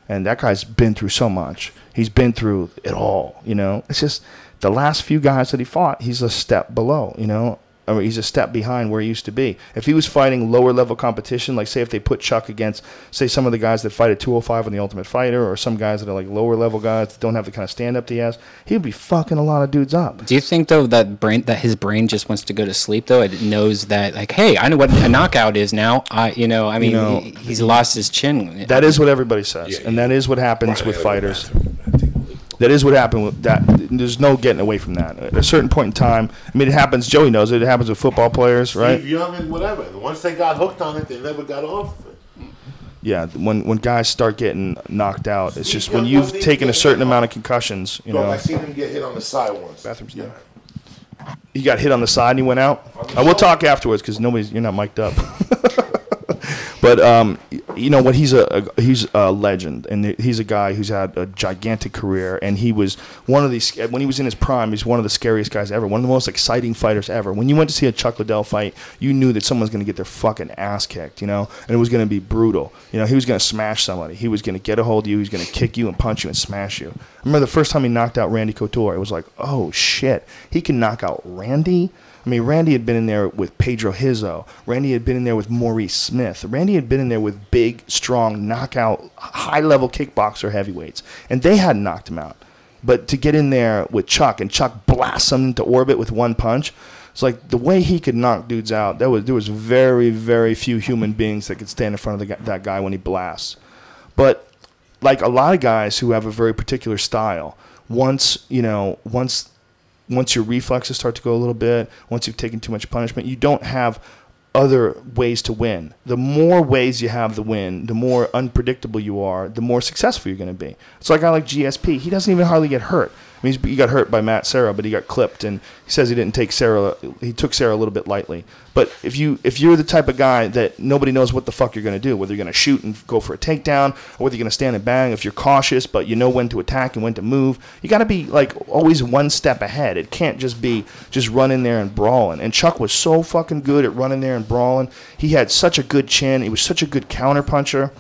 And that guy's been through so much. He's been through it all. You know, it's just the last few guys that he fought, he's a step below. You know. I mean, he's a step behind where he used to be. If he was fighting lower level competition, like say if they put Chuck against, say, some of the guys that fight at 205 on The Ultimate Fighter, or some guys that are like lower level guys that don't have the kind of stand up he has, he'd be fucking a lot of dudes up. Do you think though that his brain just wants to go to sleep though? It knows that like, hey, I know what a knockout is now. He's lost his chin. That is what everybody says, and that is what happens with fighters. That is what happened with that. There's no getting away from that. At a certain point in time, I mean, it happens. Joey knows it. It happens with football players, right? Steve Young and whatever. Once they got hooked on it, they never got off it. Yeah, when guys start getting knocked out, it's just when you've taken a certain amount of concussions, you know. I seen him get hit on the side once. Bathrooms, yeah. He got hit on the side and he went out. We'll talk afterwards because you're not mic'd up. But you know what? He's a legend, and he's a guy who's had a gigantic career. And he was one of these when he was in his prime. He's one of the scariest guys ever. One of the most exciting fighters ever. When you went to see a Chuck Liddell fight, you knew that someone's going to get their fucking ass kicked, you know, and it was going to be brutal. You know, he was going to smash somebody. He was going to get a hold of you. He was going to kick you and punch you and smash you. I remember the first time he knocked out Randy Couture. It was like, oh shit, he can knock out Randy. I mean, Randy had been in there with Pedro Hizzo. Randy had been in there with Maurice Smith. Randy had been in there with big, strong, knockout, high-level kickboxer heavyweights. And they hadn't knocked him out. But to get in there with Chuck, and Chuck blasts him into orbit with one punch, it's like the way he could knock dudes out, there was very, very few human beings that could stand in front of that guy when he blasts. But like a lot of guys who have a very particular style, once your reflexes start to go a little bit, once you've taken too much punishment, you don't have other ways to win. The more ways you have to win, the more unpredictable you are, the more successful you're going to be. It's like a guy like GSP. He doesn't even hardly get hurt. I mean, he got hurt by Matt Serra, but he got clipped, and he says he didn't take Serra. He took Serra a little bit lightly. But if you're the type of guy that nobody knows what the fuck you're going to do, whether you're going to shoot and go for a takedown, or whether you're going to stand and bang, if you're cautious but you know when to attack and when to move, you got to be like always one step ahead. It can't just be just run in there and brawling. And Chuck was so fucking good at running there and brawling. He had such a good chin. He was such a good counter puncher.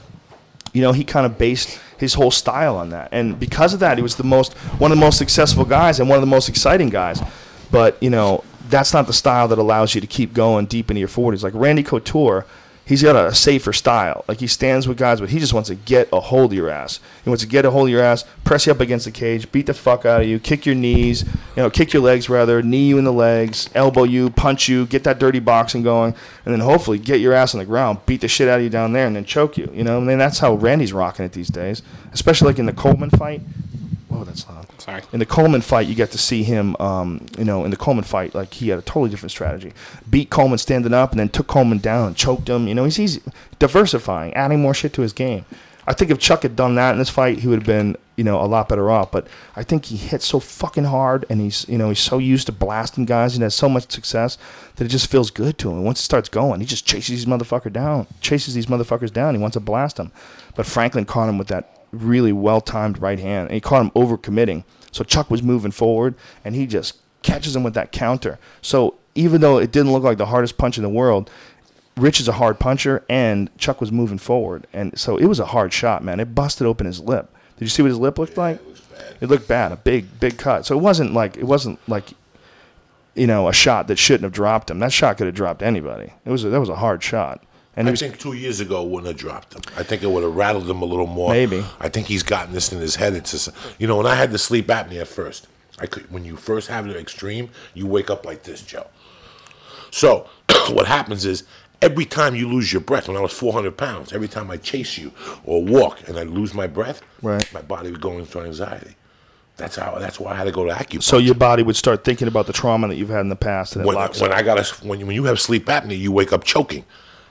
You know, he kind of based his whole style on that. And because of that, he was one of the most successful guys and one of the most exciting guys. But, you know, that's not the style that allows you to keep going deep into your 40s. Like Randy Couture, He's got a safer style. Like, he stands with guys, but he just wants to get a hold of your ass. He wants to get a hold of your ass, press you up against the cage, beat the fuck out of you, kick your knees, kick your legs rather, knee you in the legs, elbow you, punch you, get that dirty boxing going, and then hopefully get your ass on the ground, beat the shit out of you down there, and then choke you. And that's how Randy's rocking it these days, especially like in the Coleman fight. Whoa, that's loud. Sorry. In the Coleman fight, you get to see him, in the Coleman fight, like, he had a totally different strategy. Beat Coleman standing up and then took Coleman down and choked him. He's diversifying, adding more shit to his game. I think if Chuck had done that in this fight, he would have been, a lot better off. But I think he hits so fucking hard, and he's so used to blasting guys and has so much success that it just feels good to him. And once it starts going, he just chases these motherfuckers down. He wants to blast them. But Franklin caught him with that really well-timed right hand, and he caught him overcommitting. So Chuck was moving forward, and he just catches him with that counter. So even though it didn't look like the hardest punch in the world, Rich is a hard puncher, and Chuck was moving forward. And so it was a hard shot, man. It busted open his lip. Did you see what his lip looked like? It was bad. It looked bad, a big cut. So it wasn't like a shot that shouldn't have dropped him. That shot could have dropped anybody. That was a hard shot. And I think 2 years ago wouldn't have dropped him. I think it would have rattled him a little more. Maybe. I think he's gotten this in his head. It's just, when I had the sleep apnea at first, when you first have it extreme, you wake up like this, Joe. So what happens is every time you lose your breath, when I was 400 pounds, every time I chase you or walk and I lose my breath, right, my body would go into anxiety. That's why I had to go to acupuncture. So your body would start thinking about the trauma that you've had in the past, and it locks up. When you have sleep apnea, you wake up choking.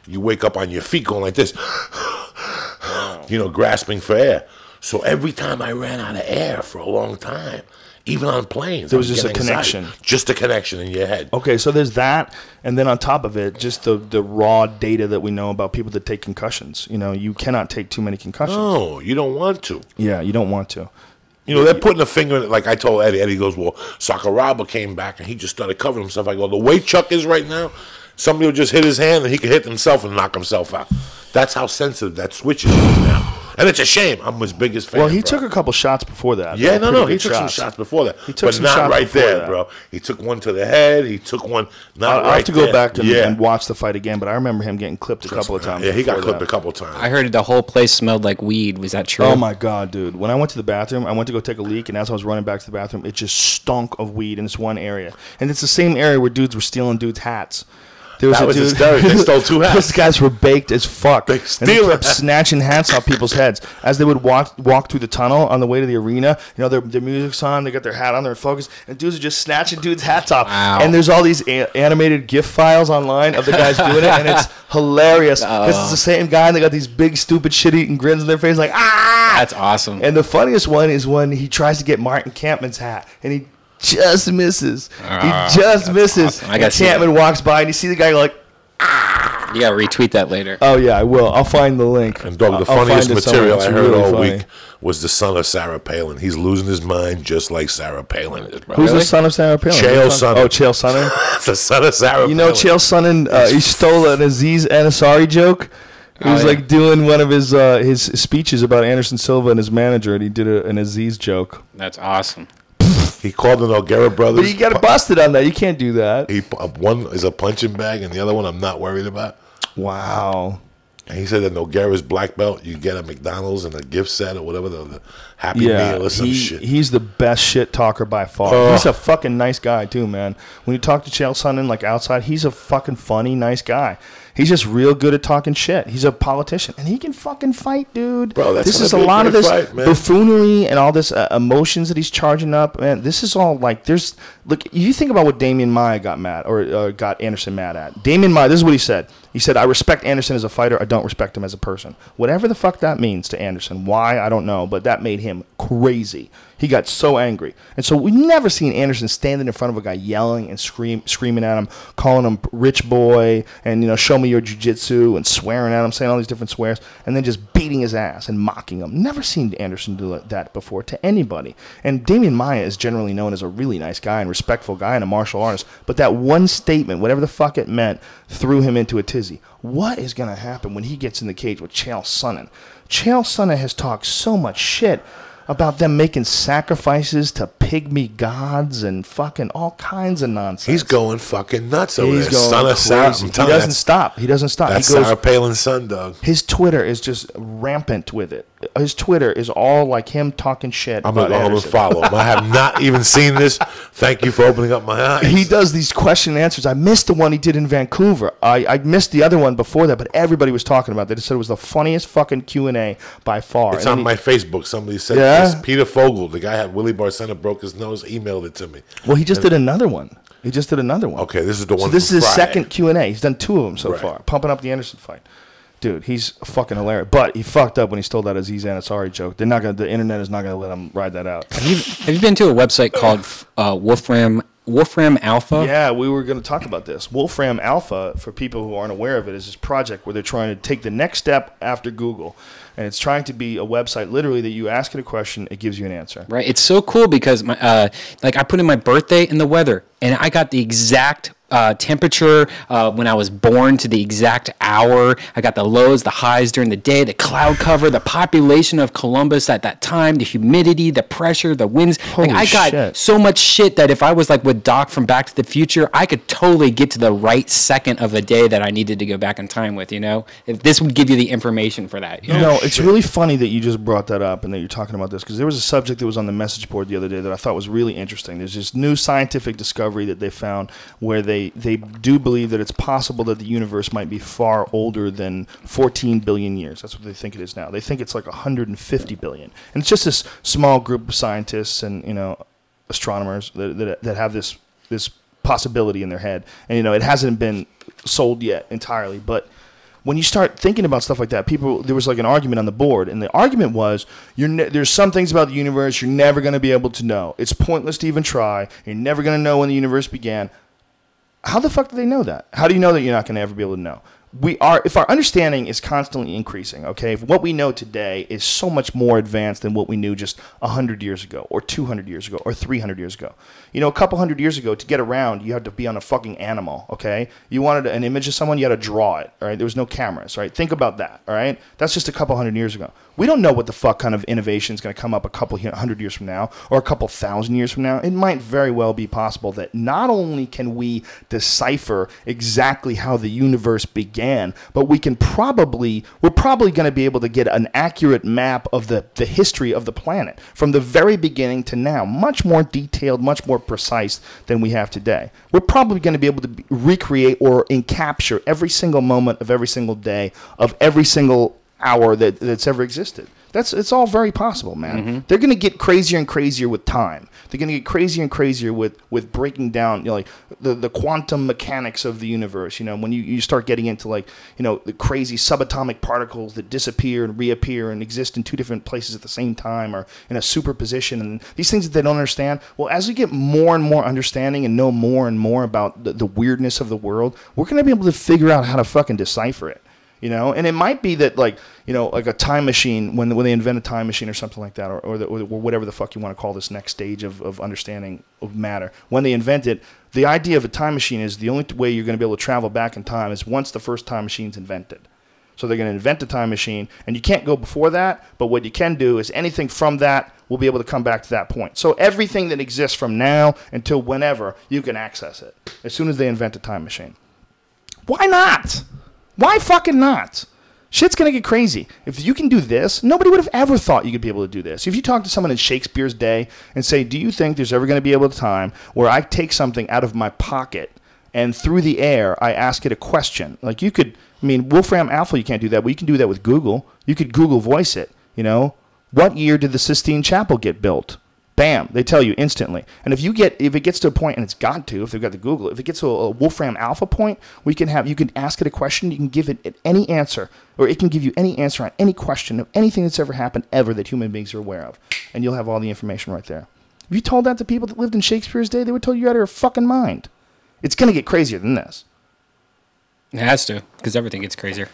You wake up on your feet going like this, grasping for air. So every time I ran out of air for a long time, even on planes, there was just a connection. Just a connection in your head. Okay, so there's that, and then on top of it, just the raw data that we know about people that take concussions. You cannot take too many concussions. No, you don't want to. Yeah, you don't want to. They're putting a finger in it. Like I told Eddie. Eddie goes, well, Sakuraba came back, and he just started covering himself. I go, the way Chuck is right now, somebody will just hit his hand, and he can hit himself and knock himself out. That's how sensitive that switch is now. And it's a shame. I'm his biggest fan. Well, he took a couple shots before that. Yeah, no. He took some shots before that. He took but some not shots right there, that. bro. He took one to the head. He took one not right I'll have to go there. back and watch the fight again, but I remember him getting clipped a couple of times. Yeah, he got clipped a couple of times. I heard the whole place smelled like weed. Was that true? Oh, my God, dude. When I went to the bathroom, I went to go take a leak, and as I was running back to the bathroom, it just stunk of weed in this one area. And it's the same area where dudes were stealing dudes' hats. There was that a was dude, hysterical. They stole 2 hats. Those guys were baked as fuck. They and they kept snatching hats off people's heads as they would walk through the tunnel on the way to the arena. Their music's on. They got their hat on. They're focused, and dudes are just snatching dudes' hats off. Wow. And there's all these animated GIF files online of the guys doing it, and it's hilarious. This is the same guy, and they got these big, stupid, shit-eating grins on their face, like ah. That's awesome. And the funniest one is when he tries to get Martin Campman's hat, and he just misses. He just misses. Awesome. And Campman walks by, and you see the guy go like. You gotta retweet that later. Oh yeah, I will. I'll find the link. And dog, the funniest material I heard all week was the son of Sarah Palin. He's losing his mind just like Sarah Palin is, bro. Who's the son of Sarah Palin? Chael Sonnen. Oh, Chael Sonnen. The son of Sarah Palin. Chael Sonnen, he stole an Aziz Ansari joke. He was like doing one of his speeches about Anderson Silva and his manager, and he did an Aziz joke. That's awesome. He called the Nogueira brothers. But you got busted on that. You can't do that. One is a punching bag, and the other one I'm not worried about. Wow. And he said that Nogueira's black belt, you get at McDonald's and a gift set or whatever, the Happy Meal or some shit. He's the best shit talker by far. He's a fucking nice guy, too, man. When you talk to Chael Sonnen, like outside, he's a fucking funny, nice guy. He's just real good at talking shit. He's a politician, and he can fucking fight, dude. Bro, this is a lot of this buffoonery and all this emotions that he's charging up, man. This is all like look. You think about what Damian Maia got mad or got Anderson mad at. Damian Maia, this is what he said. He said, "I respect Anderson as a fighter. I don't respect him as a person." Whatever the fuck that means to Anderson, why I don't know, but that made him crazy. He got so angry. And so we've never seen Anderson standing in front of a guy yelling and screaming at him, calling him rich boy, and, show me your jiu-jitsu, and swearing at him, saying all these different swears, and then just beating his ass and mocking him. Never seen Anderson do that before to anybody. And Damian Maia is generally known as a really nice guy and respectful guy and a martial artist. But that one statement, whatever the fuck it meant, threw him into a tizzy. What is going to happen when he gets in the cage with Chael Sonnen? Chael Sonnen has talked so much shit about them making sacrifices to pygmy gods and fucking all kinds of nonsense. He's going fucking nuts over He's there. going Son of Sarah. crazy. He doesn't stop. He doesn't stop. That's He goes, Sarah Palin's son, Doug. his Twitter is just rampant with it. His Twitter is all like him talking shit. I'm going to go home and follow him. I have not even seen this. Thank you for opening up my eyes. He does these question and answers. I missed the one he did in Vancouver. I missed the other one before that, but everybody was talking about it. They said it was the funniest fucking Q&A by far. It's on my Facebook. Somebody said this. Peter Fogel, the guy had Willie Barcena broke his nose, emailed it to me. Well, he just did another one. He just did another one. Okay, this is the one. So this is his Friday. second Q&A. He's done 2 of them so far, pumping up the Anderson fight. Dude, he's fucking hilarious. But he fucked up when he stole that Aziz Ansari joke. They're not gonna. The internet is not gonna let him ride that out. Have you been to a website called Wolfram Alpha? Yeah, we were going to talk about this. Wolfram Alpha, for people who aren't aware of it, is this project where they're trying to take the next step after Google. And it's trying to be a website, literally, that you ask it a question, it gives you an answer. Right. It's so cool because like I put in my birthday and the weather, and I got the exact temperature when I was born to the exact hour. I got the lows, the highs during the day, the cloud cover, the population of Columbus at that time, the humidity, the pressure, the winds. Holy I got shit. so much shit that if I was like with Doc from Back to the Future, I could totally get to the right second of the day that I needed to go back in time with, you know? If this would give you the information for that. You know, it's really funny that you just brought that up and that you're talking about this, because there was a subject that was on the message board the other day that I thought was really interesting. There's this new scientific discovery that they found where they do believe that it's possible that the universe might be far older than 14 billion years. That's what they think it is now. They think it's like 150 billion. And it's just this small group of scientists and, you know, astronomers that have this possibility in their head. And, you know, it hasn't been sold yet entirely, but when you start thinking about stuff like that, there was like an argument on the board, and the argument was, there's some things about the universe you're never going to be able to know. It's pointless to even try. You're never going to know when the universe began. How the fuck do they know that? How do you know that you're not going to ever be able to know? If our understanding is constantly increasing, okay, if what we know today is so much more advanced than what we knew just 100 years ago, or 200 years ago, or 300 years ago. You know, a couple hundred years ago, to get around, you had to be on a fucking animal, okay? You wanted an image of someone, you had to draw it, all right? There was no cameras, right? Think about that, all right? That's just a couple hundred years ago. We don't know what the fuck kind of innovation is going to come up a couple hundred years from now, or a couple thousand years from now. It might very well be possible that not only can we decipher exactly how the universe began, but we're probably going to be able to get an accurate map of the history of the planet from the very beginning to now, much more detailed, much more precise than we have today. We're probably going to be able to recreate or capture every single moment of every single day of every single hour that's ever existed. It's all very possible, man. Mm-hmm. They're going to get crazier and crazier with time. They're going to get crazier and crazier with breaking down, you know, like the quantum mechanics of the universe. You know, when you start getting into, like, you know, the crazy subatomic particles that disappear and reappear and exist in 2 different places at the same time, or in a superposition, and these things that they don't understand. Well, as we get more and more understanding and know more and more about the weirdness of the world, we're going to be able to figure out how to fucking decipher it. You know, and it might be that, like, you know, like a time machine, when they invent a time machine or something like that, or whatever the fuck you want to call this next stage of understanding of matter. When they invent it, the idea of a time machine is the only way you're going to be able to travel back in time is once the first time machine's invented. So they're going to invent a time machine, and you can't go before that, but what you can do is anything from that will be able to come back to that point. So everything that exists from now until whenever, you can access it as soon as they invent a time machine. Why not? Why fucking not? Shit's going to get crazy. If you can do this, nobody would have ever thought you could be able to do this. If you talk to someone in Shakespeare's day and say, do you think there's ever going to be able to time where I take something out of my pocket and through the air I ask it a question? Like, you could, I mean, Wolfram Alpha, you can't do that, but you can do that with Google. You could Google voice it, you know. What year did the Sistine Chapel get built? Bam, they tell you instantly. And if it gets to a point, and it's got to, if they've got the Google, if it gets to a Wolfram Alpha point, you can ask it a question, you can give it any answer, or it can give you any answer on any question of anything that's ever happened ever that human beings are aware of. And you'll have all the information right there. If you told that to people that lived in Shakespeare's day, they would tell you out of your fucking mind. It's going to get crazier than this. It has to, because everything gets crazier.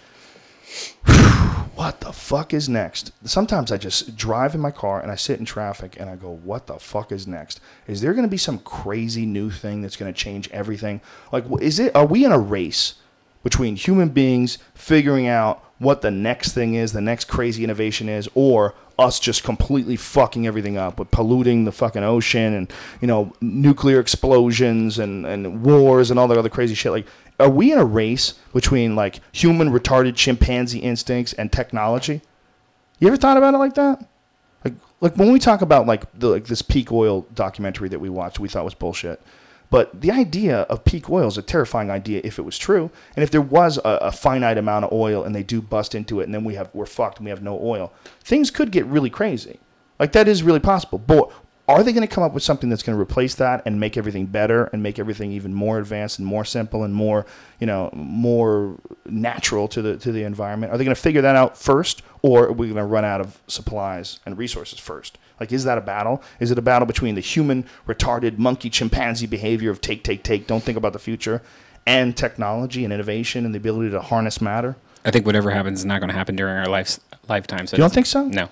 What the fuck is next? Sometimes I just drive in my car and I sit in traffic and I go, what the fuck is next? Is there going to be some crazy new thing that's going to change everything? Like, are we in a race between human beings figuring out what the next thing is, the next crazy innovation is, or us just completely fucking everything up with polluting the fucking ocean and, you know, nuclear explosions and wars and all that other crazy shit. Like, are we in a race between, like, human retarded chimpanzee instincts and technology? You ever thought about it like that? Like when we talk about, like, this peak oil documentary that we watched, we thought was bullshit. But the idea of peak oil is a terrifying idea if it was true. And if there was a finite amount of oil and they do bust into it and then we're fucked and we have no oil, things could get really crazy. Like, that is really possible. But are they going to come up with something that's going to replace that and make everything better and make everything even more advanced and more simple and more, you know, more natural to the environment? Are they going to figure that out first, or are we going to run out of supplies and resources first? Like, is that a battle? Is it a battle between the human, retarded, monkey, chimpanzee behavior of take, don't think about the future, and technology and innovation and the ability to harness matter? I think whatever happens is not going to happen during our lifetime. So you don't think so? No.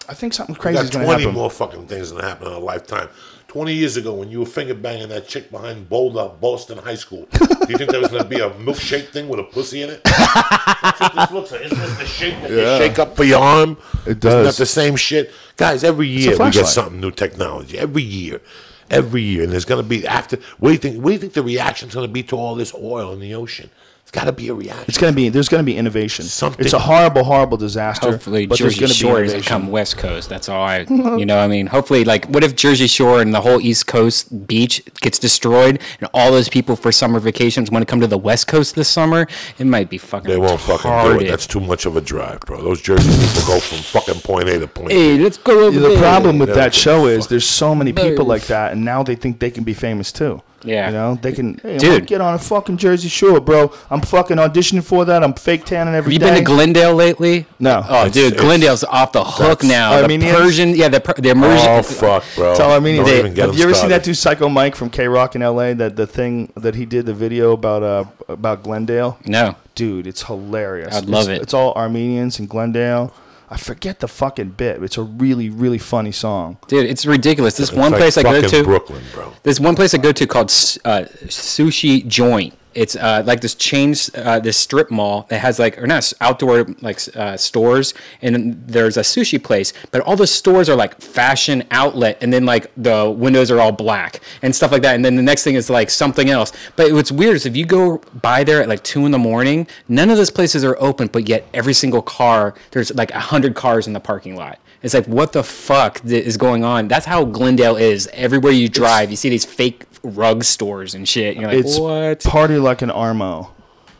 I think something crazy is going to happen. 20 more fucking things going to happen in a lifetime. 20 years ago, when you were finger banging that chick behind Boulder, Boston High School, do you think there was going to be a milkshake thing with a pussy in it? That's what this looks like. Isn't this the shape that you shake up for your arm? It does. Isn't that the same shit? Guys, every year we get something new technology. Every year. And there's going to be after. What do you think the reaction's going to be to all this oil in the ocean? It's got to be a reaction. There's going to be innovation. It's a horrible, horrible disaster. Hopefully, Jersey Shore doesn't come West Coast. That's all I mean, hopefully, like, what if Jersey Shore and the whole East Coast beach gets destroyed and all those people for summer vacations want to come to the West Coast this summer? It might be fucking They won't fucking do it. That's too much of a drive, bro. Those Jersey people go from fucking point A to point B. Hey, let's go over there. The problem with that show is there's so many people like that, and now they think they can be famous too. Yeah. You know, they can, hey, dude, get on a fucking Jersey Shore, bro. I'm fucking auditioning for that. I'm fake tanning every day. Have you been to Glendale lately? No. Oh, dude, Glendale's off the hook now. Armenians? The Persian, the immersion. Oh, fuck, bro. It's all Armenians. Have you ever seen that dude, Psycho Mike from K-Rock in L.A., the thing that he did, the video about Glendale? No. Dude, it's hilarious. I'd love it. It's all Armenians in Glendale. I forget the fucking bit. It's a really, really funny song. Dude, it's ridiculous. This one place I go to, Brooklyn, bro. There's one place I go to called Sushi Joint. It's like this this strip mall that has like, or not outdoor like stores, and there's a sushi place, but all the stores are like fashion outlet, and then like the windows are all black and stuff like that, and then the next thing is like something else. But what's weird is if you go by there at like 2 a.m, none of those places are open, but yet every single car, there's like 100 cars in the parking lot. It's like, what the fuck is going on? That's how Glendale is. Everywhere you drive, you see these fake rug stores and shit. You're like, what? Party like an Armo.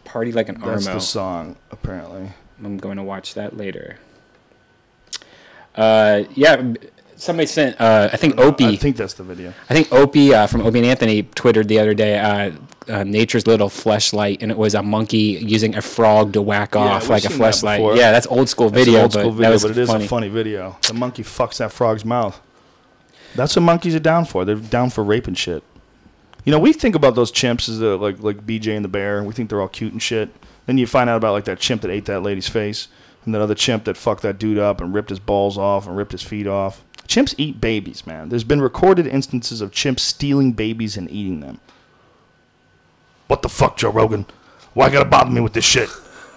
Party like an Armo. That's the song, apparently. I'm going to watch that later. Yeah, somebody sent, I think Opie. I think that's the video. I think Opie from Opie and Anthony twittered the other day, Nature's Little Fleshlight, and it was a monkey using a frog to whack off like a fleshlight. Yeah, that's old school video, but it is a funny video. The monkey fucks that frog's mouth. That's what monkeys are down for. They're down for raping shit. You know, we think about those chimps as like BJ and the bear. We think they're all cute and shit. Then you find out about like that chimp that ate that lady's face, and that other chimp that fucked that dude up and ripped his balls off and ripped his feet off. Chimps eat babies, man. There's been recorded instances of chimps stealing babies and eating them. What the fuck, Joe Rogan? Why you gotta bother me with this shit?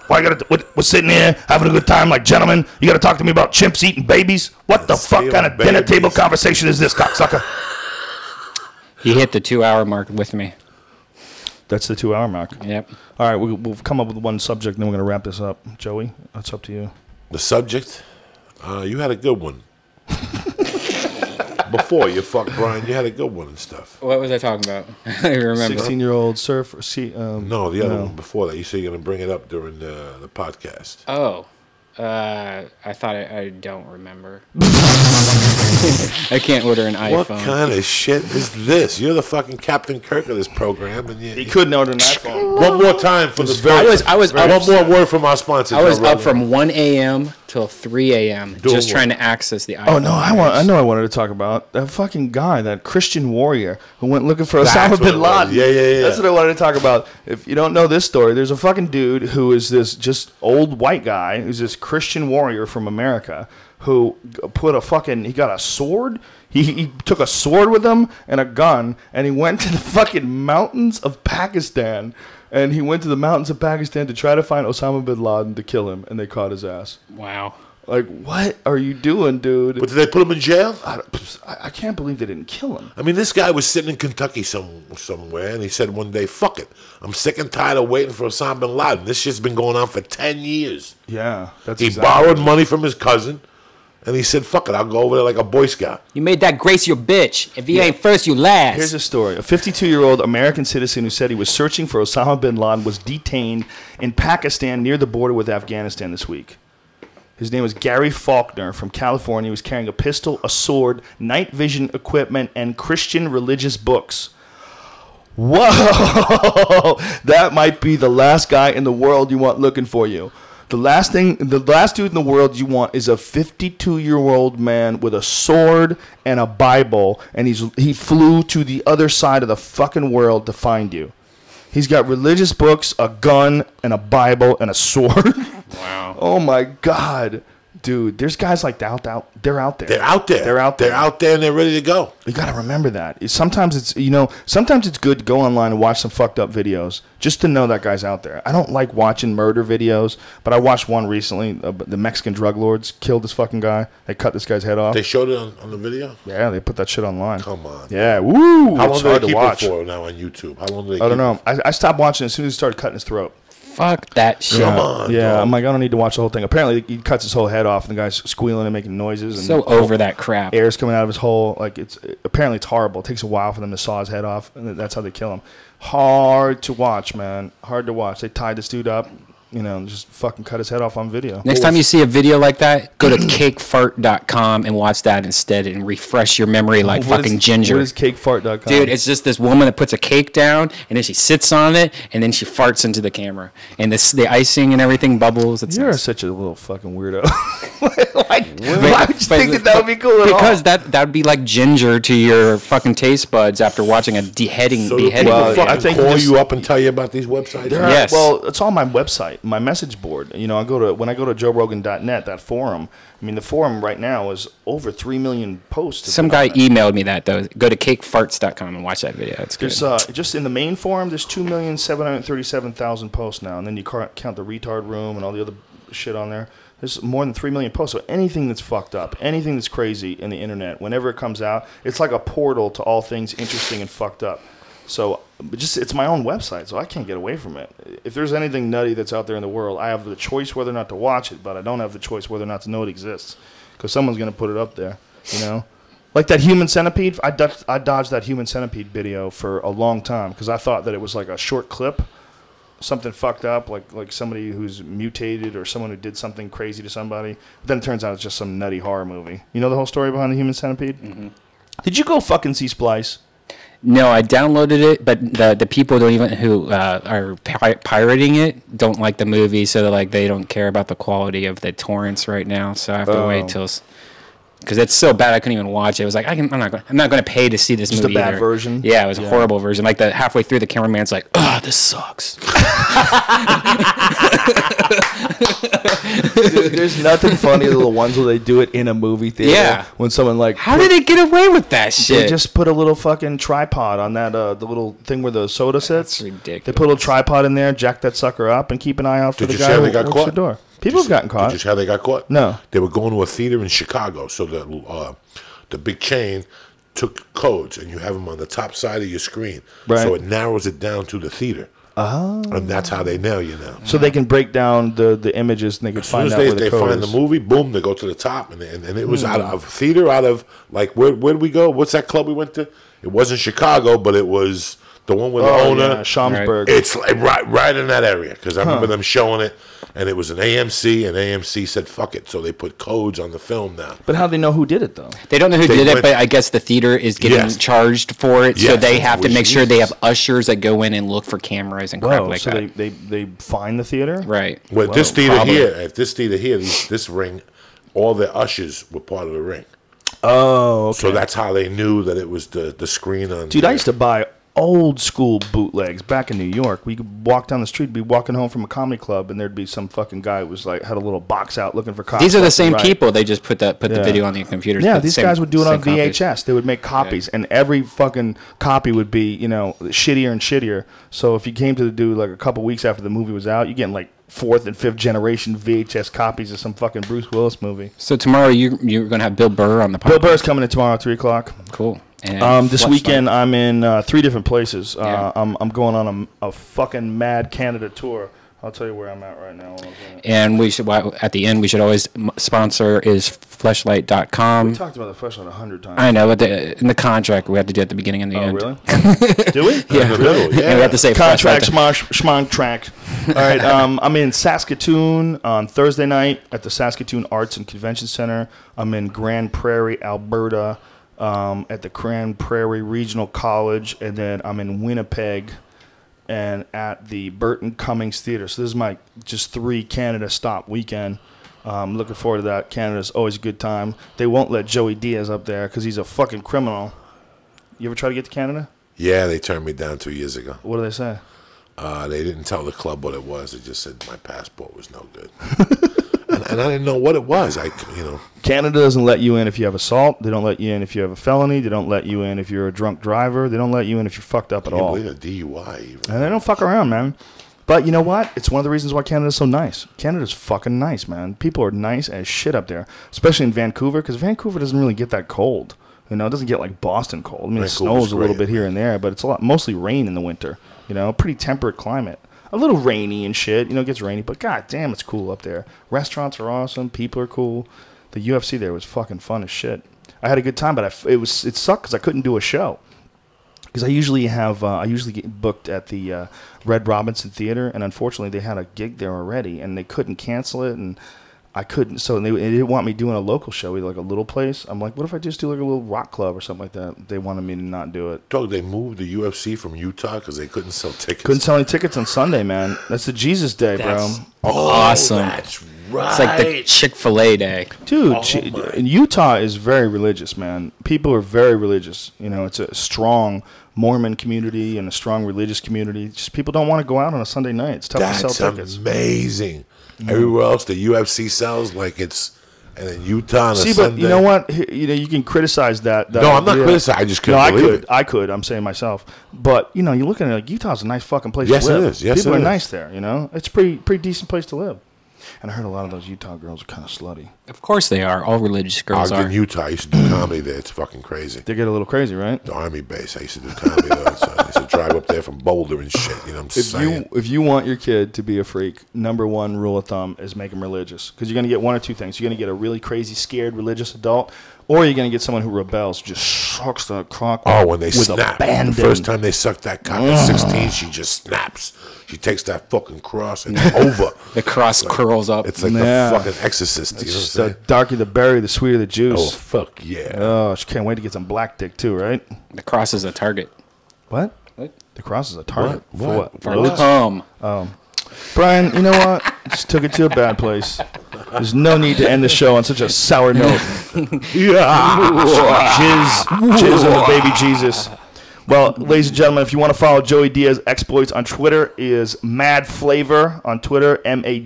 Why you gotta? We're sitting here having a good time like gentlemen. You gotta talk to me about chimps eating babies? What the fuck kind of dinner table conversation is this, cocksucker? He hit the 2-hour mark with me. That's the 2-hour mark. Yep. All right, we'll come up with one subject, and then we're gonna wrap this up. Joey, that's up to you. The subject? You had a good one. Before you fucked Brian, you had a good one and stuff. What was I talking about? I remember. 16-year-old surfer. No, the other one before that. You said you're going to bring it up during the podcast. Oh. I thought I don't remember. I can't order an iPhone. What kind of shit is this? You're the fucking Captain Kirk of this program, and he couldn't order an iPhone. One more time for this. I was one more word from our sponsor. I was up from 1 a.m. till 3 a.m. just trying to access the iPhone. Oh no, I know I wanted to talk about that fucking guy, that Christian warrior who went looking for Osama bin Laden. Yeah. That's what I wanted to talk about. If you don't know this story, there's a fucking dude who is this just old white guy who's this Christian warrior from America who he got a sword. He took a sword with him and a gun, and he went to the fucking mountains of Pakistan. And he went to the mountains of Pakistan to try to find Osama bin Laden to kill him, and they caught his ass. Wow. Like, what are you doing, dude? But did they put him in jail? I can't believe they didn't kill him. I mean, this guy was sitting in Kentucky somewhere, and he said one day, fuck it. I'm sick and tired of waiting for Osama bin Laden. This shit's been going on for 10 years. Yeah. He borrowed money from his cousin, and he said, fuck it, I'll go over there like a Boy Scout. You made that Grace your bitch. If you ain't first, you last. Here's a story. A 52-year-old American citizen who said he was searching for Osama bin Laden was detained in Pakistan near the border with Afghanistan this week. His name was Gary Faulkner from California. He was carrying a pistol, a sword, night vision equipment, and Christian religious books. Whoa! That might be the last guy in the world you want looking for you. The last dude in the world you want is a 52-year-old man with a sword and a Bible, and he flew to the other side of the fucking world to find you. He's got religious books, a gun, and a Bible, and a sword. Wow. Oh my God. Dude, there's guys like that. They're out there. They're out there. They're out there. They're out there and they're ready to go. You got to remember that. Sometimes it's good to go online and watch some fucked up videos just to know that guy's out there. I don't like watching murder videos, but I watched one recently. The Mexican drug lords killed this fucking guy. They cut this guy's head off. They showed it on the video? Yeah, they put that shit online. Come on. Yeah, woo. How long it's do hard they to keep watch. it for now on YouTube? How long do they I don't know. I stopped watching as soon as he started cutting his throat. Fuck that shit. Come on. Yeah, dog. I'm like, I don't need to watch the whole thing. Apparently, he cuts his whole head off, and the guy's squealing and making noises. And So over that crap. Air's coming out of his hole. Like apparently it's horrible. It takes a while for them to saw his head off, and that's how they kill him. Hard to watch, man. Hard to watch. They tied this dude up, and just fucking cut his head off on video. Next time you see a video like that, go to cakefart.com and watch that instead and refresh your memory like fucking Ginger. What is cakefart.com? Dude, it's just this woman that puts a cake down and then she sits on it and then she farts into the camera. And the icing and everything bubbles. It's You're nice. such a little fucking weirdo. Why would you think that would be cool at all? Because that would be like ginger to your fucking taste buds after watching a beheading. So people Well, fucking I think call just- you up and tell you about these websites? Yes. Well, it's on my website, my message board. When I go to joerogan.net, that forum. I mean, the forum right now is over 3 million posts. Some guy emailed me that, though. Go to cakefarts.com and watch that video. It's good. There's just in the main forum, there's 2,737,000 posts now, and then you count the retard room and all the other shit on there. There's more than 3 million posts. So anything that's fucked up, anything that's crazy in the internet, whenever it comes out, it's like a portal to all things interesting and fucked up. So, it's my own website, so I can't get away from it. If there's anything nutty that's out there in the world, I have the choice whether or not to watch it, but I don't have the choice whether or not to know it exists, because someone's going to put it up there, Like that human centipede, I dodged that human centipede video for a long time, because I thought that it was like a short clip, something fucked up, like somebody who's mutated or someone who did something crazy to somebody. But then it turns out it's just some nutty horror movie. You know the whole story behind the human centipede? Mm-hmm. Did you go fucking see Splice? No, I downloaded it, but the people who are pirating it don't like the movie, so they don't care about the quality of the torrents right now. So I have to wait till, because it's so bad I couldn't even watch it. It was like I'm not going to pay to see this movie. Just a bad either. version. Yeah, it was a horrible version. Like halfway through, the cameraman's like, "Oh, this sucks." Dude, there's nothing funnier than the ones where they do it in a movie theater. Yeah. When someone how did they get away with that shit? They just put a little fucking tripod on that the little thing where the soda sits. That's ridiculous. They put a little tripod in there, jack that sucker up, and keep an eye out for Did the you guy say who they got works caught? the door. People have gotten caught. Did you see how they got caught? No. They were going to a theater in Chicago, so the big chain took codes, and you have them on the top side of your screen. Right. So it narrows it down to the theater. Oh. And that's how they nail you now. So they can break down the images and they can As soon find as out where they the code find is. the movie, boom, they go to the top. And it was out of theater, out of, like, where did we go? What's that club we went to? It wasn't Chicago, but it was the one with the owner. Yeah, Schaumburg. It's like right in that area, because I remember them showing it, and it was an AMC, and AMC said, fuck it. So they put codes on the film now. But how do they know who did it, though? They don't know who They did it, went- but I guess the theater is getting Yes. charged for it, so Yes, they that's have to what make she sure they is. have ushers that go in and look for cameras and crap Whoa, like so that. they find the theater? Right. With this theater probably. here, at this theater here, this ring, all the ushers were part of the ring. Oh, okay. So that's how they knew that it was the screen on. Dude, I used to buy old school bootlegs back in New York. We could walk down the street, be walking home from a comedy club, and there'd be some fucking guy who was like had a little box out looking for copies. These are the same people. They just put the Yeah. video on the computers. Yeah, put the these same- guys would do it on same copies. VHS. They would make copies, and every fucking copy would be, shittier and shittier. So if you came to do like a couple weeks after the movie was out, you're getting like fourth and fifth generation VHS copies of some fucking Bruce Willis movie. So tomorrow you're going to have Bill Burr on the podcast. Bill Burr's coming in tomorrow at 3 o'clock. Cool. And this weekend I'm in 3 different places. Yeah. I'm going on a fucking mad Canada tour. I'll tell you where I'm at right now. And we should, at the end, we should always sponsor is fleshlight.com. We talked about the Fleshlight 100 times. I know, but in the contract, we have to do it at the beginning and the end. Oh, really? Do we? Yeah. Really? Yeah. And we have to say Contract, Fleshlight. schmonk track. All right, I'm in Saskatoon on Thursday night at the Saskatoon Arts and Convention Center. I'm in Grand Prairie, Alberta, at the Grand Prairie Regional College, and then I'm in Winnipeg and at the Burton Cummings Theater. So this is my just 3 Canada stop weekend. Looking forward to that. Canada's always a good time. They won't let Joey Diaz up there because he's a fucking criminal. You ever try to get to Canada? Yeah, they turned me down 2 years ago. What do they say? They didn't tell the club what it was. They just said my passport was no good. and I didn't know what it was. Canada doesn't let you in if you have assault. They don't let you in if you have a felony. They don't let you in if you're a drunk driver. They don't let you in if you're fucked up at all. Believe a DUI even. And they don't fuck around, man. But you know what? It's one of the reasons why Canada's so nice. Canada's fucking nice, man. People are nice as shit up there, especially in Vancouver, because Vancouver doesn't really get that cold. You know, it doesn't get like Boston cold. I mean, it snows a little bit here and there, but it's mostly rain in the winter. You know, pretty temperate climate. A little rainy and shit. You know, it gets rainy, but god damn, it's cool up there. Restaurants are awesome. People are cool. The UFC there was fucking fun as shit. I had a good time, but it sucked because I couldn't do a show. Because I usually get booked at the Red Robinson Theater, and unfortunately they had a gig there already, and they couldn't cancel it, and I couldn't. So they didn't want me doing a local show, either like a little place. I'm like, what if I just do like a little rock club or something like that? They wanted me to not do it. Dog, they moved the UFC from Utah because they couldn't sell tickets. Couldn't sell any tickets on Sunday, man. That's the Jesus Day, bro. Awesome. That's right. It's like the Chick-fil-A day. Dude, Utah is very religious, man. People are very religious. You know, it's a strong Mormon community and a strong religious community. Just people don't want to go out on a Sunday night. It's tough to sell tickets. That's amazing. Everywhere else, the UFC sells like it's, and then Utah on a Sunday. But you know what? You know, you can criticize that. No, I'm not criticizing. I just couldn't believe it. I could. I'm saying myself. But you know, you look at it like Utah's a nice fucking place yes, to live. It is. Yes, people it are is. nice there. You know, it's a pretty decent place to live. And I heard a lot of those Utah girls are kind of slutty. Of course they are. All religious girls I was are. in Utah. I used to do comedy there. It's fucking crazy. They get a little crazy, right? The Army base. I used to do comedy there. So I used to drive up there from Boulder and shit. You know what I'm saying? If you want your kid to be a freak, number one rule of thumb is make him religious. Because you're going to get one or two things. You're going to get a really crazy, scared, religious adult, or you're going to get someone who rebels, just sucks the cock when they with snap. abandon. The first time they suck that cock at 16, she just snaps. She takes that fucking cross and it's over. The cross curls up. It's like the fucking exorcist. You know what I'm saying? The darker the berry, the sweeter the juice. Oh, fuck yeah. Oh, she can't wait to get some black dick too, right? The cross is a target. What? The cross is a target. What? For what? Brian, you know what? Just took it to a bad place. There's no need to end the show on such a sour note. Jizz on the baby Jesus. Well, ladies and gentlemen, if you want to follow Joey Diaz exploits on Twitter, is Mad Flavor on Twitter, MADFLAVOR,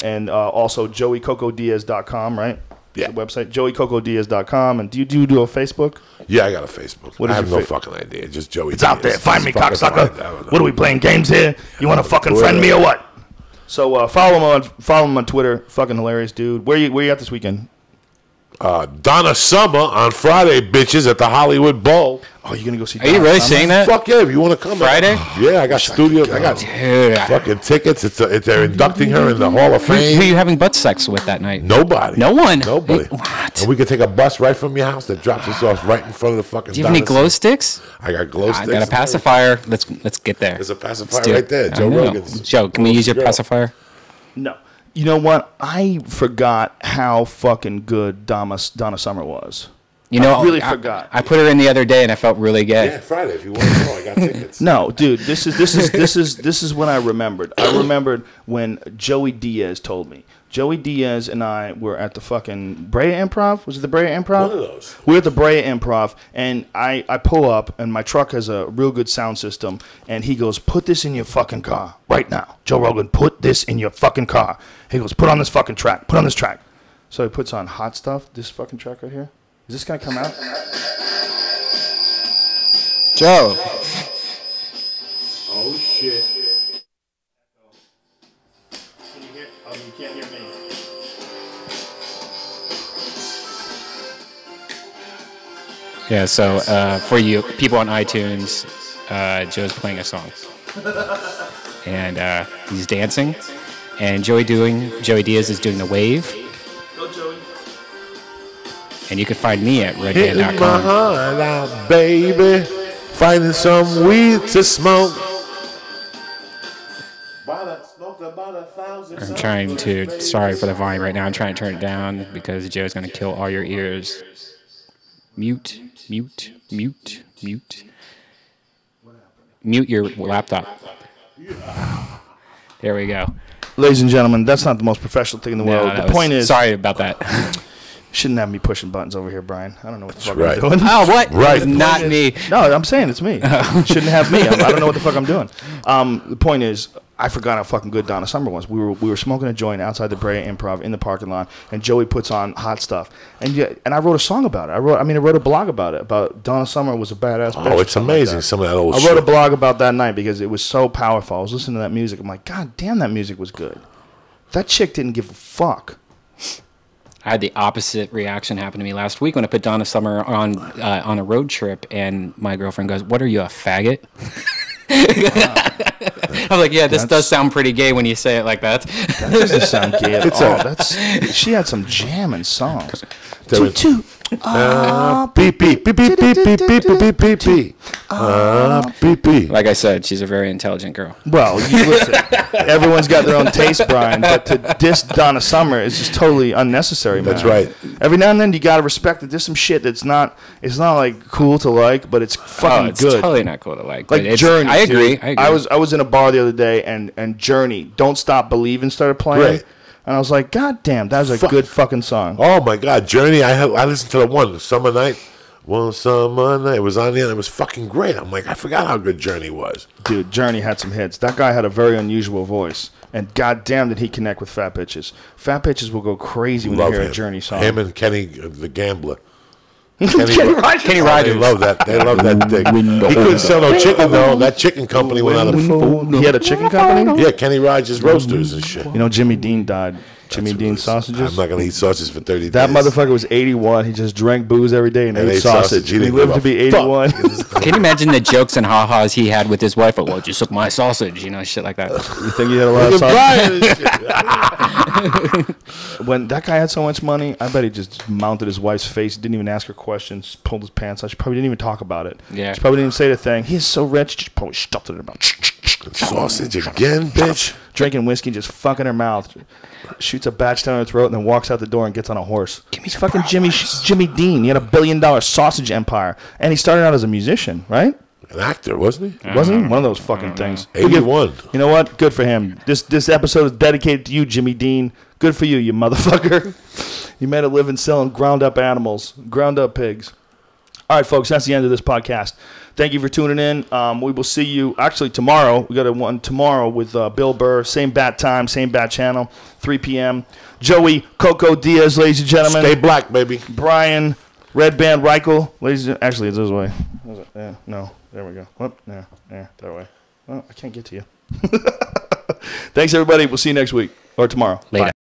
and also JoeyCocoDiaz.com, right? Yeah. The website, JoeyCocoDiaz.com. And do you do a Facebook? Yeah, I got a Facebook. What I is have your no fucking idea. Just Joey It's Diaz. out there. Find me, Fucking cocksucker. What are we playing games here? You want to fucking friend me or what? So follow him on Twitter. Fucking hilarious, dude. Where you at this weekend? Donna Summer on Friday, bitches, at the Hollywood Bowl. Oh, you're gonna go see? Are you really saying that? Fuck yeah! If you want to come, Friday? Yeah, I got studios. I got fucking tickets. They're inducting her in the Hall of Who are Fame. you having butt sex with that night? Nobody. No one. Nobody. What? And we can take a bus right from your house that drops us off right in front of the fucking. Do you have any Donna glow Summer. sticks? I got glow sticks. I got a pacifier. Let's get there. There's a Let's pacifier do it. right there. I Joe know. Rogan's. Joe, can we use your girl. pacifier? No. You know what? I forgot how fucking good Donna Summer was. You know, I really forgot. I put her in the other day, and I felt really gay. Yeah, Friday. If you want to go, I got tickets. No, dude, this is when I remembered. I remembered when Joey Diaz told me. Joey Diaz and I were at the fucking Brea Improv. Was it the Brea Improv? One of those. We were at the Brea Improv, and I pull up, and my truck has a real good sound system, and he goes, "Put this in your fucking car right now. Joe Rogan, put this in your fucking car." He goes, "Put on this fucking track. Put on this track." So he puts on Hot Stuff, this fucking track right here. Is this going to come out? Joe. Oh, shit. Yeah, so for you people on iTunes, Joe's playing a song. And he's dancing. And Joey Diaz is doing the wave. Go, Joey. And you can find me at Hitting my redband.com. heart out, baby. Finding some weed to smoke. I'm trying to, sorry for the volume right now, I'm trying to turn it down because Joe's going to kill all your ears. Mute, mute, mute, mute. Mute your laptop. There we go. Ladies and gentlemen, that's not the most professional thing in the world. The point is, sorry about that. shouldn't have me pushing buttons over here, Brian. I don't know what the fuck right. I'm doing. Oh, what? Right. It's not me. No, I'm saying it's me. Shouldn't have me. I don't know what the fuck I'm doing. The point is, I forgot how fucking good Donna Summer was. We were smoking a joint outside the Brea Improv in the parking lot, and Joey puts on hot stuff, and I wrote a song about it. I wrote a blog about it. About Donna Summer was a badass. Oh, it's amazing. Some of that old I wrote a blog about that night because it was so powerful. I was listening to that music. I'm like, God damn, that music was good. That chick didn't give a fuck. I had the opposite reaction happen to me last week when I put Donna Summer on a road trip, and my girlfriend goes, "What are you, a faggot?" I was like, "Yeah, this does sound pretty gay when you say it like that." That doesn't sound gay at all. She had some jamming songs. Toot. Beep, beep, beep, beep, beep, beep, beep, beep, beep, beep. Beep, beep. Like I said, she's a very intelligent girl. Well, you listen, everyone's got their own taste, Brian, but to diss Donna Summer is just totally unnecessary, man. That's right. Every now and then you gotta respect that there's some shit that's not, it's not like cool to like, but it's fucking it's good. totally not cool to like. Like Journey. I agree. Dude. I was in a bar the other day and Journey, Don't Stop Believin' started playing. Great. And I was like, God damn, that was a good fucking song. Oh my God, Journey! I listened to the one, Summer Night. One summer night, it was on there, and it was fucking great. I'm like, I forgot how good Journey was. Dude, Journey had some hits. That guy had a very unusual voice, and goddamn did he connect with fat bitches. Fat bitches will go crazy when they hear a Journey song. Him and Kenny, the gambler. Kenny Rogers. Kenny They Rogers. love that. They love that dick. He couldn't sell no chicken though. That chicken company went out of. He had a chicken company? Yeah, Kenny Rogers Roasters and shit. You know, Jimmy Dean died. Jimmy Dean sausages. I'm not gonna eat sausage for 30 days. That motherfucker was 81. He just drank booze every day and ate sausage. He lived to be 81. Can you imagine the jokes and ha-has he had with his wife? Oh, well, you suck my sausage, you know, shit like that. You think he had a lot of sausage? When that guy had so much money, I bet he just mounted his wife's face. Didn't even ask her questions. Pulled his pants out. She probably didn't even talk about it. Yeah. She probably didn't even say the thing. He is so rich. She probably stuffed it in her mouth. Sausage again, bitch. Drinking whiskey, just fucking her mouth. Shoots a batch down her throat and then walks out the door and gets on a horse. He's fucking Jimmy Dean. He had $1 billion sausage empire, and he started out as a musician, right? An actor, wasn't he? Wasn't he? One of those fucking things. 81. You know what? Good for him. This episode is dedicated to you, Jimmy Dean. Good for you, you motherfucker. You made a living selling ground up animals, ground up pigs. All right, folks, that's the end of this podcast. Thank you for tuning in. We will see you actually tomorrow. We got a one tomorrow with Bill Burr. Same bat time, same bat channel, 3 p.m. Joey Coco Diaz, ladies and gentlemen. Stay black, baby. Brian Red Band Reichel, ladies and actually it's this way. Yeah, no, there we go. Whoop, yeah, that way. Well, I can't get to you. Thanks everybody. We'll see you next week or tomorrow. Later. Bye.